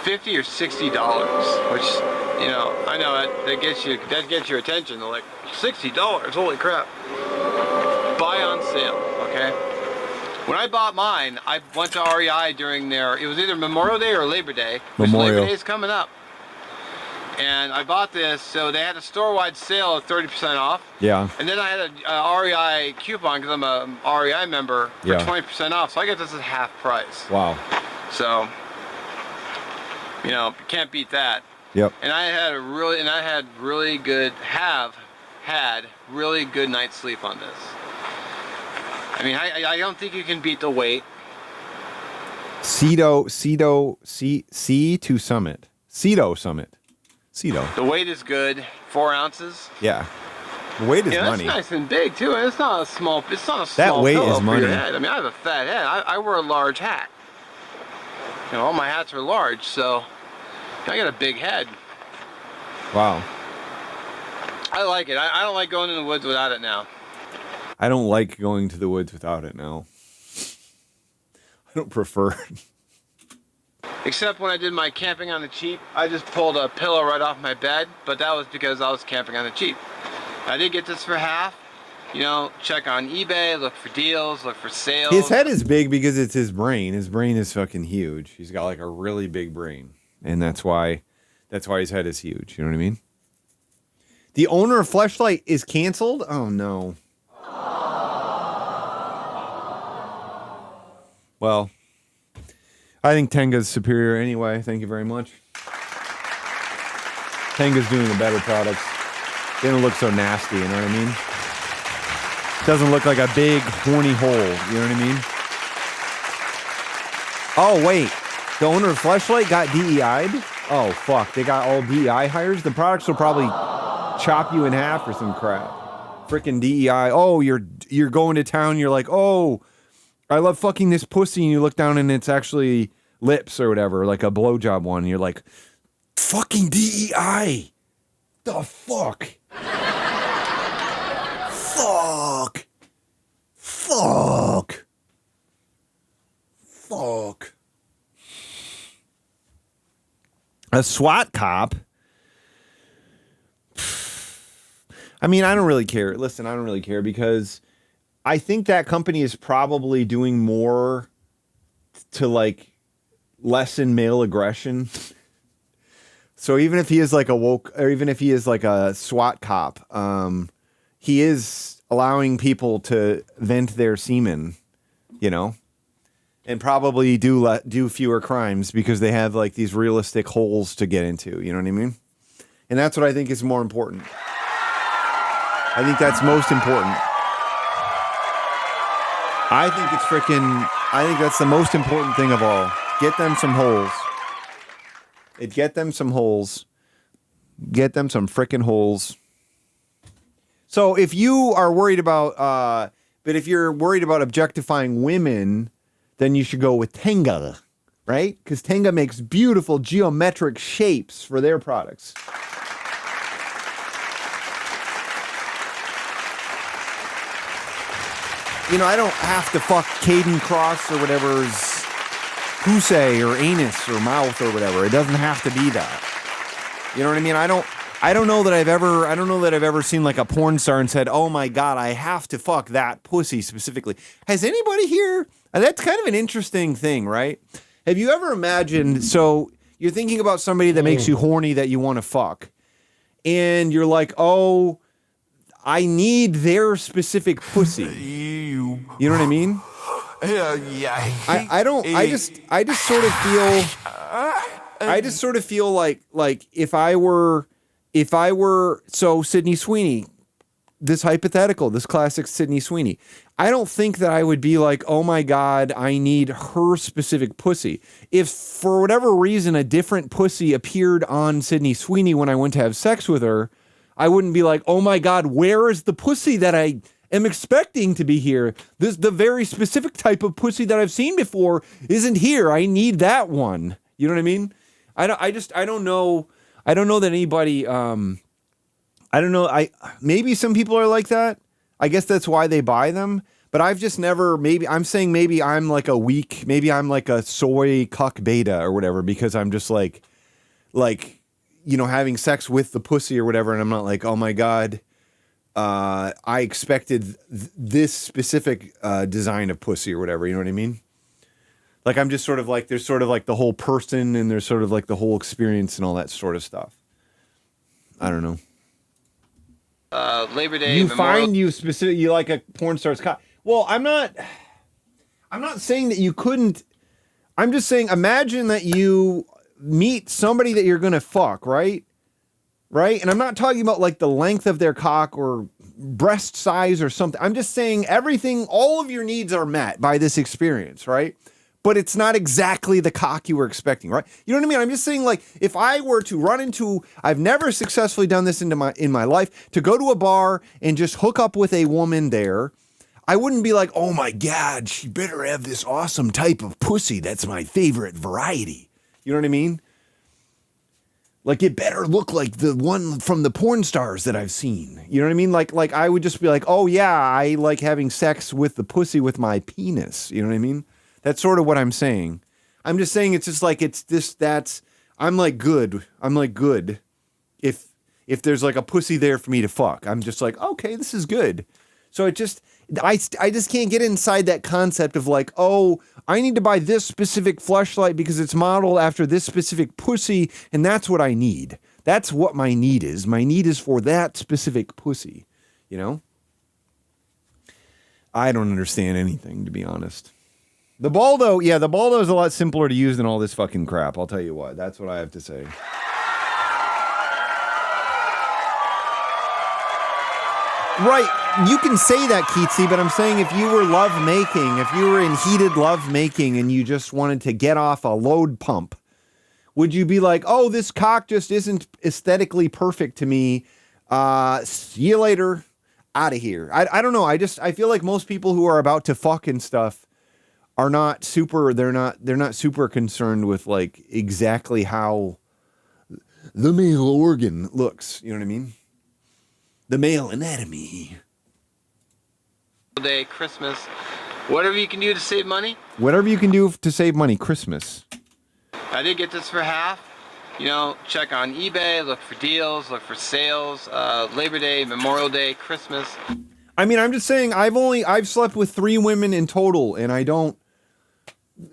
$50 or $60, which, you know, I know that gets your attention. They're like, $60, holy crap. Buy on sale. okay? When I bought mine, I went to REI during it was either Memorial Day or Labor Day. Which Memorial. Labor Day is coming up. And I bought this, so they had a store-wide sale of 30% off. Yeah. And then I had a REI coupon because I'm a REI member for Yeah. 20% off. So I get this at half price. Wow. So, you know, can't beat that. Yep. And I had really good night's sleep on this. I mean, I don't think you can beat the weight. Cedo Summit. The weight is good, 4 ounces. Yeah. The weight is Yeah, money. that's nice and big too. And it's not a small. That weight pillow is for money. your head. I mean, I have a fat head. I wear a large hat. You know, all my hats are large, so I got a big head. Wow. I like it. I don't like going in the woods without it now. I don't like going to the woods without it now. I don't prefer it. Except when I did my camping on the cheap, I just pulled a pillow right off my bed, but that was because I was camping on the cheap. I did get this for half. You know, check on eBay, look for deals, look for sales. His head is big because it's his brain. His brain is fucking huge. He's got like a really big brain. And that's why his head is huge. You know what I mean? The owner of Fleshlight is canceled? Oh no. Well, I think Tenga's superior anyway. Thank you very much. Tenga's doing a better product. They don't look so nasty, you know what I mean? Doesn't look like a big horny hole, you know what I mean? Oh, wait. The owner of Fleshlight got DEI'd? Oh, fuck. They got all DEI hires? The products will probably chop you in half or some crap. Freaking DEI. Oh, you're going to town. You're like, oh, I love fucking this pussy. And you look down and it's actually lips or whatever, like a blowjob one. And you're like, fucking DEI. The fuck? Fuck. Fuck. Fuck. A SWAT cop? I mean, I don't really care. Listen, I don't really care because I think that company is probably doing more to like lessen male aggression. So even if he is like a woke, or even if he is like a SWAT cop, he is allowing people to vent their semen, you know, and probably do fewer crimes because they have like these realistic holes to get into. You know what I mean? And that's what I think is more important. I think that's most important. I think that's the most important thing of all. Get them some holes. Get them some holes. Get them some frickin' holes. So if you are worried about, but if you're worried about objectifying women, then you should go with Tenga, right? Because Tenga makes beautiful geometric shapes for their products. You know, I don't have to fuck Caden Cross or whatever's pussy or anus or mouth or whatever. It doesn't have to be that. You know what I mean? I don't know that I've ever seen like a porn star and said, "Oh my God, I have to fuck that pussy specifically." Has anybody here? That's kind of an interesting thing, right? Have you ever imagined? So you're thinking about somebody that makes you horny that you want to fuck, and you're like, "Oh, I need their specific pussy." You know what I mean? Yeah. I just sort of feel like if I were so Sydney Sweeney, this classic Sydney Sweeney, I don't think that I would be like, oh my God, I need her specific pussy. If for whatever reason a different pussy appeared on Sydney Sweeney when I went to have sex with her, I wouldn't be like, oh my God, where is the pussy that I am expecting to be here? The very specific type of pussy that I've seen before isn't here. I need that one. You know what I mean? I don't know that anybody, I don't know. Maybe some people are like that. I guess that's why they buy them. But I've just never, maybe I'm like a weak, maybe I'm like a soy cuck beta or whatever, because I'm just like, you know, having sex with the pussy or whatever. And I'm not like, oh my God, I expected this specific design of pussy or whatever. You know what I mean? Like I'm just sort of like there's sort of like the whole person and there's sort of like the whole experience and all that sort of stuff. I don't know. Labor Day. You Memorial- find you like a porn star's cock. Well, I'm not saying that you couldn't. I'm just saying imagine that you meet somebody that you're gonna fuck, right? Right? And I'm not talking about like the length of their cock or breast size or something. I'm just saying everything, all of your needs are met by this experience, right? But it's not exactly the cock you were expecting, right? You know what I mean? I'm just saying, like, if I were to run into, I've never successfully done this in my life, to go to a bar and just hook up with a woman there, I wouldn't be like, oh my God, she better have this awesome type of pussy. That's my favorite variety. You know what I mean? Like, it better look like the one from the porn stars that I've seen. You know what I mean? Like I would just be like, oh yeah, I like having sex with the pussy with my penis. You know what I mean? That's sort of what I'm saying. I'm just saying it's just like it's this, that's, I'm like good. If there's like a pussy there for me to fuck, I'm just like, okay, this is good. So it just, I just can't get inside that concept of like, oh, I need to buy this specific fleshlight because it's modeled after this specific pussy and that's what I need. That's what my need is. My need is for that specific pussy, you know? I don't understand anything, to be honest. The Baldo, yeah, the Baldo is a lot simpler to use than all this fucking crap. I'll tell you what. That's what I have to say. Right. You can say that, Keatsy, but I'm saying if you were lovemaking, if you were in heated lovemaking and you just wanted to get off a load pump, would you be like, oh, this cock just isn't aesthetically perfect to me. See you later. Out of here. I don't know. I feel like most people who are about to fuck and stuff are not super, they're not super concerned with like exactly how the male organ looks. You know what I mean? The male anatomy. Day, Christmas, whatever you can do to save money. Whatever you can do to save money, Christmas. I did get this for half. You know, check on eBay, look for deals, look for sales. Labor Day, Memorial Day, Christmas. I mean, I'm just saying I've slept with 3 women in total and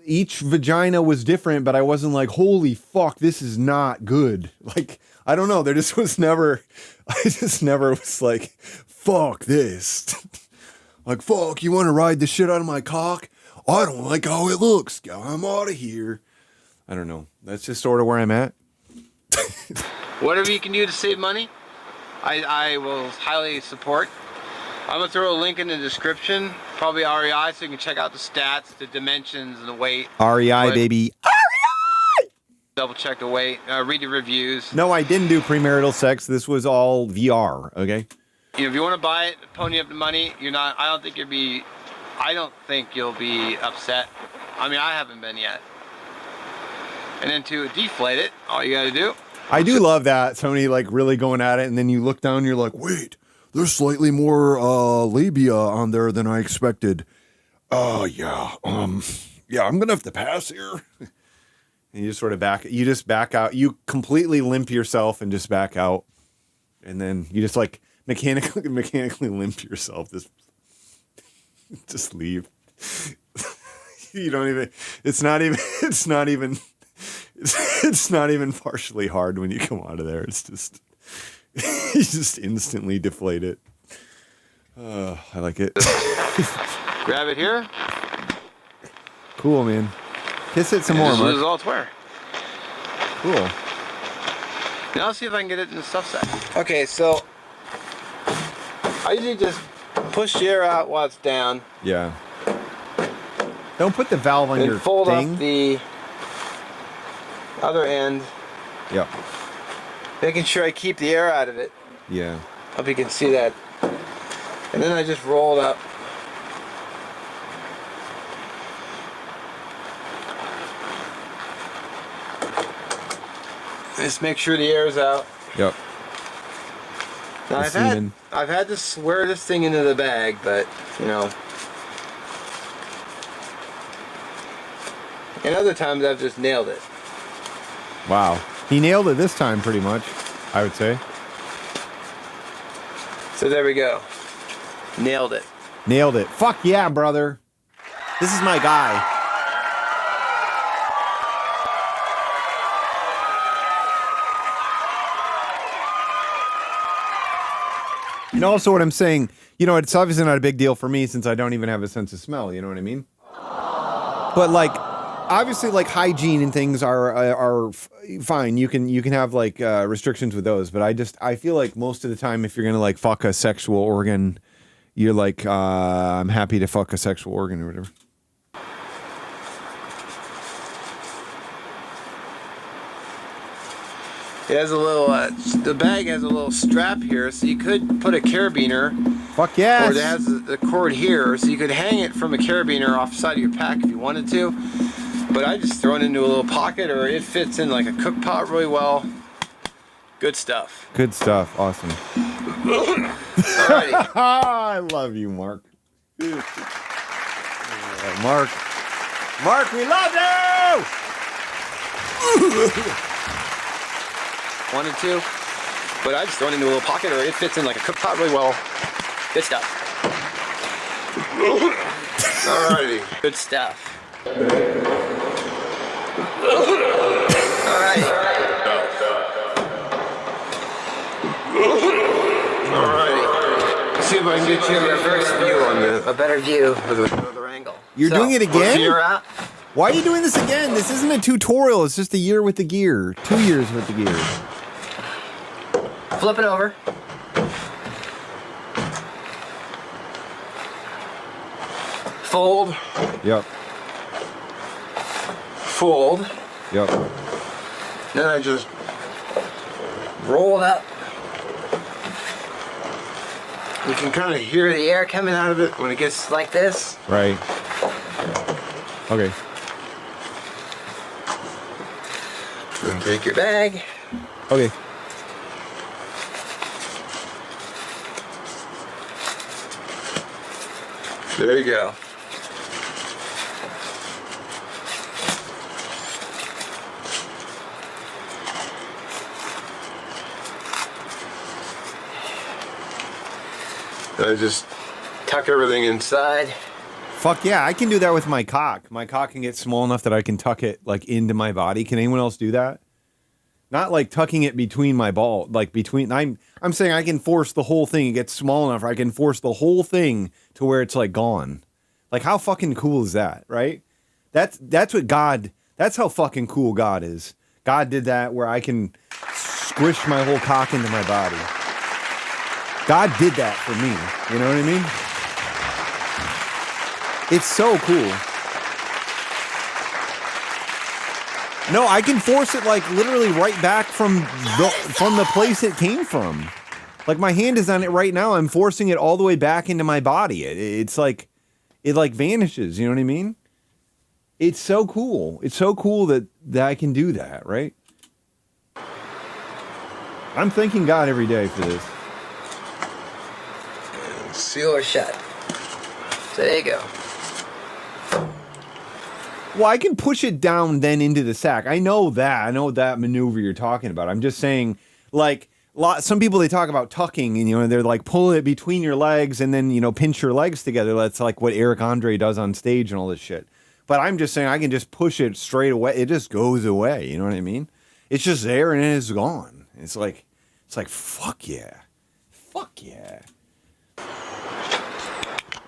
each vagina was different, but I wasn't like, holy fuck, this is not good. Like, I don't know. I just never was like, fuck this. Like, fuck, you want to ride the shit out of my cock? I don't like how it looks. I'm out of here. I don't know. That's just sort of where I'm at. Whatever you can do to save money, I will highly support. I'm going to throw a link in the description, probably REI, so you can check out the stats, the dimensions, and the weight. REI, baby. Double check the weight, read the reviews. No, I didn't do premarital sex. This was all VR, okay? You know, if you want to buy it, pony up the money, I don't think you'll be upset. I mean, I haven't been yet. And then to deflate it, all you got to do. I do love that. Somebody like really going at it, and then you look down, you're like, wait. There's slightly more labia on there than I expected. Yeah, I'm gonna have to pass here. And you just sort of back out. You completely limp yourself and just back out, and then you just like mechanically limp yourself. Just leave. You don't even. It's not even partially hard when you come out of there. It's just. You just instantly deflate it. I like it. Grab it here. Cool, man. Kiss it some more, This Mark. is all it's where. Cool. Now let's see if I can get it in the stuff set. Okay, so I usually just push the air out while it's down. Yeah. Don't put the valve on And your fold thing. up the other end. Yeah. Making sure I keep the air out of it. Yeah. Hope you can see that. And then I just roll it up. Just make sure the air is out. Yep. Now The semen. I've had to swear this thing into the bag, but you know. And other times I've just nailed it. Wow. He nailed it this time, pretty much, I would say. So there we go. Nailed it. Nailed it. Fuck yeah, brother. This is my guy. You know, also what I'm saying, you know, it's obviously not a big deal for me since I don't even have a sense of smell, you know what I mean? But like, obviously like hygiene and things are fine. You can have like restrictions with those, but I feel like most of the time if you're going to like fuck a sexual organ, you're like, I'm happy to fuck a sexual organ or whatever. It has a little, the bag has a little strap here, so you could put a carabiner. Fuck yes. Or it has the cord here, so you could hang it from a carabiner off the side of your pack if you wanted to. But I just throw it into a little pocket, or it fits in like a cook pot really well. Good stuff. Good stuff. Awesome. Alrighty. I love you, Mark. Mark. Mark, we love you! Wanted to, but I just throw it into a little pocket, or it fits in like a cook pot really well. Good stuff. Alrighty. Good stuff. Alrighty. Alrighty. Let's see if I can get you a reverse view on this. A better view with another angle. You're doing it again? Gear out. Why are you doing this again? This isn't a tutorial. It's just a year with the gear. 2 years with the gear. Flip it over. Fold. Yep. Fold. Yep. Then I just roll it up. You can kind of hear the air coming out of it when it gets like this. Right. Okay. And take your bag. Okay. There you go. I just tuck everything inside. Fuck yeah, I can do that with my cock. My cock can get small enough that I can tuck it like into my body. Can anyone else do that? Not like tucking it between my ball, like between. I'm saying I can force the whole thing. It gets small enough. Where I can force the whole thing to where it's like gone. Like how fucking cool is that, right? That's what God. That's how fucking cool God is. God did that where I can squish my whole cock into my body. God did that for me. You know what I mean? It's so cool. No, I can force it like literally right back from the place it came from. Like my hand is on it right now. I'm forcing it all the way back into my body. It's like it like vanishes. You know what I mean? It's so cool. It's so cool that I can do that, right? I'm thanking God every day for this. Seal her shut. So there you go. Well, I can push it down then into the sack. I know that. I know that maneuver you're talking about. I'm just saying, like, some people, they talk about tucking, and, you know, they're like, pull it between your legs and then, you know, pinch your legs together. That's like what Eric Andre does on stage and all this shit. But I'm just saying I can just push it straight away. It just goes away. You know what I mean? It's just there and it's gone. It's like, fuck yeah. Fuck yeah.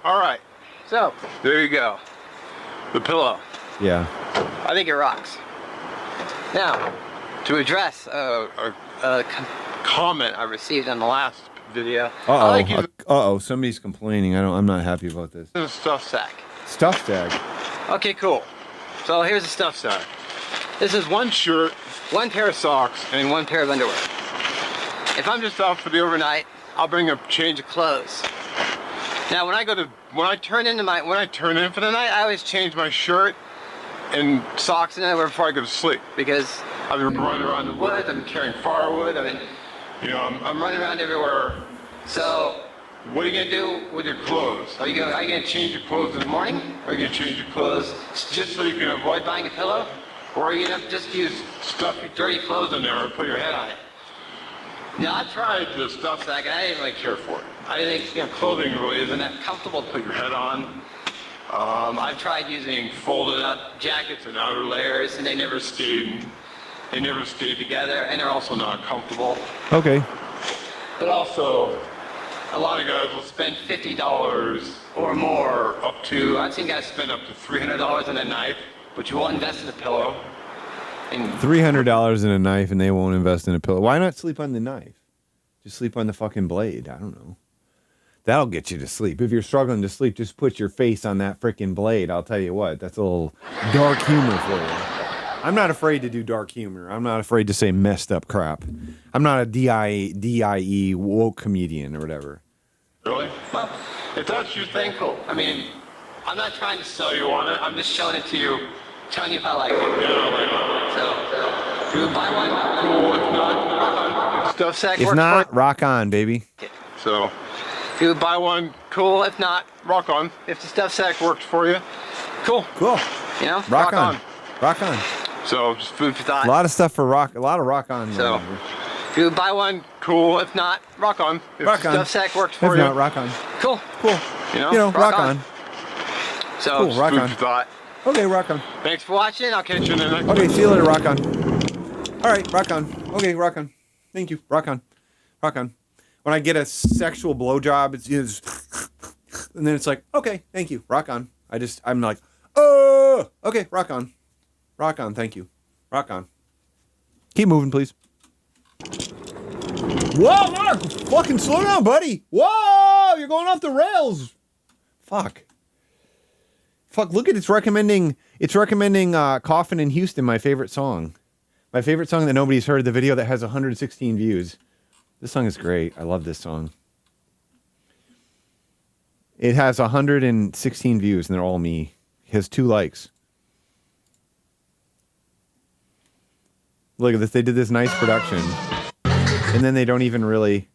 All right. So, there you go. The pillow. Yeah. I think it rocks. Now, to address a comment I received on the last video. Uh-oh. Somebody's complaining. I'm not happy about this. This is a stuff sack. Stuff sack. Okay, cool. So here's a stuff sack. This is one shirt, one pair of socks, and one pair of underwear. If I'm just out for the overnight, I'll bring a change of clothes. Now, when I turn in for the night, I always change my shirt and socks and underwear before I go to sleep, because I've been running around the woods, I've been carrying firewood, I'm running around everywhere. So, what are you gonna do with your clothes? Are you gonna change your clothes in the morning? Or are you gonna change your clothes just so you can avoid buying a pillow? Or are you gonna just stuff your dirty clothes in there and put your head on it? Now, I tried the stuff sack and I didn't really care for it. I think clothing really isn't that comfortable to put your head on. I've tried using folded up jackets and outer layers, and they never stayed together, and they're also not comfortable. Okay. But also, a lot of guys will spend $50 or more up to, I've seen guys spend up to $300 on a knife, but you won't invest in a pillow. And $300 in a knife and they won't invest in a pillow. Why not sleep on the knife? Just sleep on the fucking blade. I don't know. That'll get you to sleep. If you're struggling to sleep, just put your face on that freaking blade. I'll tell you what, that's a little dark humor for you. I'm not afraid to do dark humor. I'm not afraid to say messed up crap. I'm not a DIE woke comedian or whatever. Really? Well, if that's your thing, cool. I mean, I'm not trying to sell you on it. I'm just showing it to you, telling you if I like it. So, if you buy one, cool. If not, rock on. Stuff sack If works not, rock on, baby. So, if you buy one, cool. If not, rock on. If the stuff sack works for you, cool. Cool. You know, Rock on. Rock on. So, just food for thought. A lot of stuff for rock. A lot of rock on. So, if you buy one, cool. If not, rock on. If Rock the on. stuff sack works for If you, not, rock on. cool. Cool. You know, rock on. So, Cool, just rock food on. for thought. Okay, rock on. Thanks for watching. I'll catch you in the next Okay, one. see you later, rock on. All right, rock on. Okay, rock on. Thank you. Rock on. Rock on. When I get a sexual blowjob, it's and then it's like, okay, thank you. Rock on. I'm like, oh, okay, rock on. Rock on, thank you. Rock on. Keep moving, please. Whoa, Mark! Fucking slow down, buddy. Whoa, you're going off the rails. Fuck, look at it's recommending Coffin in Houston, my favorite song. My favorite song that nobody's heard, the video that has 116 views. This song is great. I love this song. It has 116 views and they're all me. It has 2 likes. Look at this. They did this nice production. And then they don't even really...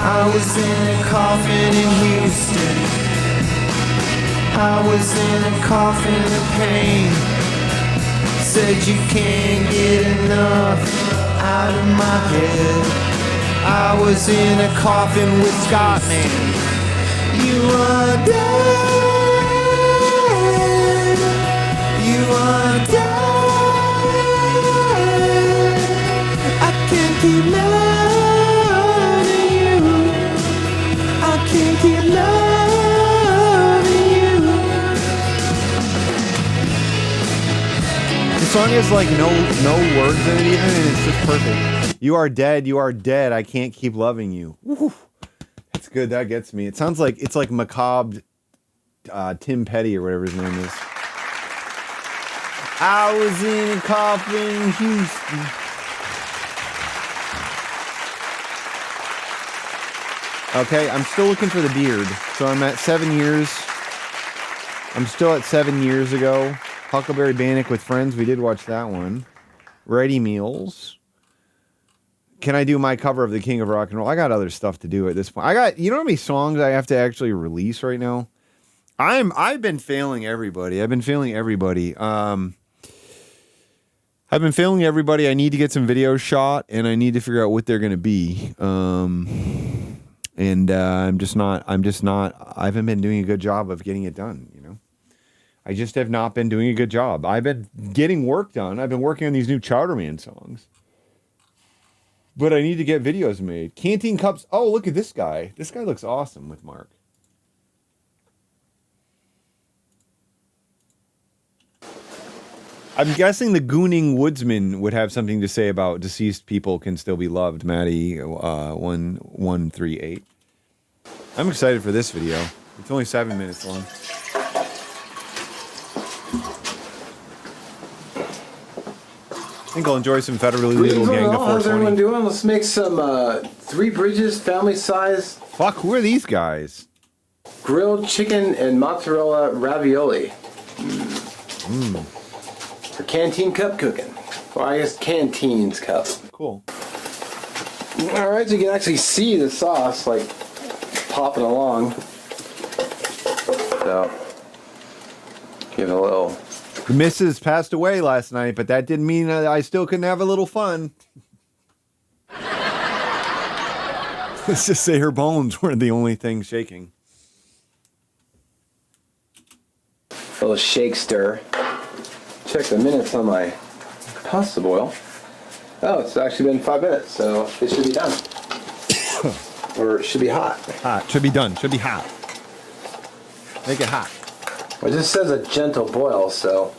I was in a coffin in Houston. I was in a coffin of pain. Said you can't get enough out of my head. I was in a coffin with Scott, man. You are dead. You are dead. I can't keep loving you. I can't keep loving you. The song has like no words in it even, and it's just perfect. You are dead, you are dead, I can't keep loving you. Woo. That's good, that gets me. It sounds like, it's like macabre Tim Petty or whatever his name is. I was in a coffin in Houston. Okay, I'm still looking for the beard. So I'm at 7 years. I'm still at 7 years ago. Huckleberry Bannock with Friends. We did watch that one. Ready Meals. Can I do my cover of The King of Rock and Roll? I got other stuff to do at this point. You know how many songs I have to actually release right now? I've been failing everybody. I've been failing everybody. I need to get some videos shot, and I need to figure out what they're going to be. And I haven't been doing a good job of getting it done, you know? I just have not been doing a good job. I've been getting work done. I've been working on these new Chowderman songs. But I need to get videos made. Canteen Cups. Oh, look at this guy. This guy looks awesome with Mark. I'm guessing the Gooning Woodsman would have something to say about deceased people can still be loved. Maddie 1138. I'm excited for this video. It's only 7 minutes long. I think I'll enjoy some federally legal gang to How's everyone 420. doing? Let's make some Three Bridges family size. Fuck, who are these guys? Grilled chicken and mozzarella ravioli. For Canteen Cup cooking. Well, I guess Canteen's Cup. Cool. All right, so you can actually see the sauce like popping along. So give it a little. The missus passed away last night, but that didn't mean I still couldn't have a little fun. Let's just say her bones weren't the only thing shaking. A little shake stir. Check the minutes on my pasta boil. Oh, it's actually been 5 minutes, so it should be done. Or it should be hot. Hot. Should be done. Should be hot. Make it hot. Well, it just says a gentle boil, so.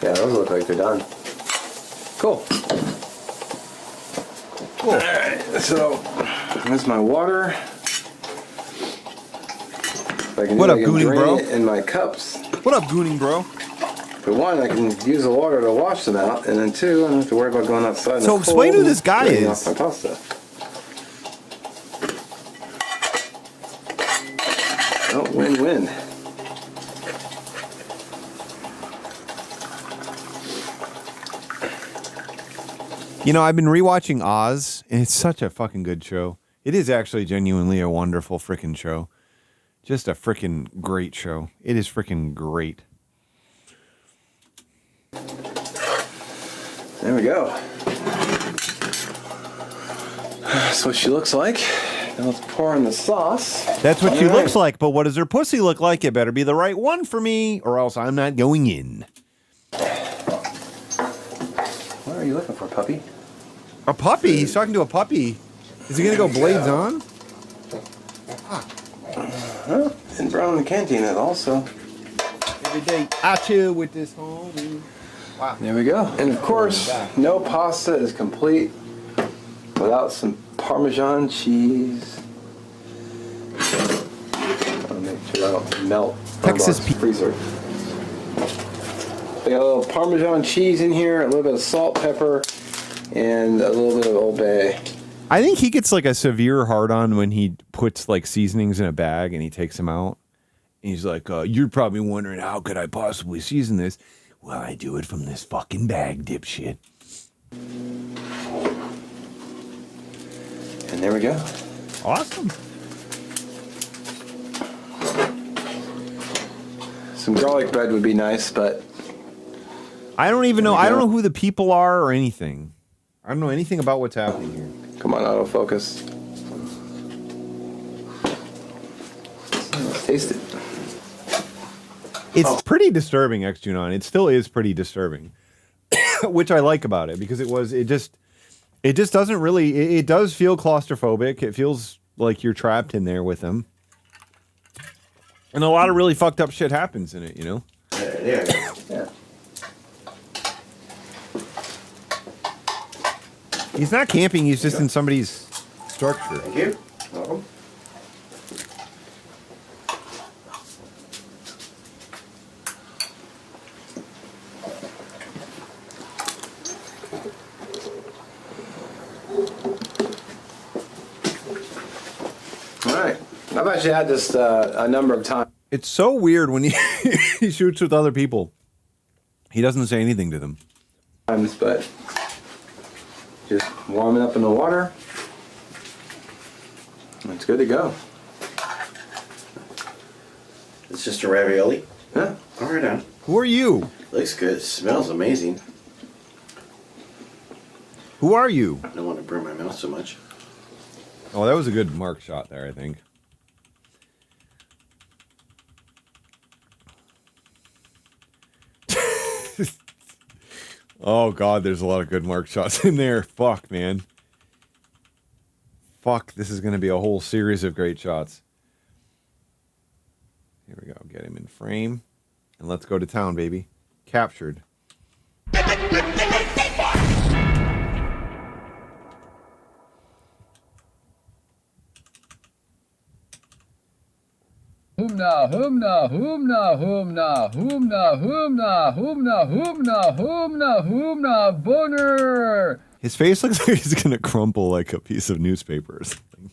Yeah, those look like they're done. Cool. Cool. Alright, so there's my water. What up, Gooning Bro? In my cups. What up, Gooning Bro? For one, I can use the water to wash them out, and then two, I don't have to worry about going outside. in So the explain cold who this guy and getting is. off my pasta. Oh, win-win. You know, I've been rewatching Oz, and it's such a fucking good show. It is actually genuinely a wonderful freaking show. Just a freaking great show. It is freaking great. There we go. That's what she looks like. Now let's pour in the sauce. That's what she All right. looks like, but what does her pussy look like? It better be the right one for me, or else I'm not going in. What are you looking for, puppy? A puppy? He's talking to a puppy. Is he going to go blades on? Huh? And Brown in the Canteen is also. Every day I chill with this homie. Wow. There we go. And of course, no pasta is complete without some Parmesan cheese. I'll make sure I don't melt Texas freezer. We got a little Parmesan cheese in here, a little bit of salt, pepper, and a little bit of Old Bay. I think he gets like a severe hard-on when he puts like seasonings in a bag and he takes them out. And he's like, you're probably wondering, how could I possibly season this? Well, I do it from this fucking bag, dipshit. And there we go. Awesome. Some garlic bread would be nice, but I don't even know. I don't know who the people are or anything. I don't know anything about what's happening here. come on, autofocus. Let's taste it. It's pretty disturbing, X-Junon. It still is pretty disturbing, which I like about it because it just doesn't really. It does feel claustrophobic. It feels like you're trapped in there with them, and a lot of really fucked up shit happens in it. You know. Yeah. He's not camping. He's just in somebody's structure. Thank you. Welcome. All right. I've actually had this a number of times. It's so weird when he shoots with other people. He doesn't say anything to them. But just warming up in the water. It's good to go. It's just a ravioli? Yeah. All right, on. Who are you? Looks good. It smells amazing. Who are you? I don't want to burn my mouth so much. Oh, that was a good mark shot there, I think. Oh, God, there's a lot of good mark shots in there. Fuck, man. Fuck, this is going to be a whole series of great shots. Here we go. Get him in frame. And let's go to town, baby. Captured. Humna, humna, humna, humna, humna, humna, humna, humna, humna, humna, boner. His face looks like he's going to crumple like a piece of newspaper or something.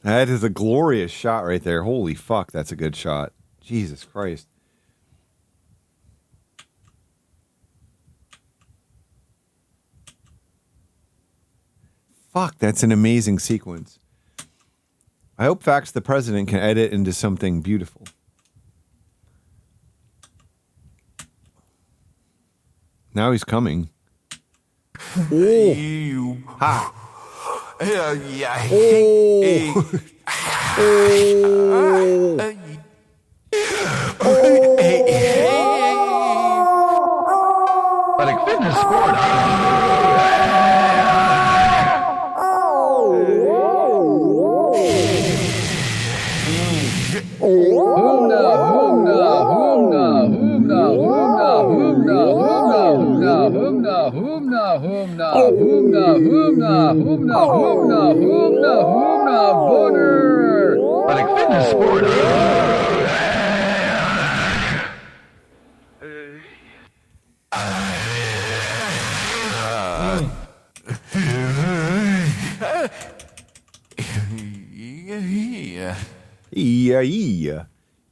That is a glorious shot right there. Holy fuck, that's a good shot. Jesus Christ. Fuck, that's an amazing sequence. I hope Fax the President can edit into something beautiful. Now he's coming. You. Ha. Yeah. Athletic fitness sport. Athletic fitness sport.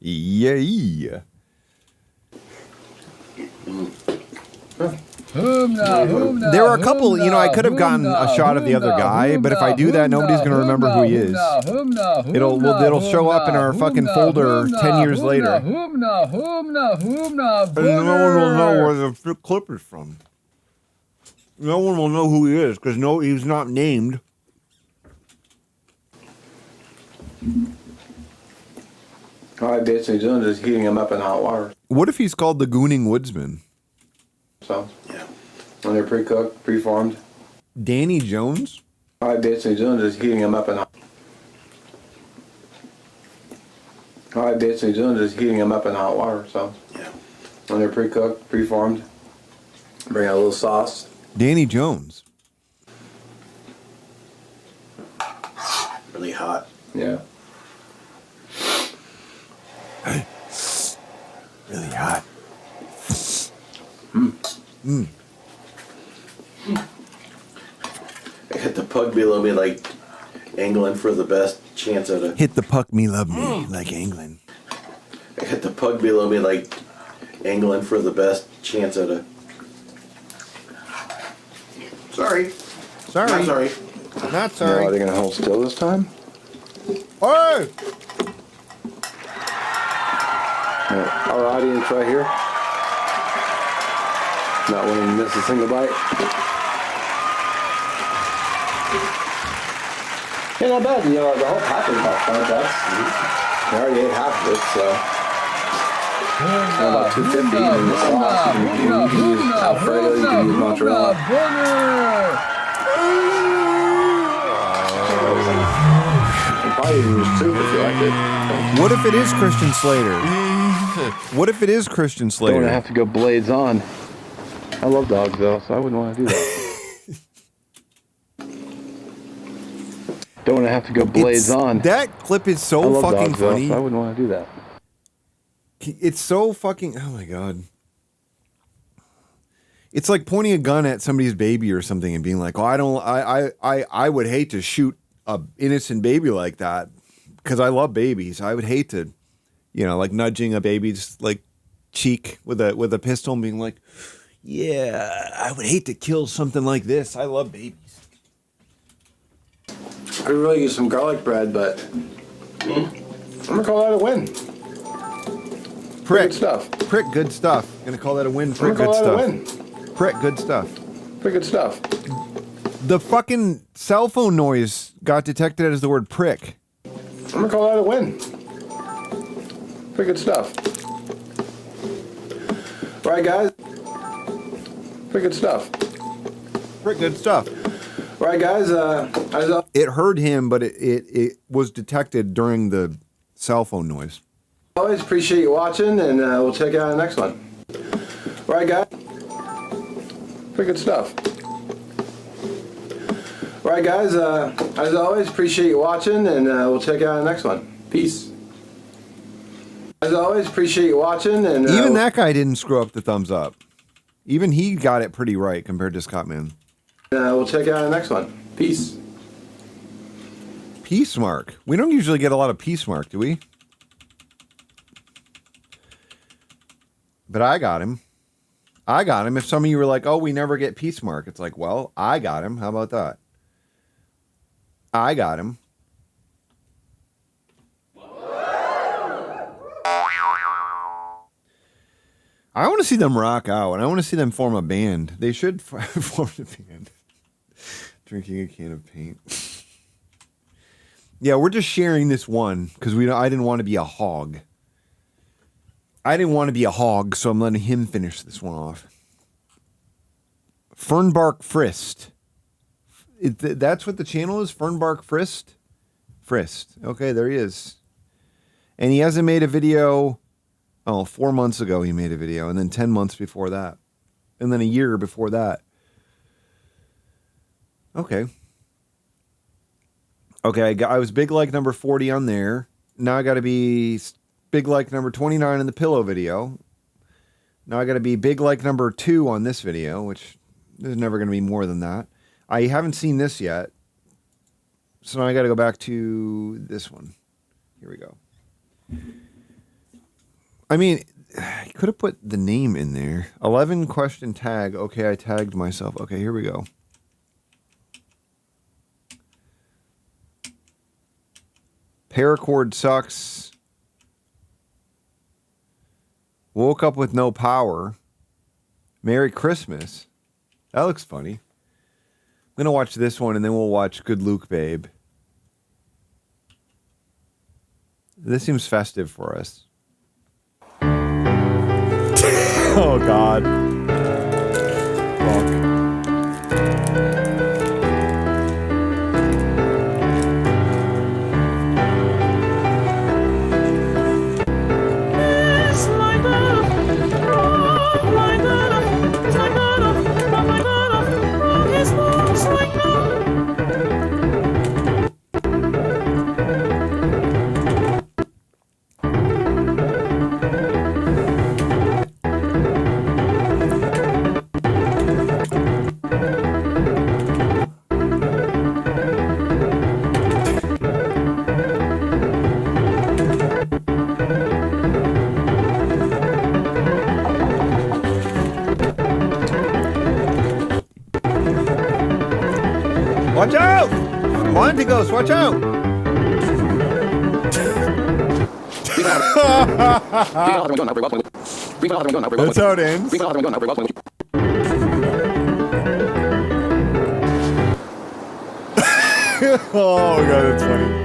Yeah. There are a couple, I could have gotten a shot of the other guy, but if I do that, nobody's going to remember who he is. It'll show up in our fucking folder 10 years later. And no one will know where the clip is from. No one will know who he is, because he's not named. All I basically doing is heating him up in hot water. What if he's called the Gooning Woodsman? So, yeah. When they're pre-cooked, pre-formed. Danny Jones? All I basically doing is heating him up in hot water. So, yeah. When they're pre-cooked, pre-formed, bring out a little sauce. Danny Jones. Really hot. Yeah. Really hot. I hit the pug below me like angling for the best chance at a... Hit the puck me, love me, like angling. I hit the pug below me like angling for the best chance at a... Sorry. Not sorry. Not sorry. Now, are they going to hold still this time? Hey! Our audience right here. Not wanting to miss a single bite. Yeah, not bad. The whole pack is about 5 bucks. I already ate half of it, so. About $2.50 in the sauce. You can use Alfredo, you can use mozzarella. You can probably even use soup if you like it. What if it is Christian Slater? What if it is Christian Slater? Don't want to have to go blades on. I love dogs though, so I wouldn't want to do that. Don't want to have to go blades on. That clip is I so love fucking dogs, though, funny. so I wouldn't want to do that. It's so fucking. Oh my god. It's like pointing a gun at somebody's baby or something and being like, "Oh, I would hate to shoot a innocent baby like that because I love babies. I would hate to, like nudging a baby's like cheek with a pistol and being like, yeah, I would hate to kill something like this. I love babies." I'd really use some garlic bread, but I'm gonna call that a win. Prick Good stuff. Prick, good stuff. Gonna call that a win. Prick, I'm good gonna call stuff. that a win. Prick, good stuff. Pretty good stuff. The fucking cell phone noise got detected as the word prick. I'm gonna call that a win. Pretty good stuff. All right, guys. Pretty good stuff. Prick, good stuff. All right, guys. It heard him, but it was detected during the cell phone noise. Always appreciate you watching, and we'll check you out in the next one. All right, guys. Pretty good stuff. All right, guys. As always, appreciate you watching, and we'll check you out in the next one. Peace. As always, appreciate you watching, and even that guy didn't screw up the thumbs up. Even he got it pretty right compared to Scottman. We'll check you out in the next one. Peace. Peace mark. We don't usually get a lot of peace mark, do we? But I got him. I got him. If some of you were like, oh, we never get Peace Mark, it's like, well, I got him. How about that? I got him. I want to see them rock out, and I want to see them form a band. They should form a band. Drinking a can of paint. Yeah, we're just sharing this one because I didn't want to be a hog. I didn't want to be a hog, so I'm letting him finish this one off. Fernbark Frist. That's what the channel is? Fernbark Frist? Frist. Okay, there he is. And he hasn't made a video. 4 months ago he made a video, and then 10 months before that. And then a year before that. Okay. Okay, I was big like number 40 on there. Now I got to be big like number 29 in the pillow video. Now I got to be big like number 2 on this video, which there's never going to be more than that. I haven't seen this yet. So now I got to go back to this one. Here we go. I mean, I could have put the name in there. 11 question tag. Okay, I tagged myself. Okay, here we go. Paracord sucks. Woke up with no power. Merry Christmas. That looks funny. I'm going to watch this one and then we'll watch Good Luke Babe. This seems festive for us. Oh, God. Fuck. Watch out! Montigos, watch out! That's how it ends. Oh, God, that's funny.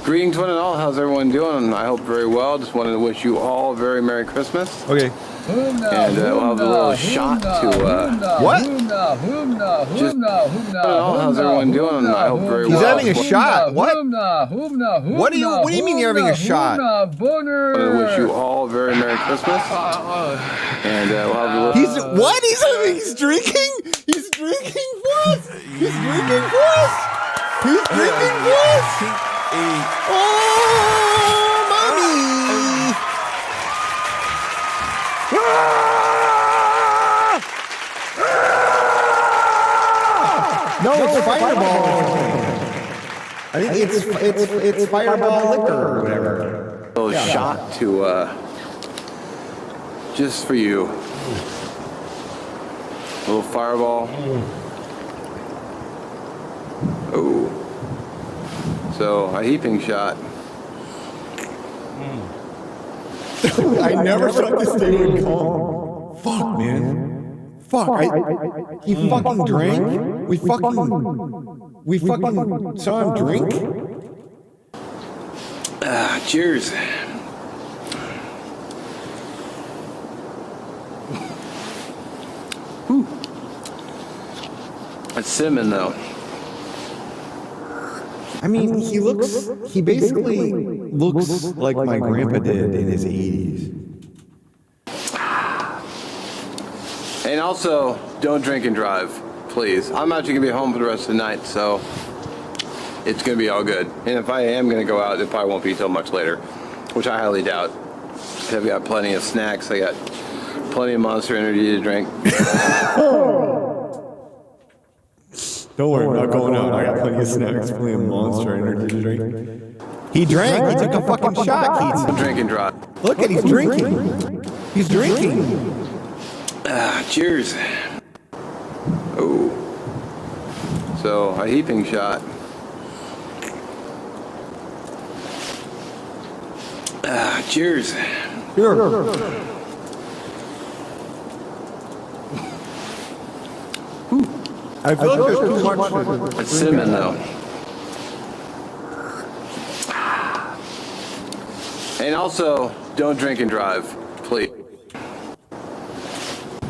Greetings, one and all. How's everyone doing? I hope very well. Just wanted to wish you all a very Merry Christmas. Okay. And we'll have a little shot to what? Just how's everyone doing? I hope very well. He's having a shot. What? What do you mean you're having a shot? I want to wish you all a very Merry Christmas. And we'll have a little. He's drinking? He's drinking for us. He's drinking for us. He's drinking for us. Oh, mommy! No, it's Fireball. I think it's Fireball liquor or whatever. A little shot to just for you. A little Fireball. Oh. So, a heaping shot. I never thought this day would come. Fuck, man. Fuck. He fucking drank? We fucking saw him drink? Cheers. Whew. It's cinnamon, though. I mean, he basically looks like my grandpa did in his 80s. And also, don't drink and drive, please. I'm actually gonna be home for the rest of the night, so it's gonna be all good. And if I am gonna go out, it probably won't be till much later, which I highly doubt. I've got plenty of snacks. I got plenty of Monster Energy to drink. Don't worry, I'm not going out. I got plenty of snacks, plenty of Monster Energy to drink. He drank. He took a fucking shot, Keats. Drink and drive. Look at, he's drinking. He's drinking. Cheers. Oh. So, a heaping shot. Cheers. I feel like there's too much. It's cinnamon though. And also, don't drink and drive, please.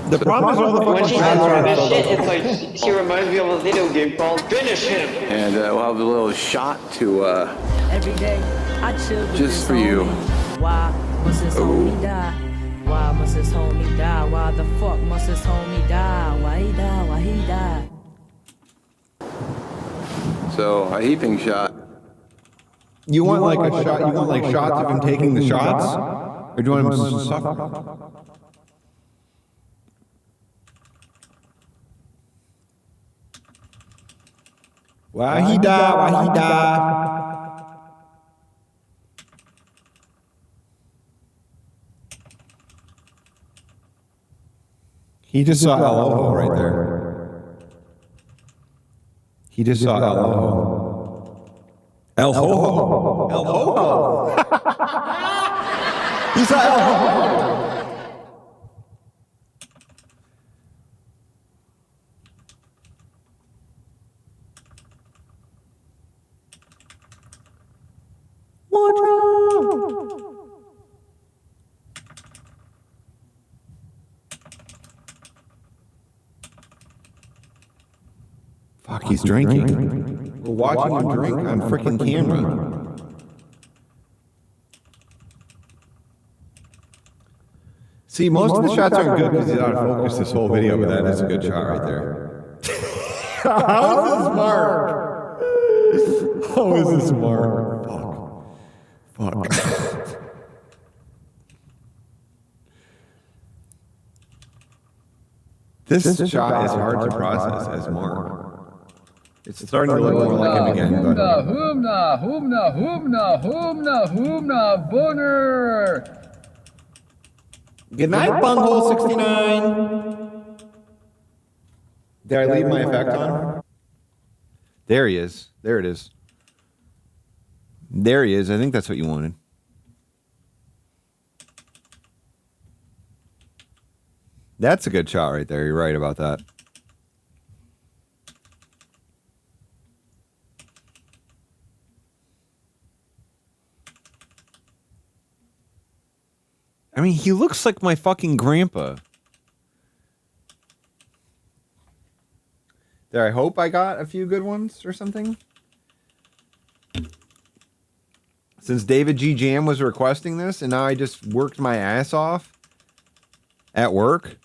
The problem is all the When fucking she says all this shit, it's like she reminds me of a video game called Finish Him. And we'll have a little shot to, Every day I chill with just this for you. homie. Why must this homie die? Why must this homie die? Why the fuck must this homie die? Why he die? Why he die? So, a heaping shot. You want like a shot? You want like shots of him taking the shots, or do you want him to suck? Why he die? Why he die? He just saw El Ojo right there. He just saw El Ojo. El Ho-Ho. El Ho-Ho. He saw El Ho-Ho. Fuck, he's drinking. We're watching him drink on freaking camera. See, most of the shots aren't good because he's out of focus this whole video, but that is a good shot right there. How is this Mark? How is this Mark? Fuck. This shot is hard to process as Mark. It's starting to look more like him again. But Hoomna, Boner. good night, Bunghole 69. Did I leave my effect on? There he is. There it is. There he is. I think that's what you wanted. That's a good shot right there. You're right about that. I mean, he looks like my fucking grandpa. There, I hope I got a few good ones or something. Since David G. Jam was requesting this, and now I just worked my ass off at work.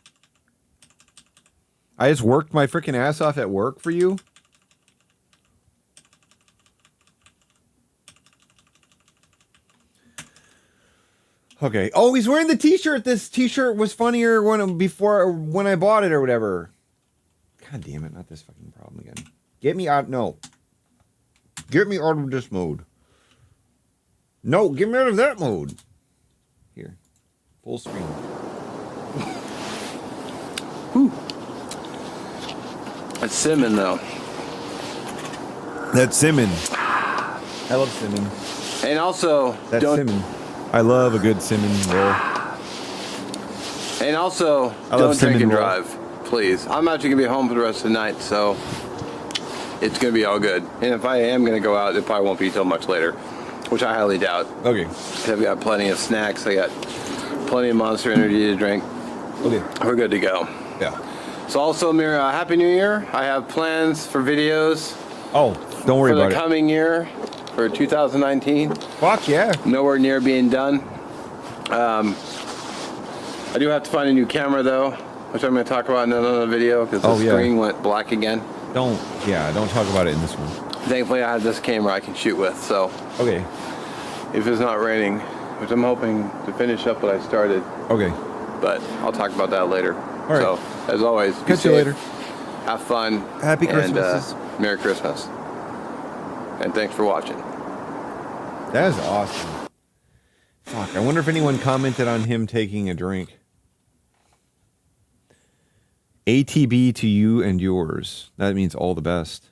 I just worked my freaking ass off at work for you. Okay. Oh, he's wearing the t-shirt. This t-shirt was funnier when I bought it or whatever. God damn it, not this fucking problem again. Get me out. No. Get me out of this mode. No, get me out of that mode. Here. Full screen. That's cinnamon though. That's cinnamon. I love cinnamon. And also, That's don't. cinnamon. I love a good cinnamon roll. And also, I love don't drink cinnamon and roll. drive, please. I'm actually gonna be home for the rest of the night, so it's gonna be all good. And if I am gonna go out, it probably won't be till much later, which I highly doubt. Okay. I've got plenty of snacks. I got plenty of Monster Energy to drink. Okay. We're good to go. Yeah. So also, Mira, Happy New Year. I have plans for videos. Oh, don't worry for about the it. coming year, for 2019. Fuck yeah. Nowhere near being done. I do have to find a new camera though. which I'm going to talk about in another video because the screen went black again. Don't talk about it in this one. Thankfully, I have this camera I can shoot with, so. Okay. If it's not raining, which I'm hoping to finish up what I started. Okay. But I'll talk about that later. All right. So, as always, be Catch you safe, later. Have fun. Happy and, Christmas. Merry Christmas. And thanks for watching. That is awesome. Fuck, I wonder if anyone commented on him taking a drink. ATB to you and yours. That means all the best.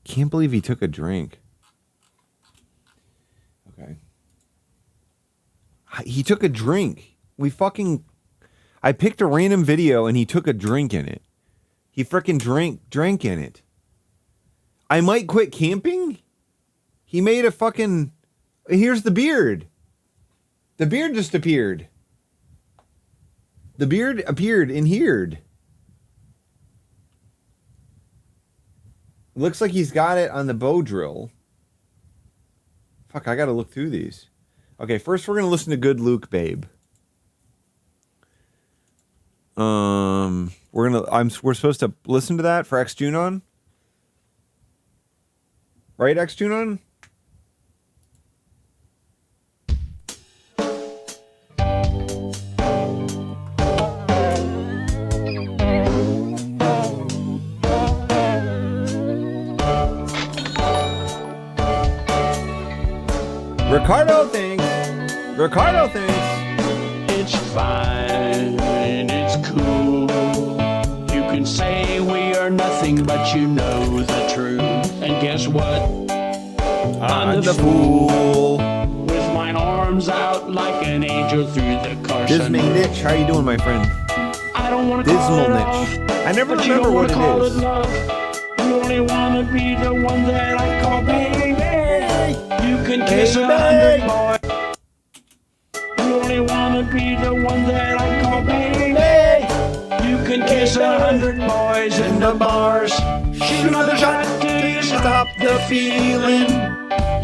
Can't believe he took a drink. Okay. He took a drink. I picked a random video and he took a drink in it. He frickin' drank in it. I might quit camping? He made a fucking... Here's the beard. The beard just appeared. The beard appeared in here. Looks like he's got it on the bow drill. Fuck, I gotta look through these. Okay, first we're gonna listen to Good Luke, Babe. We're supposed to listen to that for X-Junon? Right, X-Junon? Ricardo thinks it's fine and it's cool. You can say we are nothing, but you know the truth. And guess what? I'm the fool with my arms out like an angel through the Carson. Dismal Niche, how you doing, my friend? I don't want to Dismal call it Niche. off, I never but you remember don't what wanna call it is. love. You only want to be the one that I call baby. You can kiss 100 boys. You only want to be the one that I call baby. You can kiss 100 boys in the bars. Shoot another shot till you stop the feeling.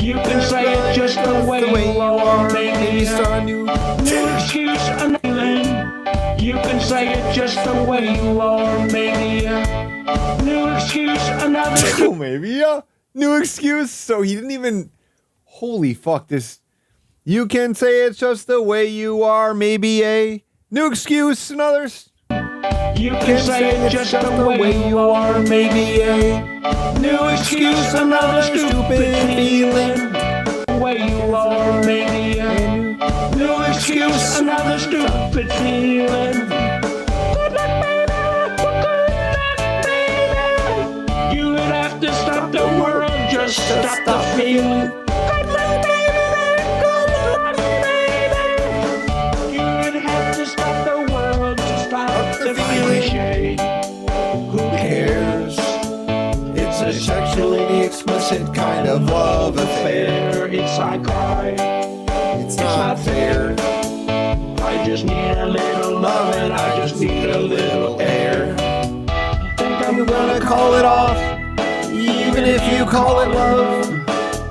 You can say it just the way you are, maybe a new excuse, a feeling. You can say it just the way you are, maybe a new excuse, another Maybe a new excuse. So he didn't even... Holy fuck, this... You can say it's just the way you are, maybe a new excuse, another... You can say it just the way you are, maybe a new excuse, another stupid feeling. The way you are, maybe a new excuse, another stupid feeling. You would have to stop the world, just stop the feeling. You would have to stop the world to stop the feeling. Who cares? It's a sexually explicit kind of love affair. It's I cry. It's not fair. I just need a little love and I just need a little air. Think I'm gonna call it off, even if you call it love.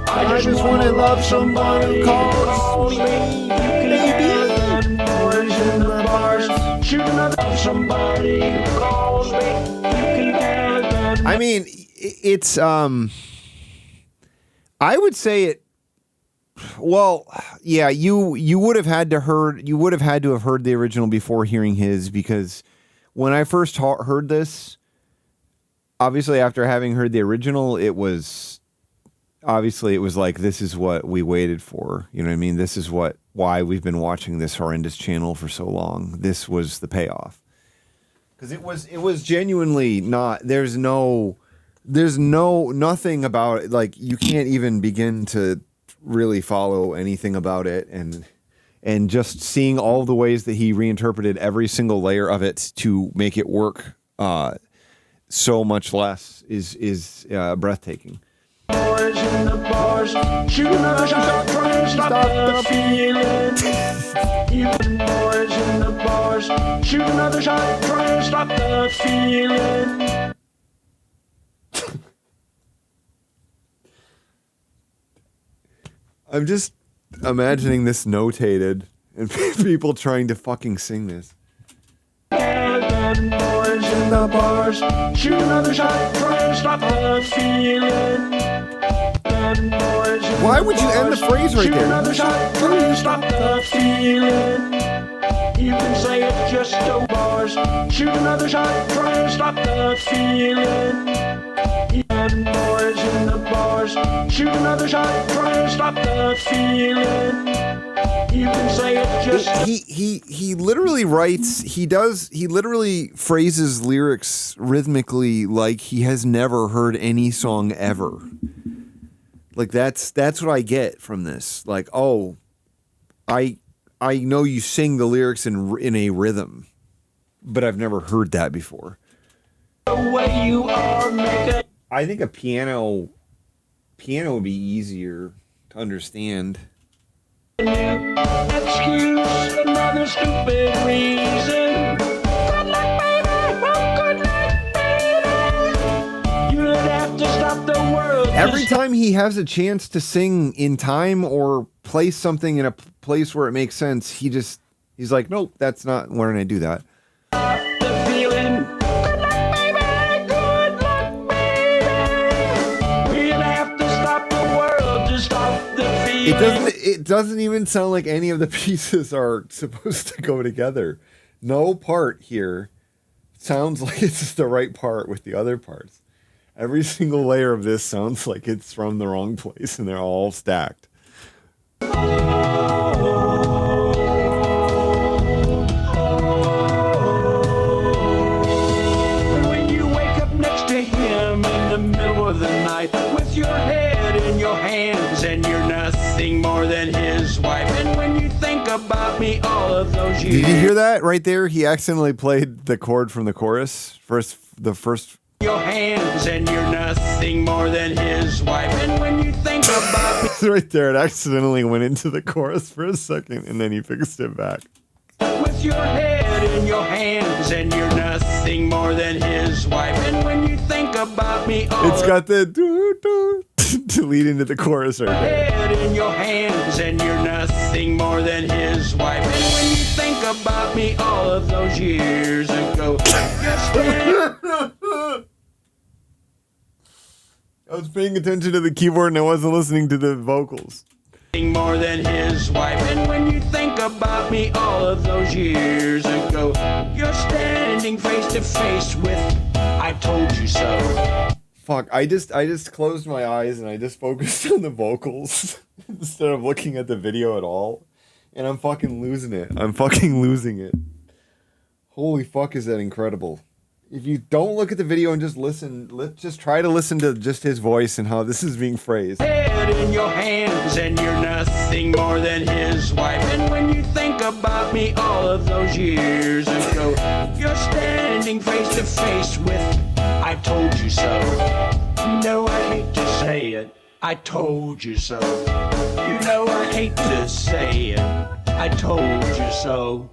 I just wanna love someone who calls me baby. Boys in the bars, shoot another somebody who calls me. You can get I mean, it's... I would say it... Well, yeah, you would have had to have heard the original before hearing his, because when I first heard this, obviously after having heard the original, it was like, this is what we waited for. You know what I mean? This is why we've been watching this horrendous channel for so long. This was the payoff. Because it was genuinely not, there's nothing about it. Like, you can't even begin to really follow anything about it, and just seeing all the ways that he reinterpreted every single layer of it to make it work so much less is breathtaking. boys in the bars, shoot another shot, try and stop the feeling. You boys in the bars, shoot another shot, try and stop the feeling. I'm just imagining this notated and people trying to fucking sing this. And boys in the bars, shoot another shot, try and stop the feeling. And boys in Why the would you end the bars, phrase right shoot there? another shot, try and stop the feeling. You can say it's just the bars. Shoot another shot, try and stop the feeling. And boys in the bars, shoot another shot, try and stop the feeling. You can say it's just He literally writes, he literally phrases lyrics rhythmically like he has never heard any song ever. Like that's what I get from this. Like, oh, I know you sing the lyrics in a rhythm, but I've never heard that before. the way you are, make it. I think a piano would be easier to understand. Excuse another stupid reason. Good luck, baby. Oh, good luck, baby. You'd have to stop the world. Every time he has a chance to sing in time or place something in a place where it makes sense, he's like, nope, that's not when I do that. The feeling. Good luck, baby. Good luck, baby. We'll have to stop the world to stop the feeling. It doesn't even sound like any of the pieces are supposed to go together. No part here sounds like it's the right part with the other parts. Every single layer of this sounds like it's from the wrong place and they're all stacked. When you wake up next to him in the middle of the night with your head in your hands and you're nothing more than his wife, and when you think about me all of those years. Did you hear that right there? He accidentally played the chord from the chorus. The first. Your hands and you're nothing more than his wife, and when you think about me Right there, it accidentally went into the chorus for a second and then he fixed it back. with your head in your hands and you're nothing more than his wife, and when you think about me all It's got the to lead into the chorus right there. head in your hands and you're nothing more than his wife, and when you think about me all of those years ago, you're still I was paying attention to the keyboard and I wasn't listening to the vocals. more than his wife, and when you think about me all of those years ago, you're standing face to face with I told you so. Fuck, I just closed my eyes and I just focused on the vocals instead of looking at the video at all. And I'm fucking losing it. I'm fucking losing it. Holy fuck, is that incredible. If you don't look at the video and just listen, just try to listen to just his voice and how this is being phrased. Head in your hands and you're nothing more than his wife, and when you think about me all of those years ago, you're standing face to face with I told you so. You know I hate to say it, I told you so. You know I hate to say it, I told you so.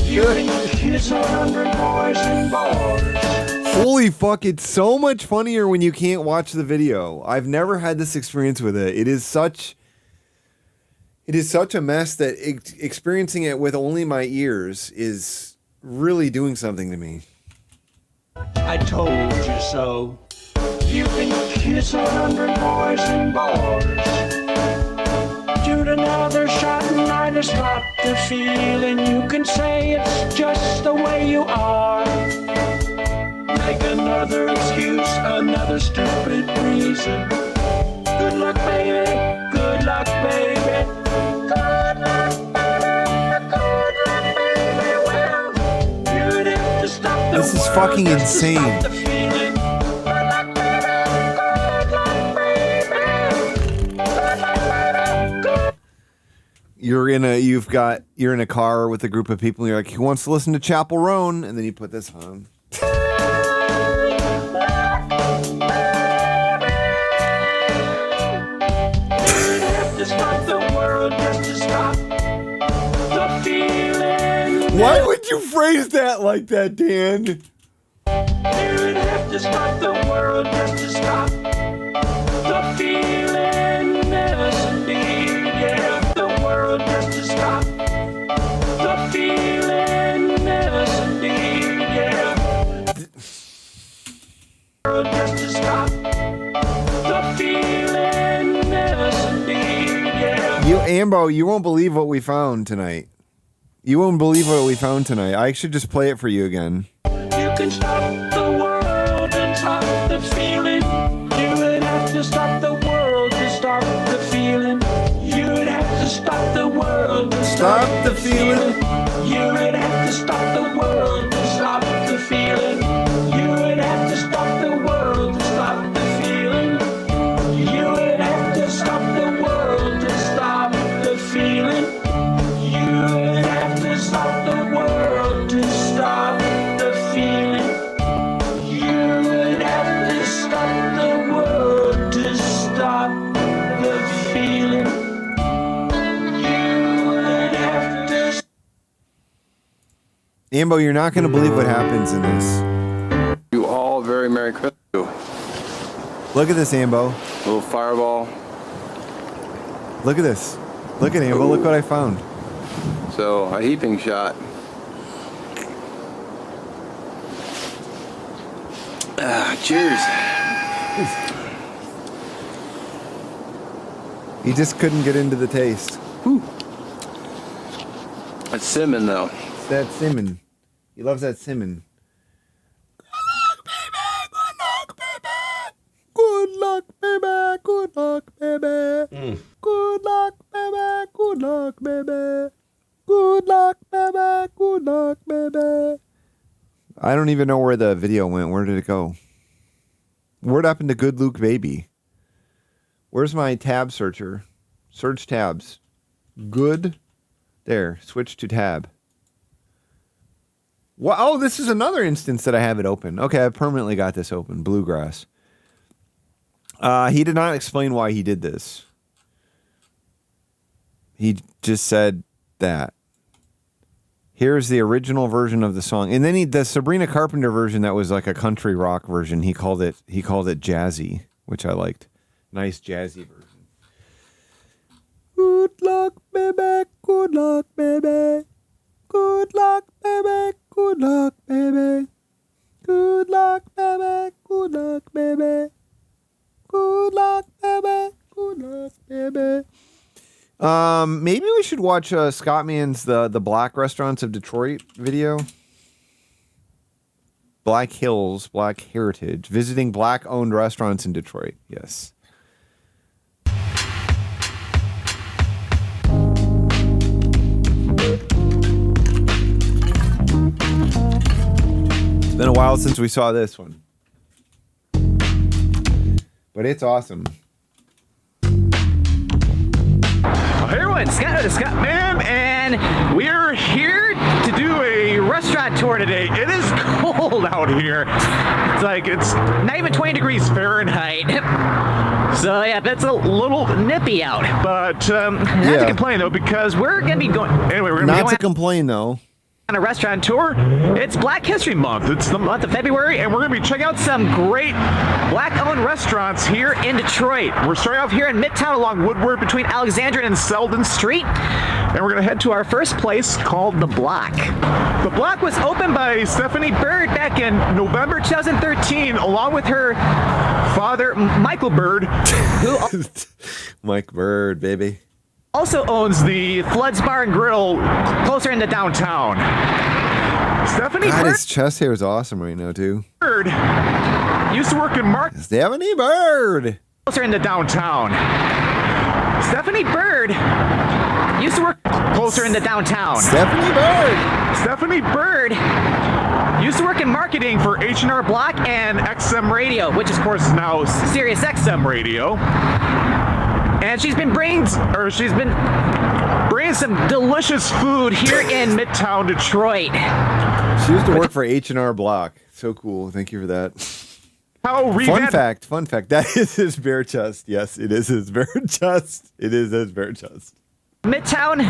You can kiss 100 boys and bars. Holy fuck, it's so much funnier when you can't watch the video. I've never had this experience with it. It is such a mess that experiencing it with only my ears is really doing something to me. I told you so. You can kiss 100 boys and bars. Shoot another shot and I just stop the feeling. You can say it's just the way you are. Make another excuse, another stupid reason. Good luck, baby. Good luck, baby. Good luck, baby. Good luck, baby. Well, you'd have to stop the This is world fucking just to stop insane. the feeling. Good luck, baby. Good luck, baby. Good luck, baby. Good. You're in a car with a group of people and you're like, who wants to listen to Chapel Roan? And then you put this on. Why would you phrase that like that, Dan? You'd have to stop the world just to stop the feeling. Yes, indeed. Ambo, you won't believe what we found tonight. You won't believe what we found tonight. I should just play it for you again. You can stop the world and stop the feeling. You would have to stop the world to stop the feeling. You would have to stop the world to stop the feeling. You would have to stop the world to stop the feeling. You would have to stop the world to stop the feeling. You would have to stop the world to stop the feeling. You would have to stop the world to stop the feeling. You would have to stop the world to stop the feeling. You would have to. Ambo, you're not going to believe what happens in this. You all very Merry Christmas. Look at this, Ambo. Little fireball. Look at this. Look at Ambo. Look what I found. So a heaping shot. Cheers. He just couldn't get into the taste. Whew. It's cinnamon though. It's that cinnamon. He loves that cinnamon. Good luck, baby. Good luck, baby. Good luck, baby. Good luck, baby. Good luck, baby. Good luck, baby. I don't even know where the video went. Where did it go? Word happened to Good Luke Baby. Where's my tab searcher? Search tabs. Good. There. Switch to tab. What? Oh, this is another instance that I have it open. Okay, I permanently got this open. Bluegrass. He did not explain why he did this. He just said that. Here's the original version of the song. And then the Sabrina Carpenter version that was like a country rock version, he called it jazzy, which I liked. Nice jazzy version. Good luck, baby. Good luck, baby. Good luck, baby. Good luck, baby. Good luck, baby. Good luck, baby. Good luck, baby. Good luck, baby. Maybe we should watch Scott Mann's the Black Restaurants of Detroit video. Black Hills, Black Heritage, visiting black-owned restaurants in Detroit. Yes. It's been a while since we saw this one. But it's awesome. Hey everyone, Scott Mann, and we're here to do a restaurant tour today. It is cold out here. It's not even 20 degrees Fahrenheit. So yeah, that's a little nippy out, but not to complain though, because we're gonna be going. Anyway, we're gonna be going. Not to complain though. On a restaurant tour. It's Black History Month. It's the month of February, and we're going to be checking out some great black-owned restaurants here in Detroit. We're starting off here in Midtown along Woodward between Alexandria and Selden Street, and we're going to head to our first place called The Block. The Block was opened by Stephanie Bird back in November 2013, along with her father, Michael Bird, who Mike Bird, baby. Also owns the Floods Bar and Grill closer into downtown. Stephanie God, Bird. his chest hair is awesome right now, too. Bird used to work in Stephanie Bird. Closer into downtown. Stephanie Bird used to work closer into downtown. Stephanie Bird. Stephanie Bird used to work in marketing for H&R Block and XM Radio, which of course is now Sirius XM Radio. And she's been bringing some delicious food here in Midtown Detroit. She used to work for H&R Block. So cool. Thank you for that. Fun fact. That is his bare chest. Yes, it is his bare chest. It is his bare chest. Midtown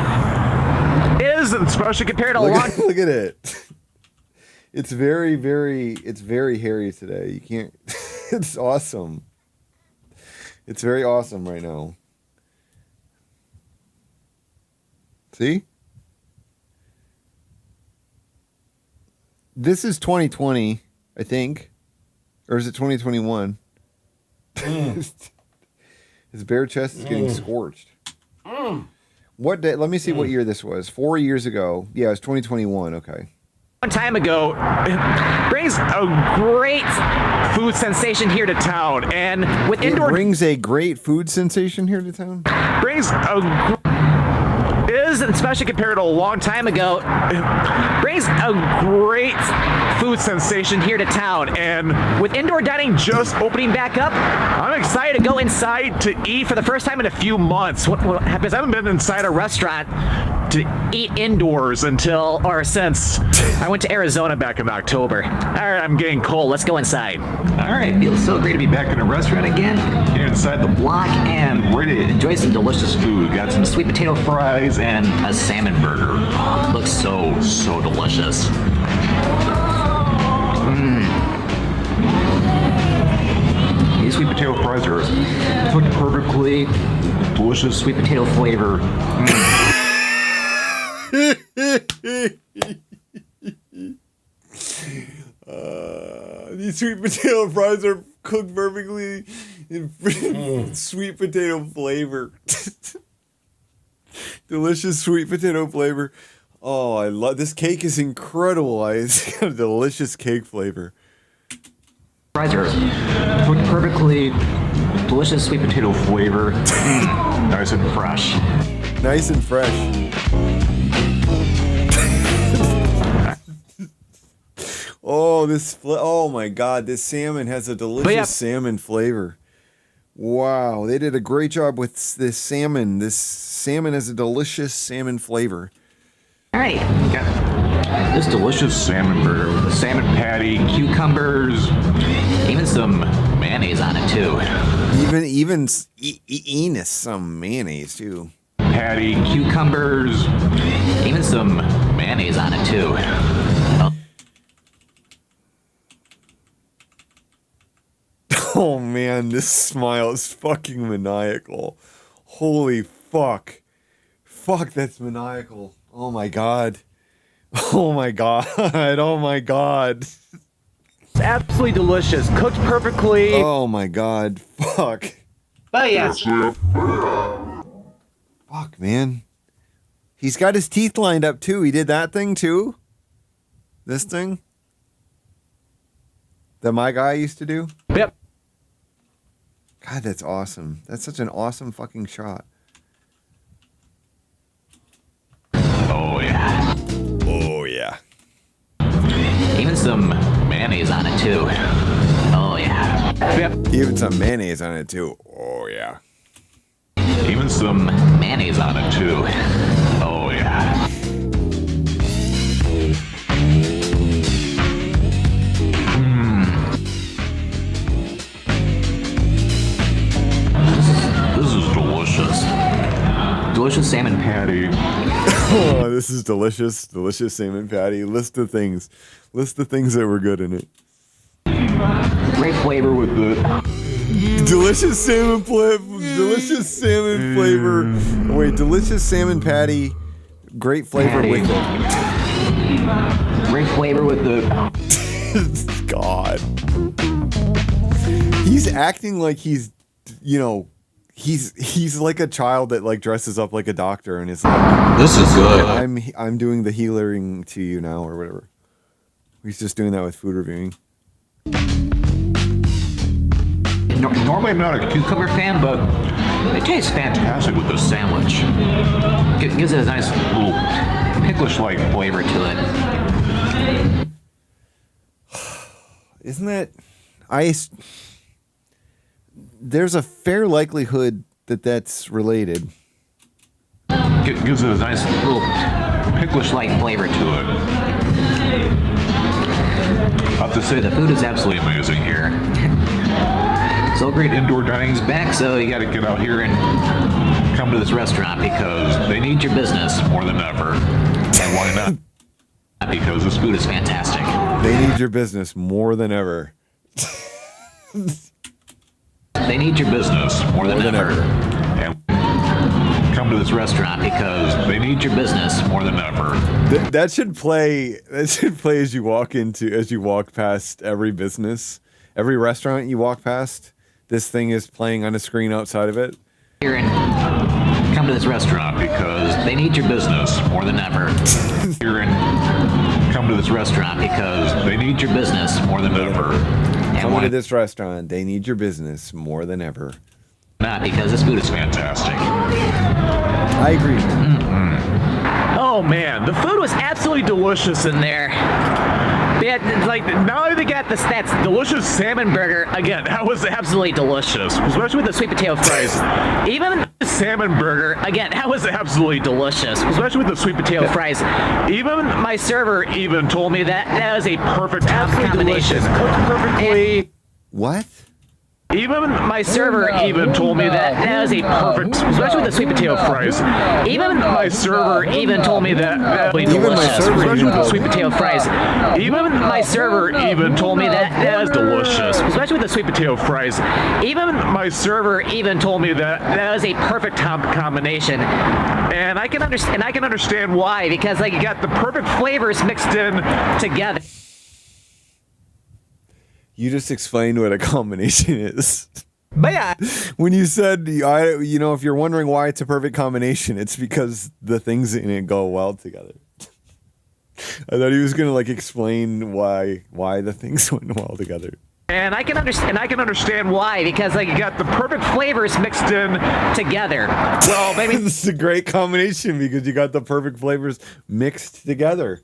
is, especially compared to look at it. It's very hairy today. You can't. It's awesome. It's very awesome right now. See? This is 2020, I think. Or is it 2021? His bare chest is getting scorched. What day? Let me see what year this was. 4 years ago. Yeah, it was 2021. Okay. One time ago, brings a great food sensation here to town, and with indoor brings a great food sensation here to town. Brings a is especially compared to a long time ago, brings a great food sensation here to town, and with indoor dining just opening back up, I'm excited to go inside to eat for the first time in a few months. What happens? I haven't been inside a restaurant to eat indoors since I went to Arizona back in October. All right, I'm getting cold. Let's go inside. All right, feels so great to be back in a restaurant again. Here inside the block, and ready to enjoy some delicious food. Got some sweet potato fries and a salmon burger. Oh, it looks so delicious. These sweet potato fries are cooked perfectly. Delicious sweet potato flavor. These sweet potato fries are cooked perfectly in sweet potato flavor. Delicious sweet potato flavor. Oh, I love this cake. Is incredible. It's got a delicious cake flavor. Fries are cooked perfectly. Delicious sweet potato flavor. Nice and fresh. Nice and fresh. Oh my God, this salmon has a delicious salmon flavor. Wow, they did a great job with this salmon. This salmon has a delicious salmon flavor. All right, got this delicious salmon burger with a salmon patty, cucumbers, even some mayonnaise on it too. Even some mayonnaise too. Patty, cucumbers, even some mayonnaise on it too. Oh man, this smile is fucking maniacal. Holy fuck. Fuck, that's maniacal. Oh my God. Oh my God. Oh my God. It's absolutely delicious. Cooked perfectly. Oh my God. Fuck. But yes. Fuck, man. He's got his teeth lined up too. He did that thing too. This thing that my guy used to do. Yep. God, that's awesome. That's such an awesome fucking shot. Oh yeah. Oh yeah. Even some mayonnaise on it too. Oh yeah. Yep. Even some mayonnaise on it too. Oh yeah. Even some mayonnaise on it too. Oh yeah. This is delicious. Delicious salmon patty. Oh, this is delicious. Delicious salmon patty. List the things that were good in it. Great flavor with the delicious salmon flavor. Delicious salmon flavor. Wait, delicious salmon patty. Great flavor with it. Great flavor with the. God. He's acting like he's, he's like a child that like dresses up like a doctor and is like, this is good. I'm doing the healing to you now or whatever. He's just doing that with food reviewing. Normally I'm not a cucumber fan, but it tastes fantastic with this sandwich. It gives it a nice little picklish-like flavor to it. Isn't that there's a fair likelihood that that's related. It gives it a nice little picklish-like flavor to it. I have to say, the food is absolutely amazing here. So great indoor dining's back, so you gotta get out here and come to this restaurant because they need your business more than ever. And why not? Because this food is fantastic. They need your business more than ever. They need your business more than ever. And come to this restaurant because they need your business more than ever. That should play. That should play as you walk past every business, every restaurant you walk past. This thing is playing on a screen outside of it. Here and come come to this restaurant because they need your business more than ever. Here and come to this restaurant because they need your business more than ever. Come to this restaurant. They need your business more than ever. Not because this food is fantastic. I agree. Oh man, the food was absolutely delicious in there. They had, like, not only they got this that delicious salmon burger, again, that was absolutely delicious, especially with the sweet potato fries. Even the salmon burger, again, that was absolutely delicious, especially with the sweet potato fries. Even my server even told me that that was a perfect combination. Cooked perfectly. What? Even my server even told me that that was a perfect, especially with the sweet potato fries. Even my server even told me that that was delicious, especially with the sweet potato fries. Even my server even told me that that was delicious, especially with the sweet potato fries. Even my server even told me that that was a perfect combination, and I can understand why, because like you got the perfect flavors mixed in together. You just explained what a combination is. But yeah. When you said, you know, if you're wondering why it's a perfect combination, it's because the things in it go well together. I thought he was gonna like explain why the things went well together. And I can understand why, because like you got the perfect flavors mixed in together. Well, maybe this is a great combination because you got the perfect flavors mixed together.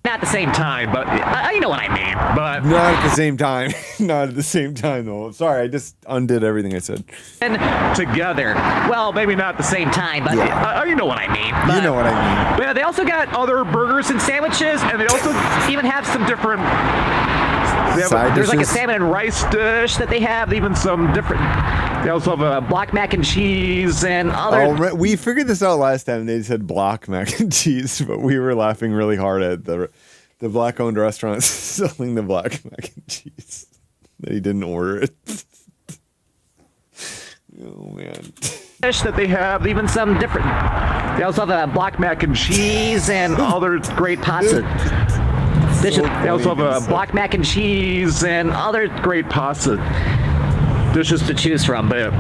not at the same time, but you know what I mean. But not at the same time. Not at the same time, though. Sorry, I just undid everything I said. And together. Well, maybe not at the same time, but you know what I mean. But, you know what I mean. But yeah, they also got other burgers and sandwiches, and they also even have some different. There's like a salmon and rice dish that they have, even some different. They also have a black mac and cheese and other. Oh, we figured this out last time. They said black mac and cheese, but we were laughing really hard at the black-owned restaurant selling the black mac and cheese. That he didn't order it. Oh man. Dish that they have, even some different. They also have a black mac and cheese and other great pasta. Dishes. They also have a black mac and cheese and other great pasta dishes to choose from. But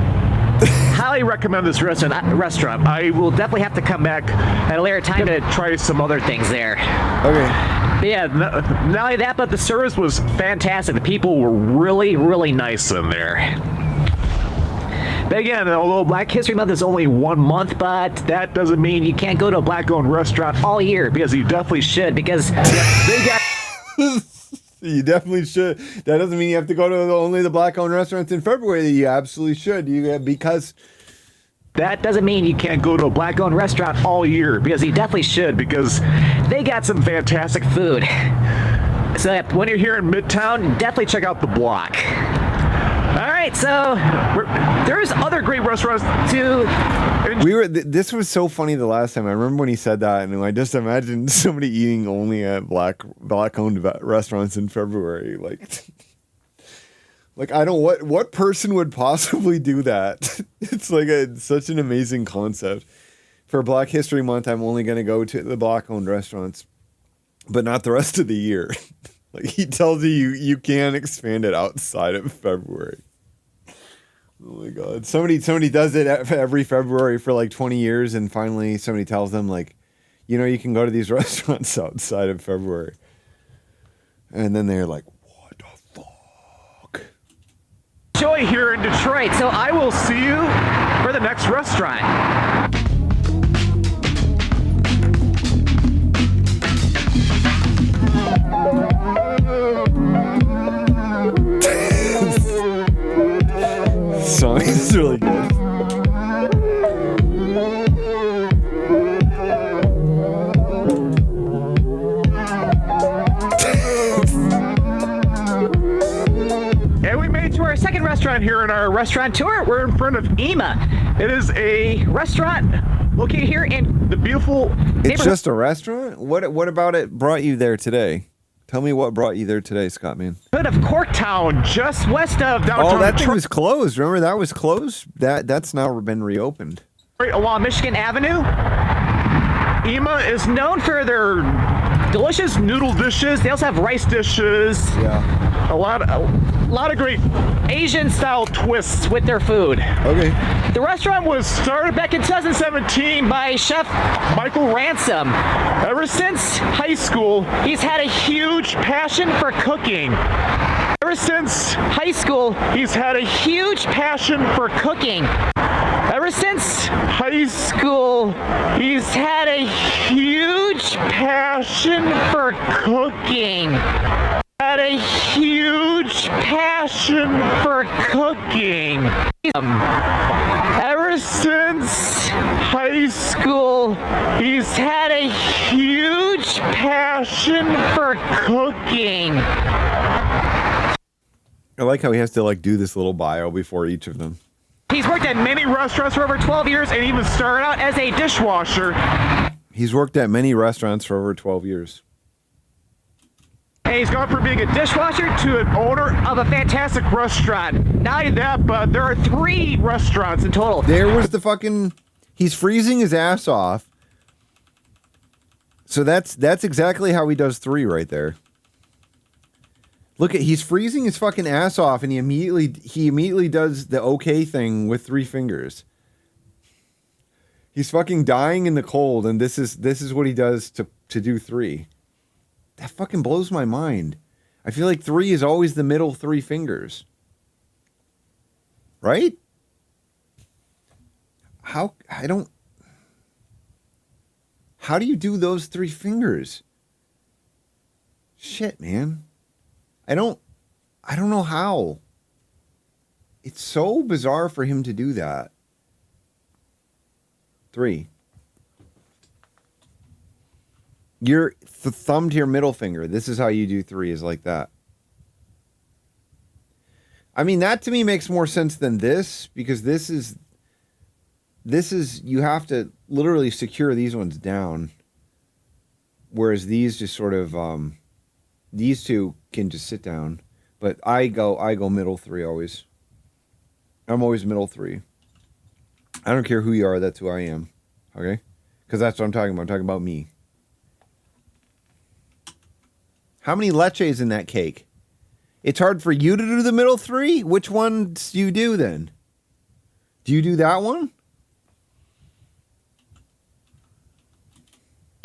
highly recommend this restaurant. I will definitely have to come back at a later time to try some other things there. Okay. But yeah, not only that, but the service was fantastic. The people were really, really nice in there. But again, although Black History Month is only 1 month, but that doesn't mean you can't go to a black-owned restaurant all year, because you definitely should, because they got... You definitely should. That doesn't mean you have to go to only the black-owned restaurants in February. You absolutely should. Because... That doesn't mean you can't go to a black-owned restaurant all year, because you definitely should, because they got some fantastic food. So when you're here in Midtown, definitely check out the block. All right, so there's other great restaurants too. This was so funny the last time. I remember when he said that, and I just imagined somebody eating only at black-owned restaurants in February. Like I don't what person would possibly do that? It's like such an amazing concept. For Black History Month, I'm only going to go to the black-owned restaurants, but not the rest of the year. Like he tells you can't expand it outside of February. Oh my God! Somebody does it every February for like 20 years, and finally somebody tells them like, you can go to these restaurants outside of February, and then they're like, what the fuck? Joy here in Detroit, so I will see you for the next restaurant. Song is really good. And we made it to our second restaurant here in our restaurant tour. We're in front of Ema. It is a restaurant located here in the beautiful neighborhood. It's just a restaurant? What about it brought you there today? Tell me what brought you there today, Scott, man. Bit of Corktown, just west of downtown. Oh, that thing was closed. Remember that was closed? That's now been reopened. Right along Michigan Avenue. Ema is known for their delicious noodle dishes. They also have rice dishes. Yeah. A lot of lot of great Asian-style twists with their food. Okay. The restaurant was started back in 2017 by Chef Michael Ransom. Ever since high school, he's had a huge passion for cooking. Ever since high school, he's had a huge passion for cooking. Ever since high school, he's had a huge passion for cooking. Had a huge passion for cooking. Ever since high school, he's had a huge passion for cooking. I like how he has to like do this little bio before each of them. He's worked at many restaurants for over 12 years and even started out as a dishwasher. He's worked at many restaurants for over 12 years. And he's gone from being a dishwasher to an owner of a fantastic restaurant. Not only that, but there are 3 restaurants in total. There was the fucking... He's freezing his ass off. So that's exactly how he does 3 right there. Look at, he's freezing his fucking ass off, and he immediately does the okay thing with 3 fingers. He's fucking dying in the cold, and this is what he does to do 3. That fucking blows my mind. I feel like 3 is always the middle 3 fingers. Right? How do you do those 3 fingers? Shit, man. I don't know how. It's so bizarre for him to do that. 3. Your thumb to your middle finger. This is how you do 3, is like that. I mean, that to me makes more sense than this, because this is you have to literally secure these ones down. Whereas these just sort of these 2 can just sit down, but I go middle 3 always. I'm always middle 3. I don't care who you are, that's who I am. Okay? Because that's what I'm talking about. I'm talking about me. How many leches in that cake? It's hard for you to do the middle 3? Which ones do you do then? Do you do that one?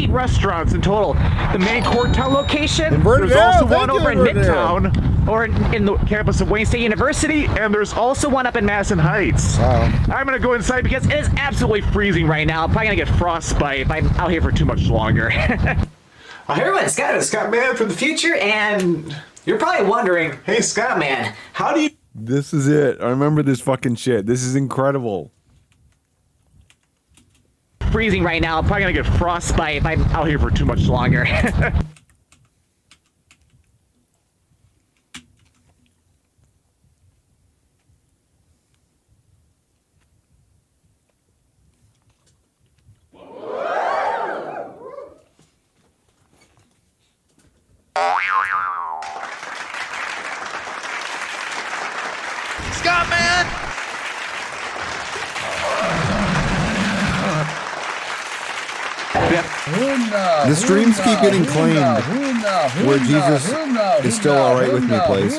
Restaurants in total. The main Corktown location. Inverness, There's also yeah, one thank over in you, Inverness. Midtown, or in the campus of Wayne State University, and there's also one up in Madison Heights. Wow. I'm gonna go inside because it is absolutely freezing right now. I'm probably gonna get frostbite if I'm out here for too much longer. Hey everyone, Scott Man from the future, and you're probably wondering, hey Scott Man, how do you... This is it. I remember this fucking shit. This is incredible. Freezing right now. I'm probably gonna get frostbite if I'm out here for too much longer. Scott Man! The streams keep getting claimed where Jesus is still alright with me place.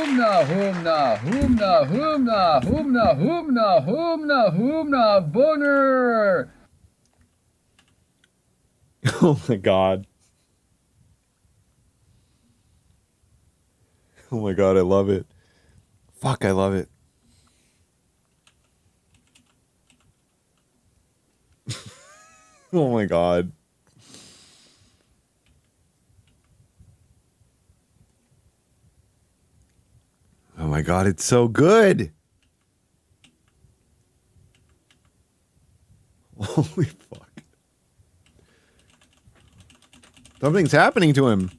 Boner! Oh my god. Oh my god, I love it. Fuck, I love it. Oh my god. Oh my god, it's so good. Holy fuck. Something's happening to him.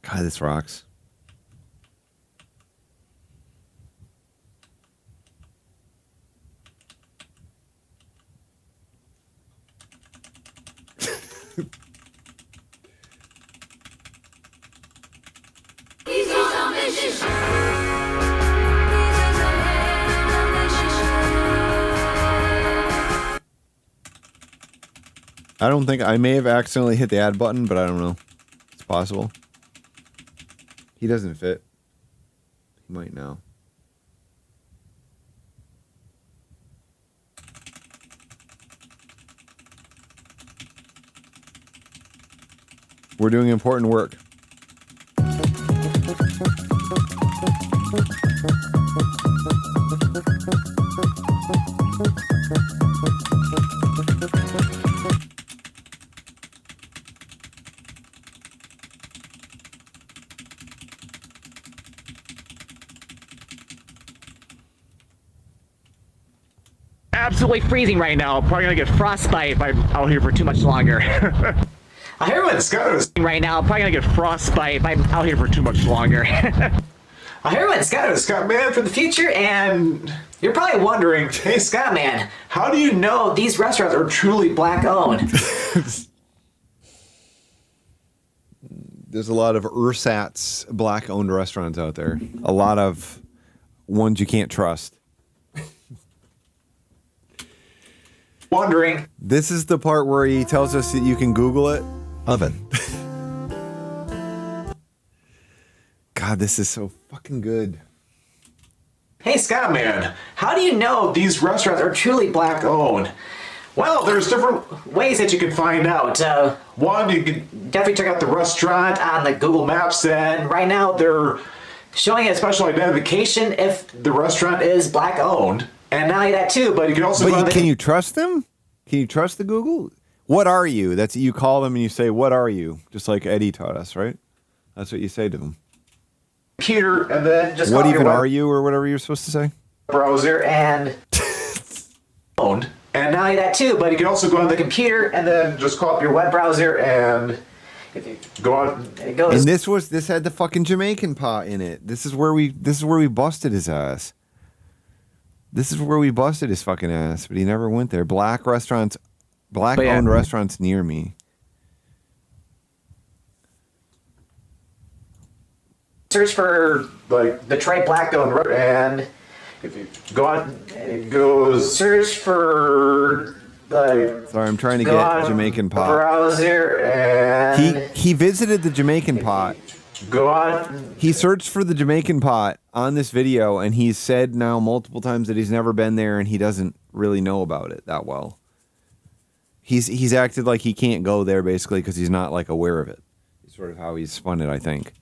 God, this rocks. I don't think I may have accidentally hit the add button, but I don't know. It's possible. He doesn't fit. He might now. We're doing important work. Absolutely freezing right now. Probably gonna get frostbite if I'm out here for too much longer. I hear what Scott was right now. Probably gonna get frostbite if I'm out here for too much longer. I hear what Scott Man from the future, and you're probably wondering, hey Scott Man, how do you know these restaurants are truly black owned? There's a lot of ersatz black owned restaurants out there. A lot of ones you can't trust. Wondering. This is the part where he tells us that you can Google it. Oven. God, this is so fucking good. Hey Scott Man, how do you know these restaurants are truly black owned? Well, there's different ways that you can find out. One, you can definitely check out the restaurant on the Google Maps, and right now they're showing a special identification if the restaurant is black owned. And not only that too, but you can also Can you trust them? Can you trust the Google? What are you? That's you call them and you say, "What are you?" Just like Eddie taught us, right? That's what you say to them. Computer, and then just What call your even web are you, or whatever you're supposed to say? browser and owned. And not only that too, but you can also go on the computer and then just call up your web browser, and if you go on, it goes. And this had the fucking Jamaican pot in it. This is where we busted his ass. This is where we busted his fucking ass, but he never went there. Black restaurants, black-owned restaurants near me. Search for like Detroit black-owned, and if you go on, it goes search for like. Sorry, I'm trying to get Jamaican pot. Browser and He visited the Jamaican pot. Go on. He searched for the Jamaican pot on this video, and he's said now multiple times that he's never been there and he doesn't really know about it that well. He's acted like he can't go there basically because he's not like aware of it. It's sort of how he's spun it, I think.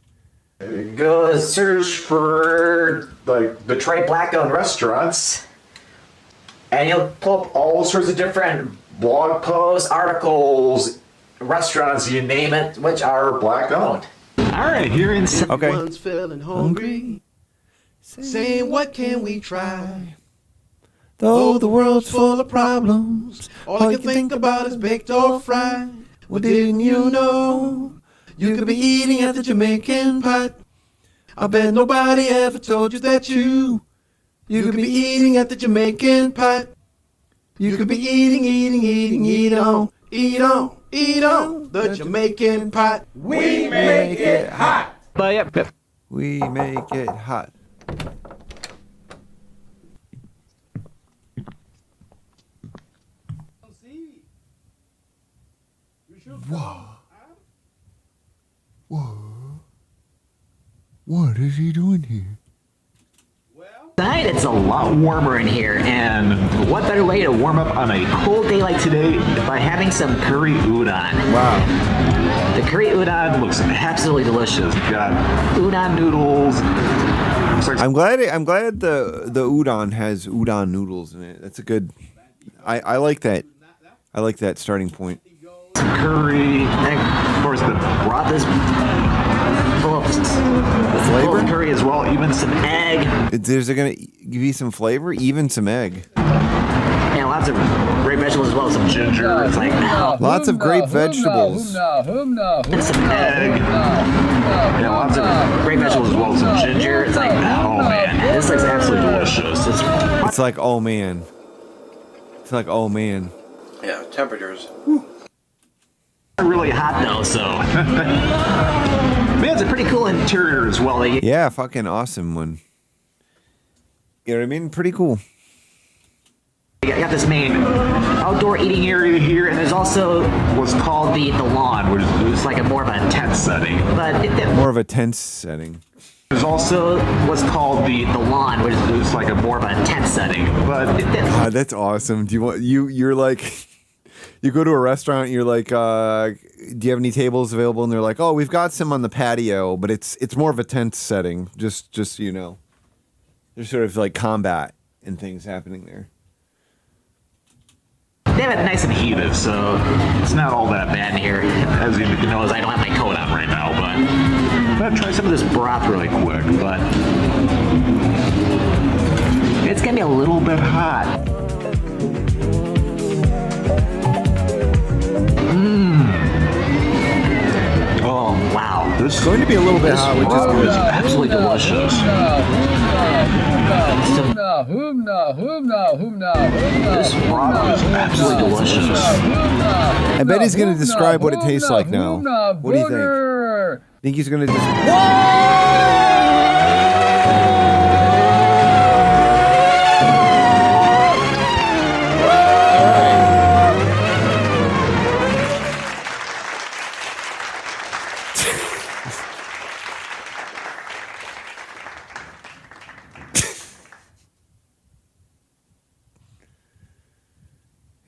Go search for like Detroit black-owned restaurants, and you'll pull up all sorts of different blog posts, articles, restaurants, you name it, which are black-owned. All right, here in Okay. Someone's feeling hungry, saying what can we try? Though the world's full of problems, all I can think about is baked or fried. Well, didn't you know you could be eating at the Jamaican pot? I bet nobody ever told you that you could be eating at the Jamaican pot. You could be eat on the Jamaican pot. We make it hot. But yeah, We make it hot. Whoa. Whoa. What is he doing here? Tonight it's a lot warmer in here, and what better way to warm up on a cold day like today by having some curry udon. Wow. The curry udon looks absolutely delicious. Got udon noodles. I'm glad the udon has udon noodles in it. That's a good. I like that. I like that starting point. Some curry, and of course the broth is full of curry as well, even some egg. There's gonna give you some flavor, even some egg. And lots of great vegetables as well, some ginger. It's like Lots of great vegetables. and some egg. Yeah, lots of great vegetables as well, some ginger. It's like, oh man, this looks absolutely delicious. It's like, oh man. It's like, oh man. Yeah, temperatures. Really hot though, so man, it's a pretty cool interior as well. Yeah, fucking awesome one. You know what I mean? Pretty cool. You got got this main outdoor eating area here, and there's also what's called the lawn, which is like a more of a tent setting. But More of a tense setting. there's also what's called the lawn, which is like a more of a tent setting. But God, that's awesome. Do you want you're like you go to a restaurant and you're like, do you have any tables available? And they're like, oh, we've got some on the patio, but it's more of a tent setting. Just so you know. There's sort of like combat and things happening there. they have it nice and heated, so it's not all that bad in here. As you know, I don't have my coat on right now, but I'm gonna try some of this broth really quick. But it's gonna be a little bit hot. Oh wow! This is going to be a little bit hot, which is good. Absolutely delicious. This broth is absolutely delicious. I bet he's going to describe what it tastes like now. What do you think? Think he's going to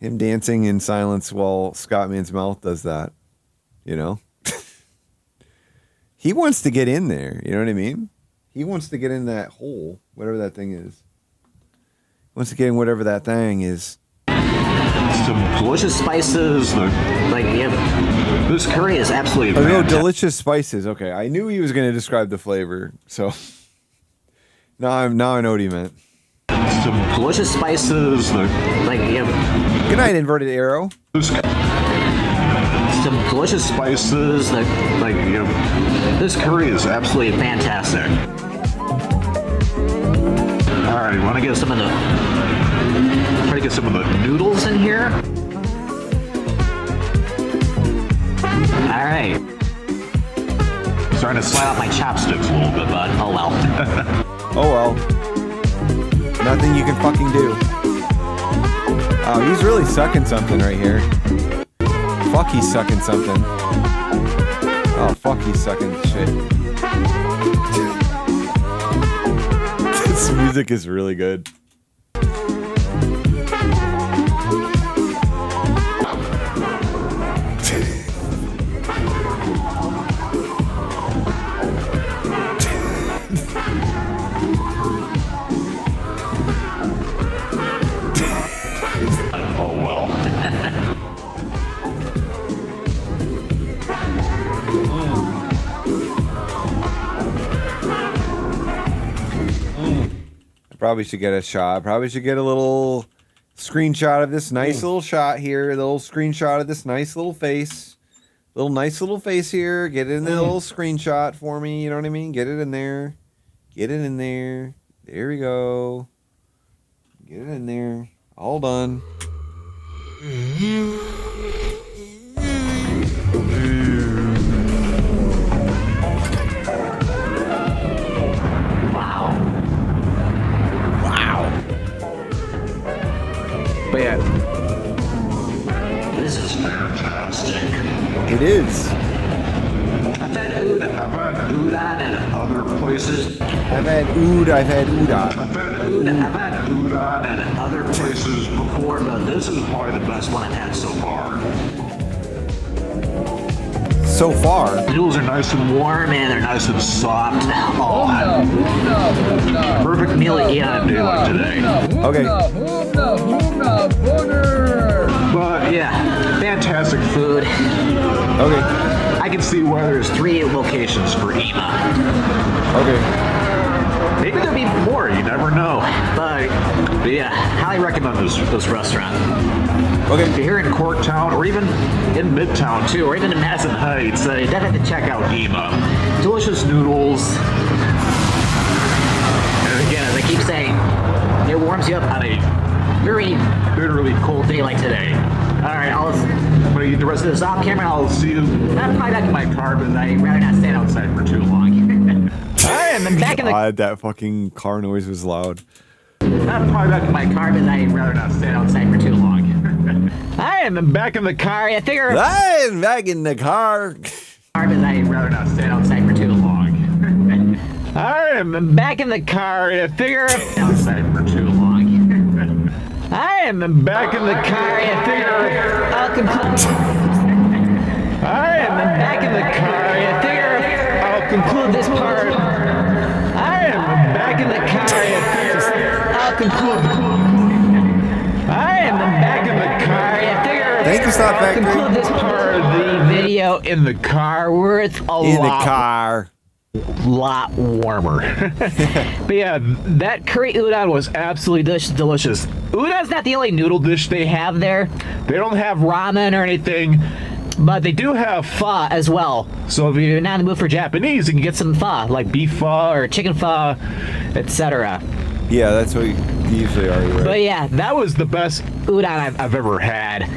him dancing in silence while Scott Man's mouth does that, you know? He wants to get in there, you know what I mean? He wants to get in that hole, whatever that thing is. He wants to get in whatever that thing is. Some delicious spices, this curry is absolutely Oh, no, fantastic. delicious spices. Okay, I knew he was going to describe the flavor, so now I know what he meant. Some delicious spices, Good night, Inverted Arrow. Some delicious spices, this curry is absolutely fantastic. All right, want to get some of the noodles in here. All right. Starting to slide off my chopsticks a little bit, but oh well. Oh well. Nothing you can fucking do. Oh, he's really sucking something right here. Fuck, he's sucking something. Oh, fuck, he's sucking shit. This music is really good. Probably should get a shot. Probably should get a little screenshot of this nice little shot here. A little screenshot of this nice little face. Nice little face here. Get it in the little screenshot for me. You know what I mean? Get it in there. Get it in there. There we go. Get it in there. All done. But yeah, this is fantastic. It is. I've had udon at other places. I've had udon at other places before, but this is probably the best one I've had so far. So far? The noodles are nice and warm and they're nice and soft. Oh, perfect meal to eat on a day like today. Okay. But yeah, fantastic food. Okay. I can see why there's 3 locations for Ema. Okay. Maybe there'll be more, you never know. But yeah, highly recommend this restaurant. Okay. If you're here in Corktown, or even in Midtown too, or even in Madison Heights, you definitely have to check out Ema. Delicious noodles. And again, as I keep saying, it warms you up on a very, very cold day like today. Alright, I'm gonna eat the rest of this off camera. I'll see you. I'm probably back in my car, but I'd rather not stand outside for too long. Alright, and then back in the. God, that fucking car noise was loud. I'm probably back in my car because I'd rather not stand outside for too long. I am back in the car. I figure. I am back in the car. Because I'd rather not stand outside for too long. I am back in the car. I figure. Outside for too long. I am back in the car. I figure. I'll conclude. I am back in the car. I figure. I'll conclude this part. I am back in the car. I figure. I'll conclude. I am back in the car. I figure. Thank you, Stop I'll Factory. conclude this part of the video in the car where it's lot warmer. But yeah, that curry udon was absolutely delicious. Udon's not the only noodle dish they have there. They don't have ramen or anything, but they do have pho as well. So if you're not in the mood for Japanese, you can get some pho, like beef pho or chicken pho, etc. Yeah, that's what you usually are. Right? But yeah, that was the best udon I've ever had.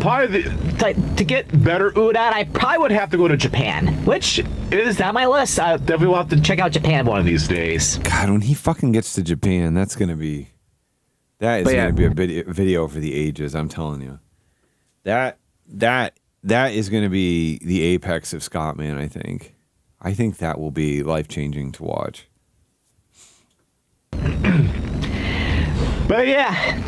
Probably to get better udon, I probably would have to go to Japan, which is on my list. I definitely will have to check out Japan one of these days. God, when he fucking gets to Japan, that's gonna be gonna be a video for the ages. I'm telling you, that is gonna be the apex of Scott, man. I think that will be life changing to watch. But yeah.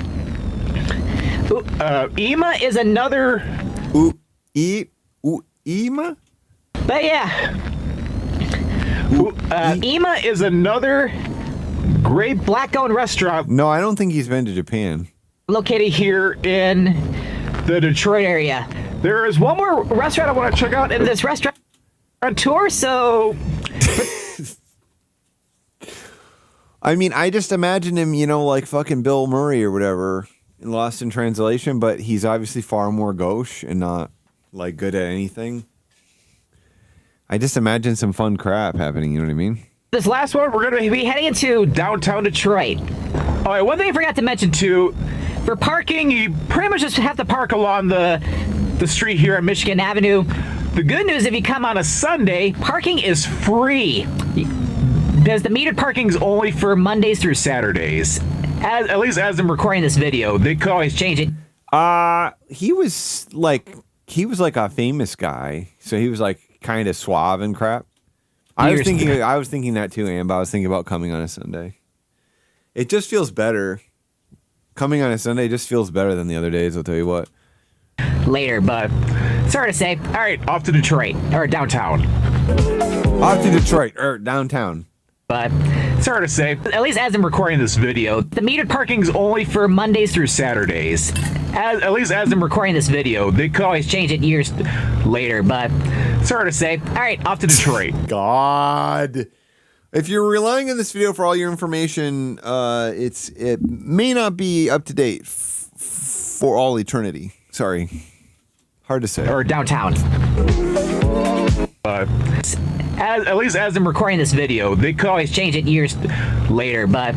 Ima is another. Ima? But yeah. Ima is another great black-owned restaurant. No, I don't think he's been to Japan. Located here in the Detroit area. There is one more restaurant I want to check out in this restaurant tour, so. I mean, I just imagine him, like fucking Bill Murray or whatever. Lost in Translation, but he's obviously far more gauche and not like good at anything. I just imagine some fun crap happening, you know what I mean? This last one, we're going to be heading into downtown Detroit. All right, one thing I forgot to mention too, for parking, you pretty much just have to park along the street here on Michigan Avenue. The good news, if you come on a Sunday, parking is free. Because the metered parking is only for Mondays through Saturdays. At least as I'm recording this video, they could always change it. He was like a famous guy, so he was like kind of suave and crap. I was thinking that too, Amber. I was thinking about coming on a Sunday. It just feels better. Coming on a Sunday just feels better than the other days, I'll tell you what. Later, but sorry to say. All right, off to Detroit, or downtown. Off to Detroit, or downtown. But sorry to say, at least as I'm recording this video, the metered parking is only for Mondays through Saturdays. At least as I'm recording this video, they could always change it years later, but sorry to say. All right, off to Detroit. God. If you're relying on this video for all your information, it may not be up to date for all eternity. Sorry. Hard to say. Or downtown. At least as I'm recording this video, they could always change it years later, but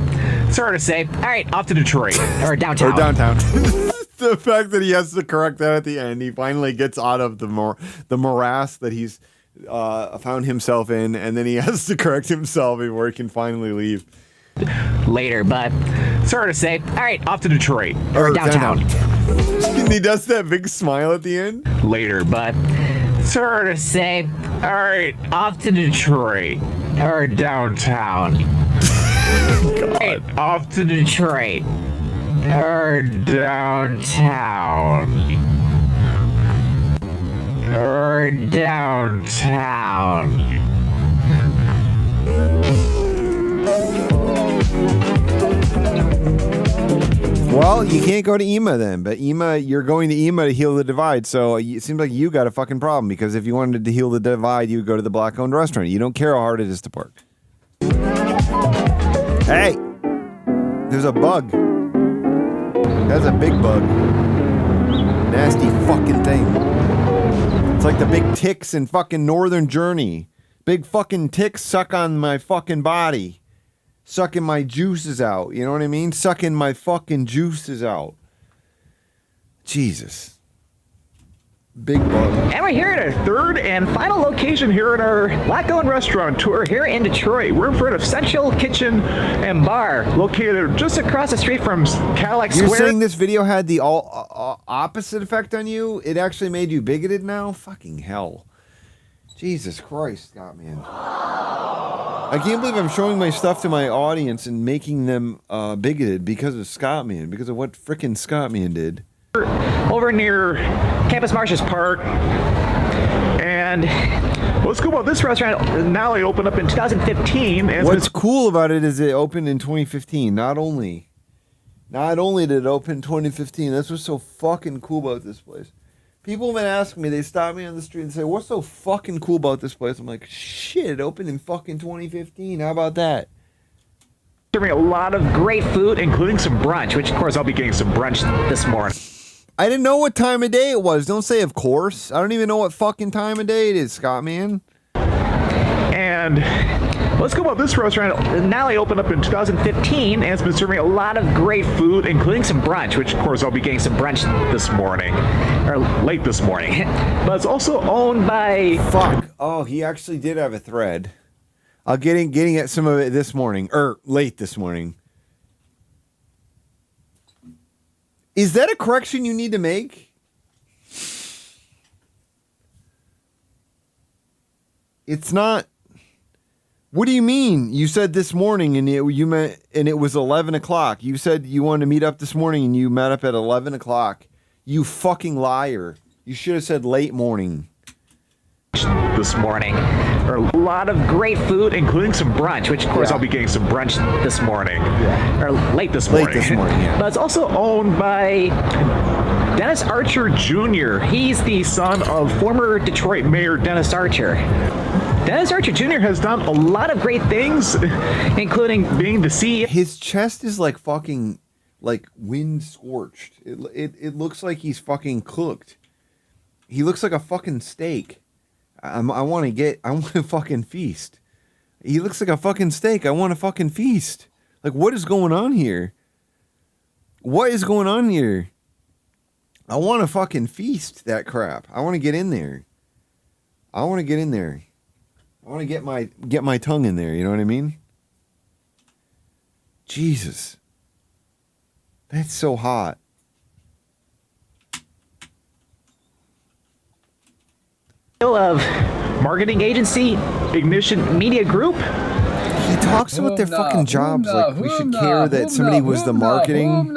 sorry to say. All right, off to Detroit, or downtown. Or downtown. The fact that he has to correct that at the end, he finally gets out of the morass that he's found himself in, and then he has to correct himself before he can finally leave. Later, but sorry to say. All right, off to Detroit, or downtown. And he does that big smile at the end. Later, but sorry to say. All right, off to Detroit, or downtown. All right, off to Detroit, or downtown. Or downtown. Well, you can't go to EMA then, but you're going to EMA to heal the divide, so it seems like you got a fucking problem, because if you wanted to heal the divide, you would go to the black-owned restaurant. You don't care how hard it is to park. Hey! There's a bug. That's a big bug. Nasty fucking thing. It's like the big ticks in fucking Northern Journey. Big fucking ticks suck on my fucking body. Sucking my juices out. You know what I mean? Sucking my fucking juices out. Jesus. Big bug. And we're here at our third and final location here in our Black Owned Restaurant tour here in Detroit. We're in front of Central Kitchen and Bar, located just across the street from Cadillac Square. You're saying this video had the opposite effect on you? It actually made you bigoted now? Fucking hell. Jesus Christ, Scott, man. I can't believe I'm showing my stuff to my audience and making them bigoted because of Scott, man, because of what frickin' Scott, man, did. Over near Campus Martius Park. And what's cool about this restaurant, now it opened up in 2015. And What's cool about it is it opened in 2015. Not only did it open in 2015, that's what's so fucking cool about this place. People have been asking me, they stop me on the street and say, what's so fucking cool about this place? I'm like, shit, it opened in fucking 2015. How about that? Serving a lot of great food, including some brunch, which of course I'll be getting some brunch this morning. I didn't know what time of day it was. Don't say of course. I don't even know what fucking time of day it is, Scott, man. And let's go about this restaurant. Now they opened up in 2015 and it's been serving a lot of great food, including some brunch, which of course I'll be getting some brunch this morning, or late this morning. But it's also owned by... Fuck. Oh, he actually did have a thread. I'll getting at some of it this morning, or late this morning. Is that a correction you need to make? It's not. What do you mean? You said this morning and it was 11 o'clock. You said you wanted to meet up this morning and you met up at 11 o'clock. You fucking liar. You should have said late morning. This morning. Or a lot of great food, including some brunch, which of course I'll be getting some brunch this morning. Or late this morning. Yeah. But it's also owned by Dennis Archer Jr. He's the son of former Detroit Mayor Dennis Archer. Dennis Archer Jr. has done a lot of great things, including being the CEO. His chest is like fucking, like wind scorched. It looks like he's fucking cooked. He looks like a fucking steak. I want to fucking feast. He looks like a fucking steak. I want to fucking feast. Like, what is going on here? What is going on here? I want to fucking feast that crap. I want to get in there. I want to get in there. I want to get my tongue in there. You know what I mean? Jesus. That's so hot. Of marketing agency Ignition Media Group. He talks about their fucking jobs like we should care that somebody was the marketing.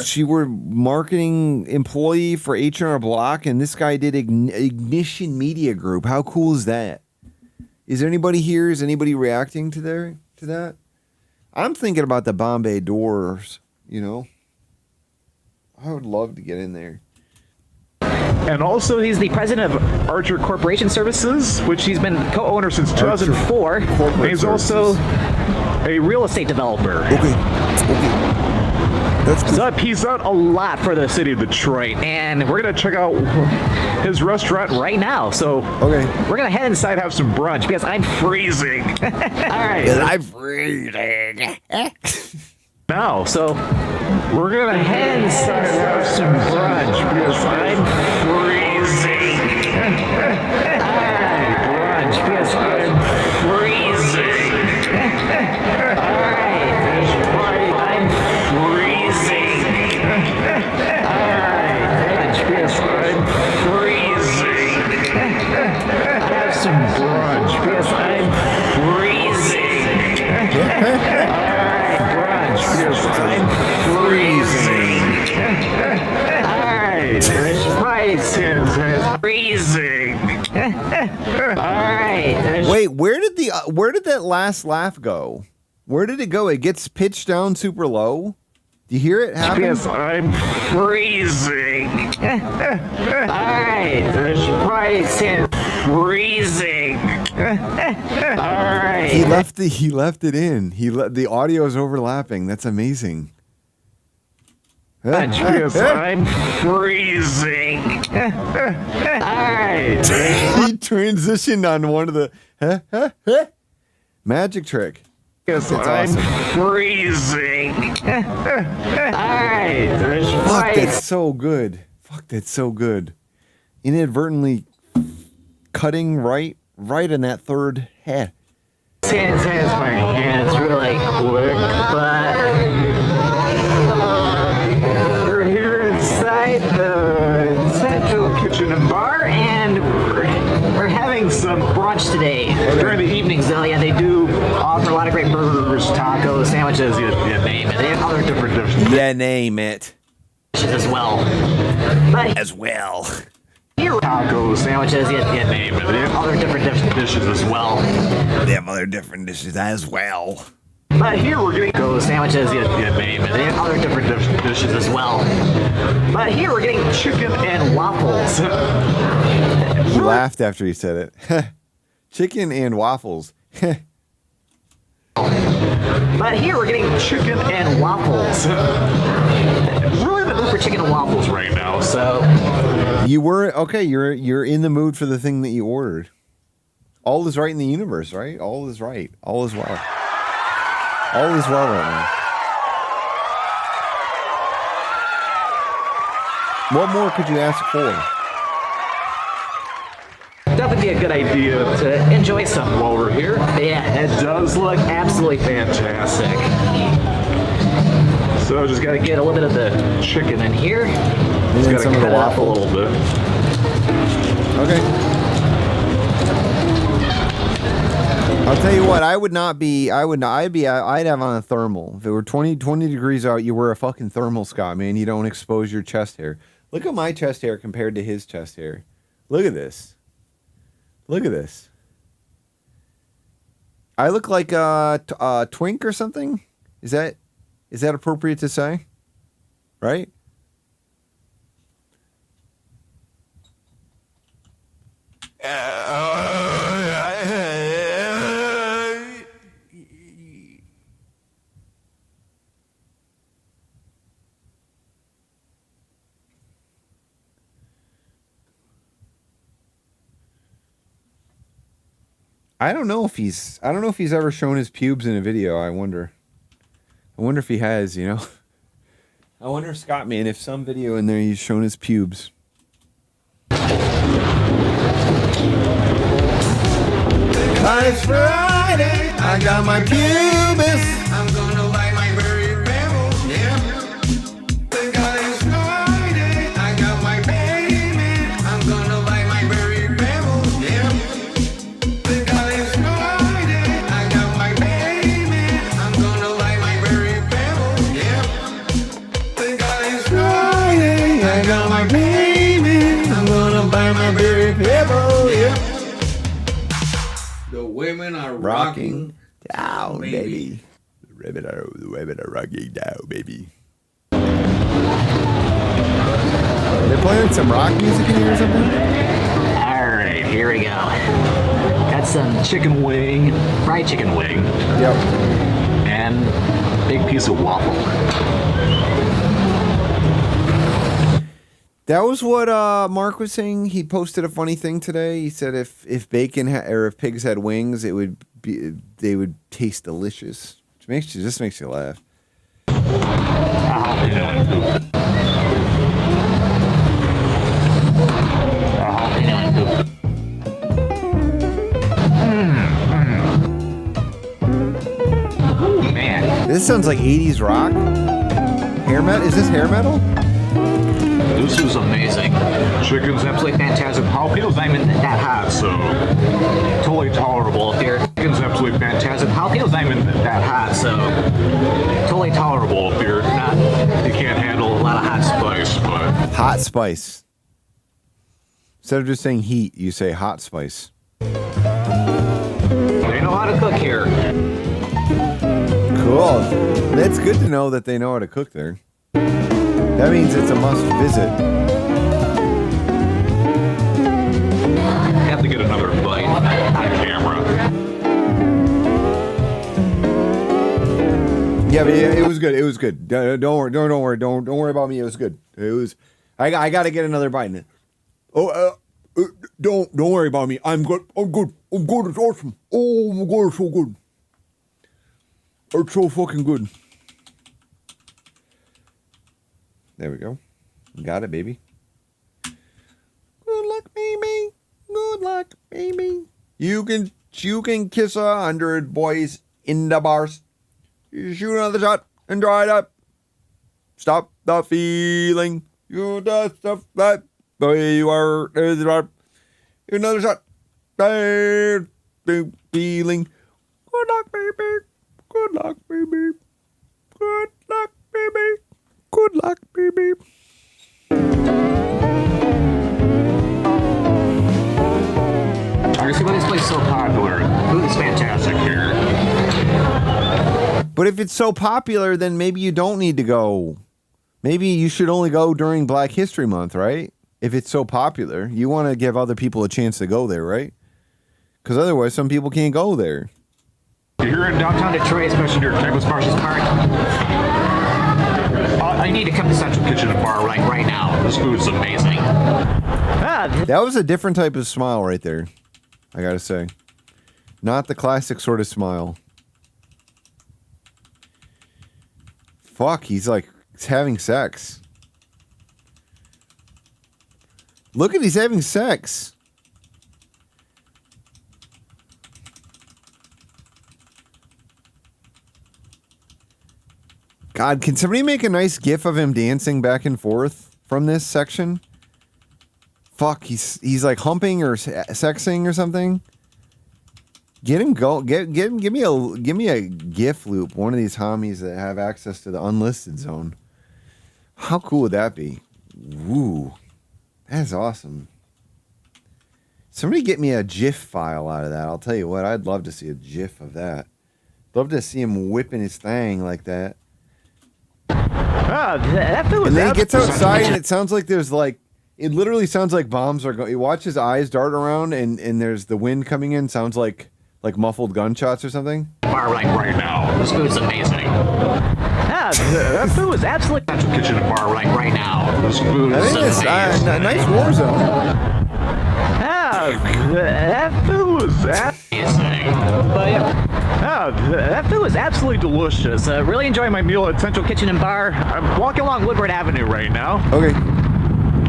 She were marketing employee for H&R Block, and this guy did Ignition Media Group. How cool is that? Is there anybody here? Is anybody reacting to that? I'm thinking about the Bombay Doors. You know, I would love to get in there. And also, he's the president of Archer Corporation Services, which he's been co-owner since 2004. And he's also a real estate developer. Okay. That's cool. So he's done a lot for the city of Detroit, and we're gonna check out his restaurant right now. So we're gonna head inside and have some brunch because I'm freezing. All right. I'm freezing. Now, so we're gonna head inside and have some brunch because I'm freezing. Alright, brunch because I'm freezing. Alright, I'm freezing. Alright, brunch because I'm freezing. Have some brunch because I'm freezing. Yes, I'm freezing. Alright, there's prices. There's freezing. Alright. Wait, where did that last laugh go? Where did it go? It gets pitched down super low. Do you hear it happen? Yes, I'm freezing. Alright, there's prices. Freezing. Alright. He left it in. The audio is overlapping. That's amazing. Because I'm freezing. Alright. He transitioned on one of the magic trick. Because I'm freezing. Alright. Fuck, that's so good. Fuck, that's so good. Inadvertently cutting right in that third head. Satisfying, and it's really quick, but we're here inside the Central Kitchen and Bar, and we're having some brunch today. During the evenings, though, yeah, they do offer a lot of great burgers, tacos, sandwiches, you name it. They have other different dishes. Yeah, name it. As well. But as well. Here, tacos, sandwiches, you name it. They have other different dishes as well. They have other different dishes as well. But here we're getting tacos, sandwiches, you name it. They have other different dishes as well. But here we're getting chicken and waffles. He laughed after he said it. Chicken and waffles. But here we're getting chicken and waffles. Really in the mood for chicken and waffles right now, so. You were okay. You're in the mood for the thing that you ordered. All is right in the universe, right? All is right. All is well. All is well right now. What more could you ask for? Definitely be a good idea to enjoy something while we're here. Yeah, it does look absolutely fantastic. So just gotta get a little bit of the chicken in here. Just gotta some of cut the it up a waffle. little bit. Okay. I'll tell you what, I'd have on a thermal. If it were 20 degrees out, you wear a fucking thermal, Scott, man. You don't expose your chest hair. Look at my chest hair compared to his chest hair. Look at this. Look at this. I look like a twink or something? Is that appropriate to say? Right? I don't know if he's ever shown his pubes in a video. I wonder if he has, you know. I wonder, Scott, man, if some video in there he's shown his pubes. It's Friday, I got my pubis. I'm gonna light my berry pebbles, yeah. Thank God it's Friday, I got my payment. I'm gonna light my berry pebbles, yeah. Thank God it's Friday, I got my payment. I'm gonna light my berry pebbles, yeah. Thank God it's Friday, I got my payment. I'm gonna buy my berry pebbles, yeah. The women are rocking down, baby. The women are rocking down, baby. They're playing some rock music in here or something? Alright, here we go. Got some chicken wing, fried chicken wing. Yep. And big piece of waffle. That was what Mark was saying. He posted a funny thing today. He said if bacon or if pigs had wings, they would taste delicious. Which makes you laugh. Man, this sounds like 80s rock. Hair metal? Is this hair metal? This is amazing. Chicken's absolutely fantastic. Jalapenos not even that hot, so totally tolerable if you're. Chicken's absolutely fantastic. Jalapenos not even that hot, so totally tolerable if you're not. You can't handle a lot of hot spice, but Hot spice. Instead of just saying heat, you say hot spice. they know how to cook here. Cool. That's good to know that they know how to cook there. That means it's a must visit. Have to get another bite on camera. Yeah, but it was good. It was good. Don't worry about me. It was good. It was. I got to get another bite in it. Oh, don't worry about me. I'm good. I'm good. It's awesome. Oh my God, it's so good. It's so fucking good. There we go. Got it, baby. luck, baby. You can kiss 100 boys in the bars. You shoot another shot and dry it up. Stop the feeling. You just stop that. Boy, you are another shot. The feeling. Good luck, baby. Good luck, baby. Good luck, baby. Good luck, baby. You see why this place is so popular? Food is fantastic here. But if it's so popular, then maybe you don't need to go. Maybe you should only go during Black History Month, right? If it's so popular, you want to give other people a chance to go there, right? Because otherwise, some people can't go there. You're in downtown Detroit, especially near Douglas Marshes Park. I need to come to Central Kitchen and Bar right now. This food is amazing. That was a different type of smile right there, I gotta say. Not the classic sort of smile. Fuck, he's having sex. Look at he's having sex. God, can somebody make a nice gif of him dancing back and forth from this section? Fuck, he's like humping or sexing or something. Get him go. Give me a GIF loop. One of these homies that have access to the unlisted zone. How cool would that be? Woo, that's awesome. Somebody get me a GIF file out of that. I'll tell you what. I'd love to see a GIF of that. Love to see him whipping his thing like that. That food was and then he gets outside and it sounds like there's like. It literally sounds like bombs are going. You watch his eyes dart around, and there's the wind coming in. Sounds like muffled gunshots or something. Bar right now. This food is amazing. That food was absolutely. Central Kitchen and Bar right now. This food is amazing. A nice war zone. That food was amazing. But that food was absolutely delicious. Really enjoying my meal at Central Kitchen and Bar. I'm walking along Woodward Avenue right now. Okay.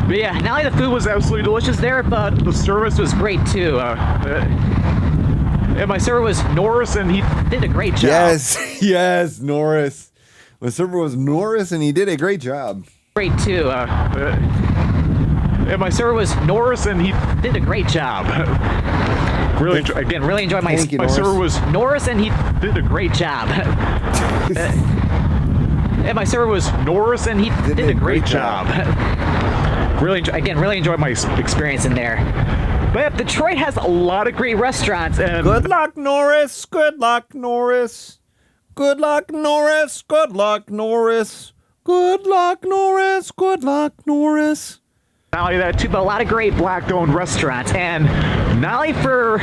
But yeah, not only the food was absolutely delicious there, but the service was great too. And my server was Norris, and he did a great job. Yes, Norris. My server was Norris, and he did a great job. Great too. And my server was Norris, and he did a great job. Really enjoyed my server was Norris, and he did a great job. And my server was Norris, and he did a great job. Really enjoyed my experience in there. But Detroit has a lot of great restaurants. And good luck, Norris. Good luck, Norris. Good luck, Norris. Good luck, Norris. Good luck, Norris. Good luck, Norris. Not only that, too, but a lot of great black-owned restaurants. And not only for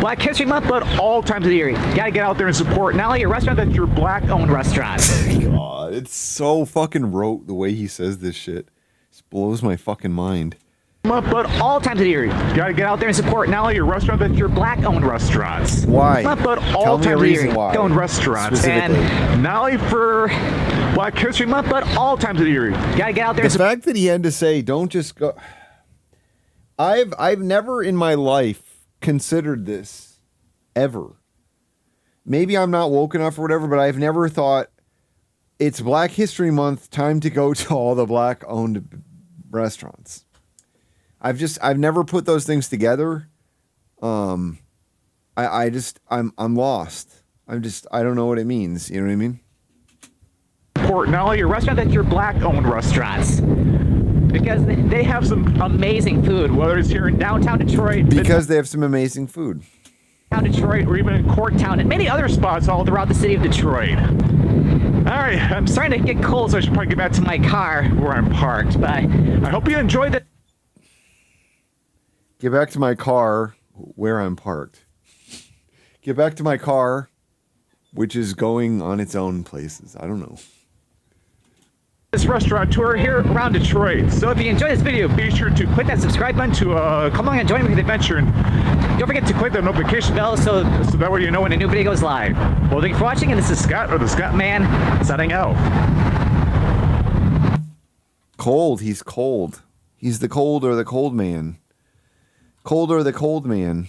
Black History Month, but all times of the year. You gotta get out there and support not only your restaurant, but your black-owned restaurants. God, it's so fucking rote the way he says this shit. It blows my fucking mind. But all times of the year, you gotta get out there and support not only your restaurant, but your black-owned restaurants. Why? But all times of the year, black-owned restaurants. And not only for Black History Month, but all times of the year, you gotta get out there. The fact that he had to say, "Don't just go." I've never in my life considered this, ever. Maybe I'm not woke enough or whatever, but I've never thought it's Black History Month, time to go to all the black-owned restaurants. I've never put those things together. I'm lost. I don't know what it means. You know what I mean? Support not only your restaurant, but your black-owned restaurants. Because they have some amazing food, whether it's here in downtown Detroit. Because they have some amazing food. Downtown Detroit, or even in Corktown, and many other spots all throughout the city of Detroit. All right, I'm starting to get cold, so I should probably get back to my car where I'm parked. But I hope you enjoyed the. Get back to my car where I'm parked. Get back to my car, which is going on its own places. I don't know. This restaurant tour here around Detroit. So if you enjoyed this video, be sure to click that subscribe button to come along and join me for the adventure. And don't forget to click the notification bell so that way you know when a new video goes live. Well, thank you for watching, and this is Scott, or the Scott Man, signing out. Cold. He's cold. He's the cold or the cold man. Colder the Cold Man.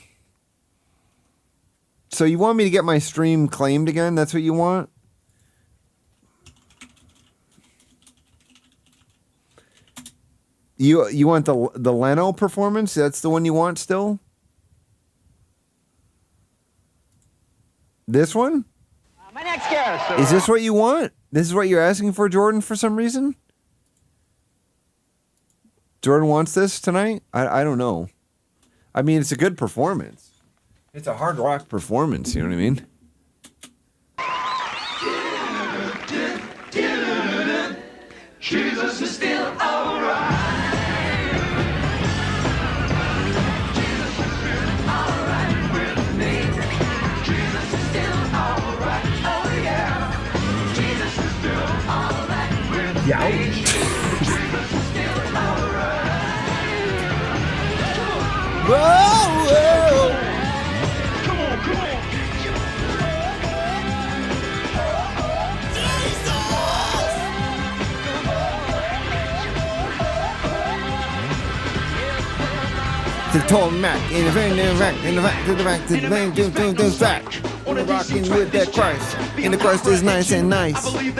So you want me to get my stream claimed again? That's what you want? You want the Leno performance? That's the one you want still? This one? My next guest. Is this what you want? This is what you're asking for, Jordan, for some reason? Jordan wants this tonight? I don't know. I mean, it's a good performance. It's a hard rock performance, you know what I mean? Jesus is still alright. Jesus is still alright with me. Jesus is still alright. Oh yeah. Jesus is still alright with me. Jesus is still alright. Whoa, whoa. Come on, come on. To Tom Mac in the back, in the back, in the back, to the back, to the back, to the back. Rocking with that Christ, and the Christ is nice and nice. Nice,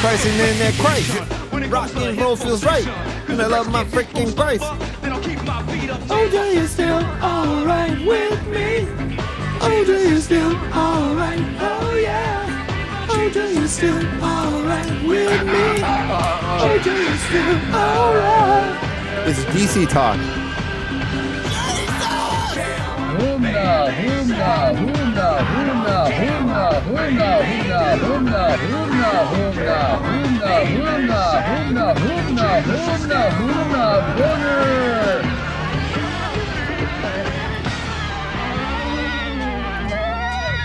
Christ and then that Christ. Rock and roll feels right, and I love my freaking Christ. OJ is still alright with me. OJ is still alright, oh yeah. OJ is still alright with me. OJ is still alright. It's DC talk.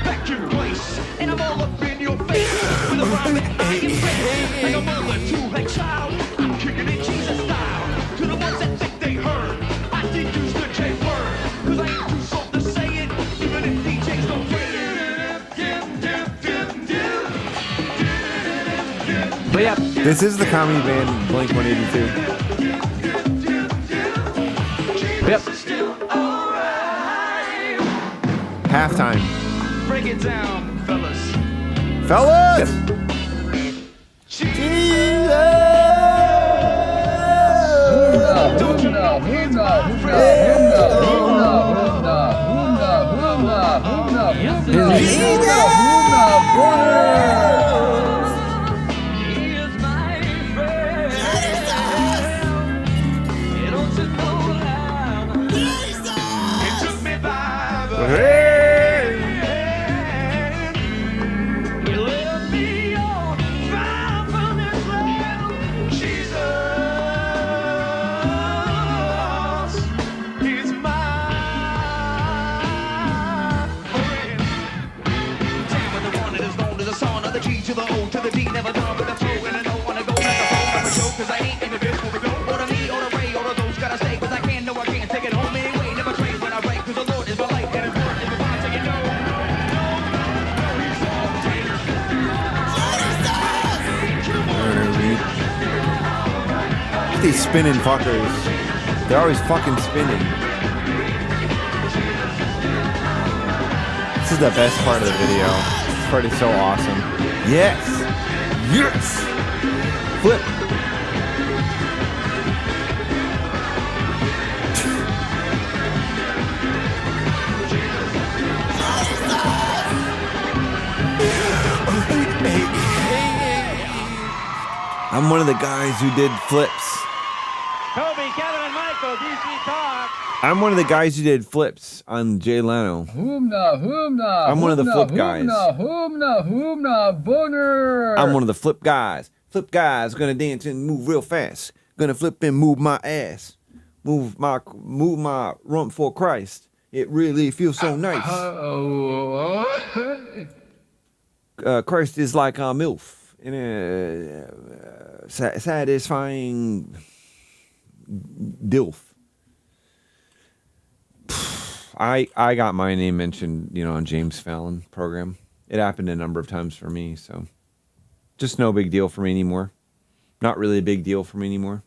Back your place, and I'm all up in your face. With a rhyme that I embrace. Like a mother to a child, I'm kicking it Jesus style. To the ones that think they heard, I did use the J word. Cause I ain't too soft to say it, even if DJs don't play it. But yeah, this is the comedy band Blink 182. Yep. Halftime. Break it down, fellas. Fellas! To the O, to the D, never done with the flow, and I don't wanna go like a phone, never show, cause I ain't in the biz for the go, or the me, or the Ray, or the those, gotta stay, cause I can't, no, I can't take it home anyway, never trade when I write, cause the Lord is my light, and his word is my bond, so you know, These spinning fuckers. They're always fucking spinning. This is the best part of the video. This part is so awesome. Yes! Yes! Flip! I'm one of the guys who did flips. Toby, Kevin, and Michael, DC Talk. I'm one of the guys who did flips on Jay Leno. I'm one of the flip guys. I'm one of the flip guys. Flip guys, gonna dance and move real fast. Gonna flip and move my ass. Move my rump for Christ. It really feels so nice. Christ is like a MILF. In a satisfying DILF. I got my name mentioned, on James Fallon program. It happened a number of times for me, so just no big deal for me anymore. Not really a big deal for me anymore.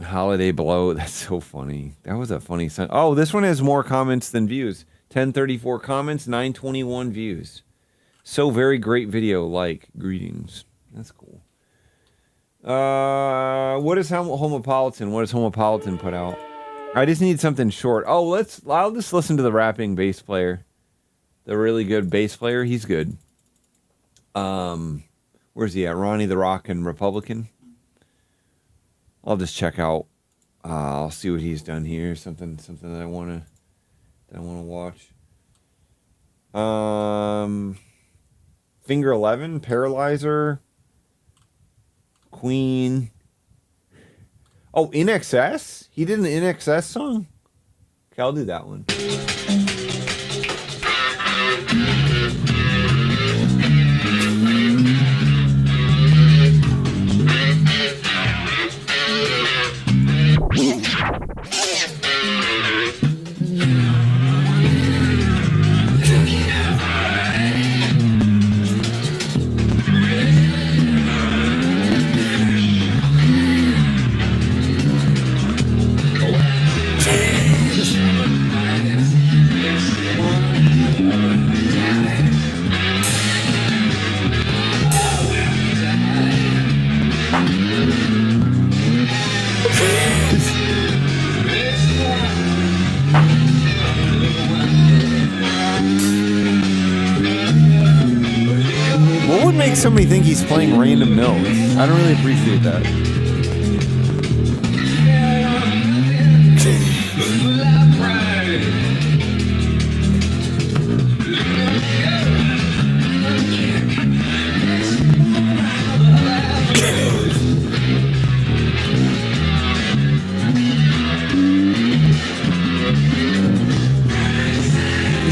Holiday Blow. That's so funny. That was a funny song. Oh, this one has more comments than views. 1034 comments, 921 views. So very great video. Like, greetings. That's cool. What is Homopolitan? What does Homopolitan put out? I just need something short. Oh, I'll just listen to the rapping bass player. The really good bass player. He's good. Where's he at? Ronnie the Rockin' Republican. I'll just check out. I'll see what he's done here. Something that I wanna watch. Finger 11, Paralyzer, Queen. Oh, In Excess? He did an In Excess song? Okay, I'll do that one. What would make somebody think he's playing random notes? I don't really appreciate that.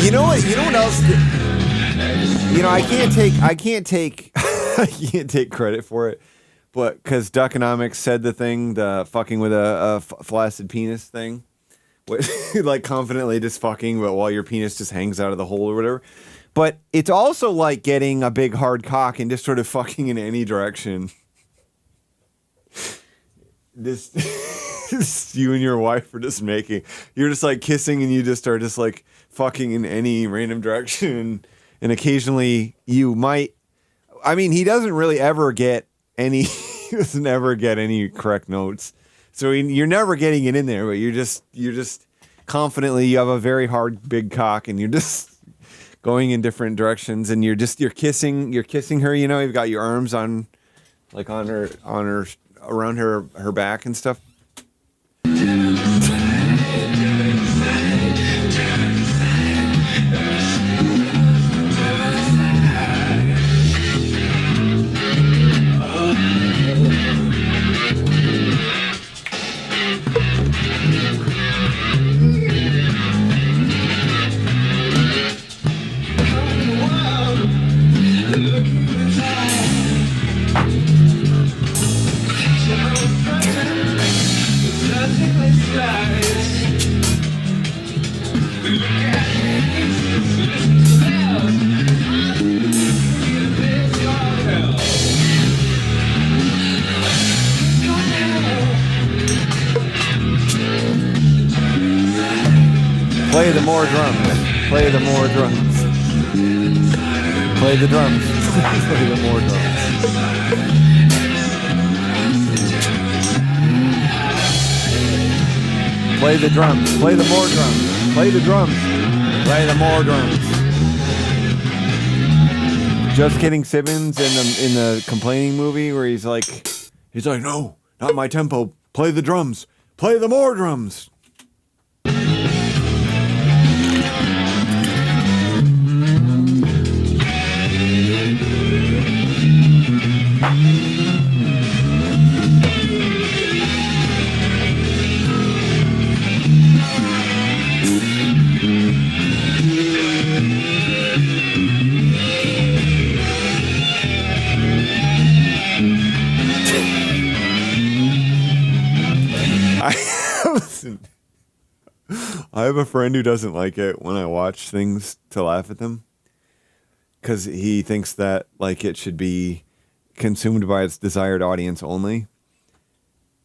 You know what? You know what else? You know, I can't take credit for it, but because Duckonomics said the thing, the fucking with a flaccid penis thing, like confidently just fucking, but while your penis just hangs out of the hole or whatever. But it's also like getting a big hard cock and just sort of fucking in any direction. This you and your wife are just making. You're just like kissing and you just are just like fucking in any random direction. And occasionally you might, I mean, he doesn't really ever get any, he doesn't ever get any correct notes. So you're never getting it in there, but you're just confidently, you have a very hard, big cock and you're just going in different directions and you're kissing her, you know, you've got your arms on, like on her, around her back and stuff. Play the more drums. Play the more drums. Play the drums. Play the more drums. Play the drums. Play the more drums. Play the drums. Play the more drums. Just Kidding Simmons in the Complaining movie where he's like, no, not my tempo. Play the drums. Play the more drums. I have a friend who doesn't like it when I watch things to laugh at them because he thinks that like it should be consumed by its desired audience only.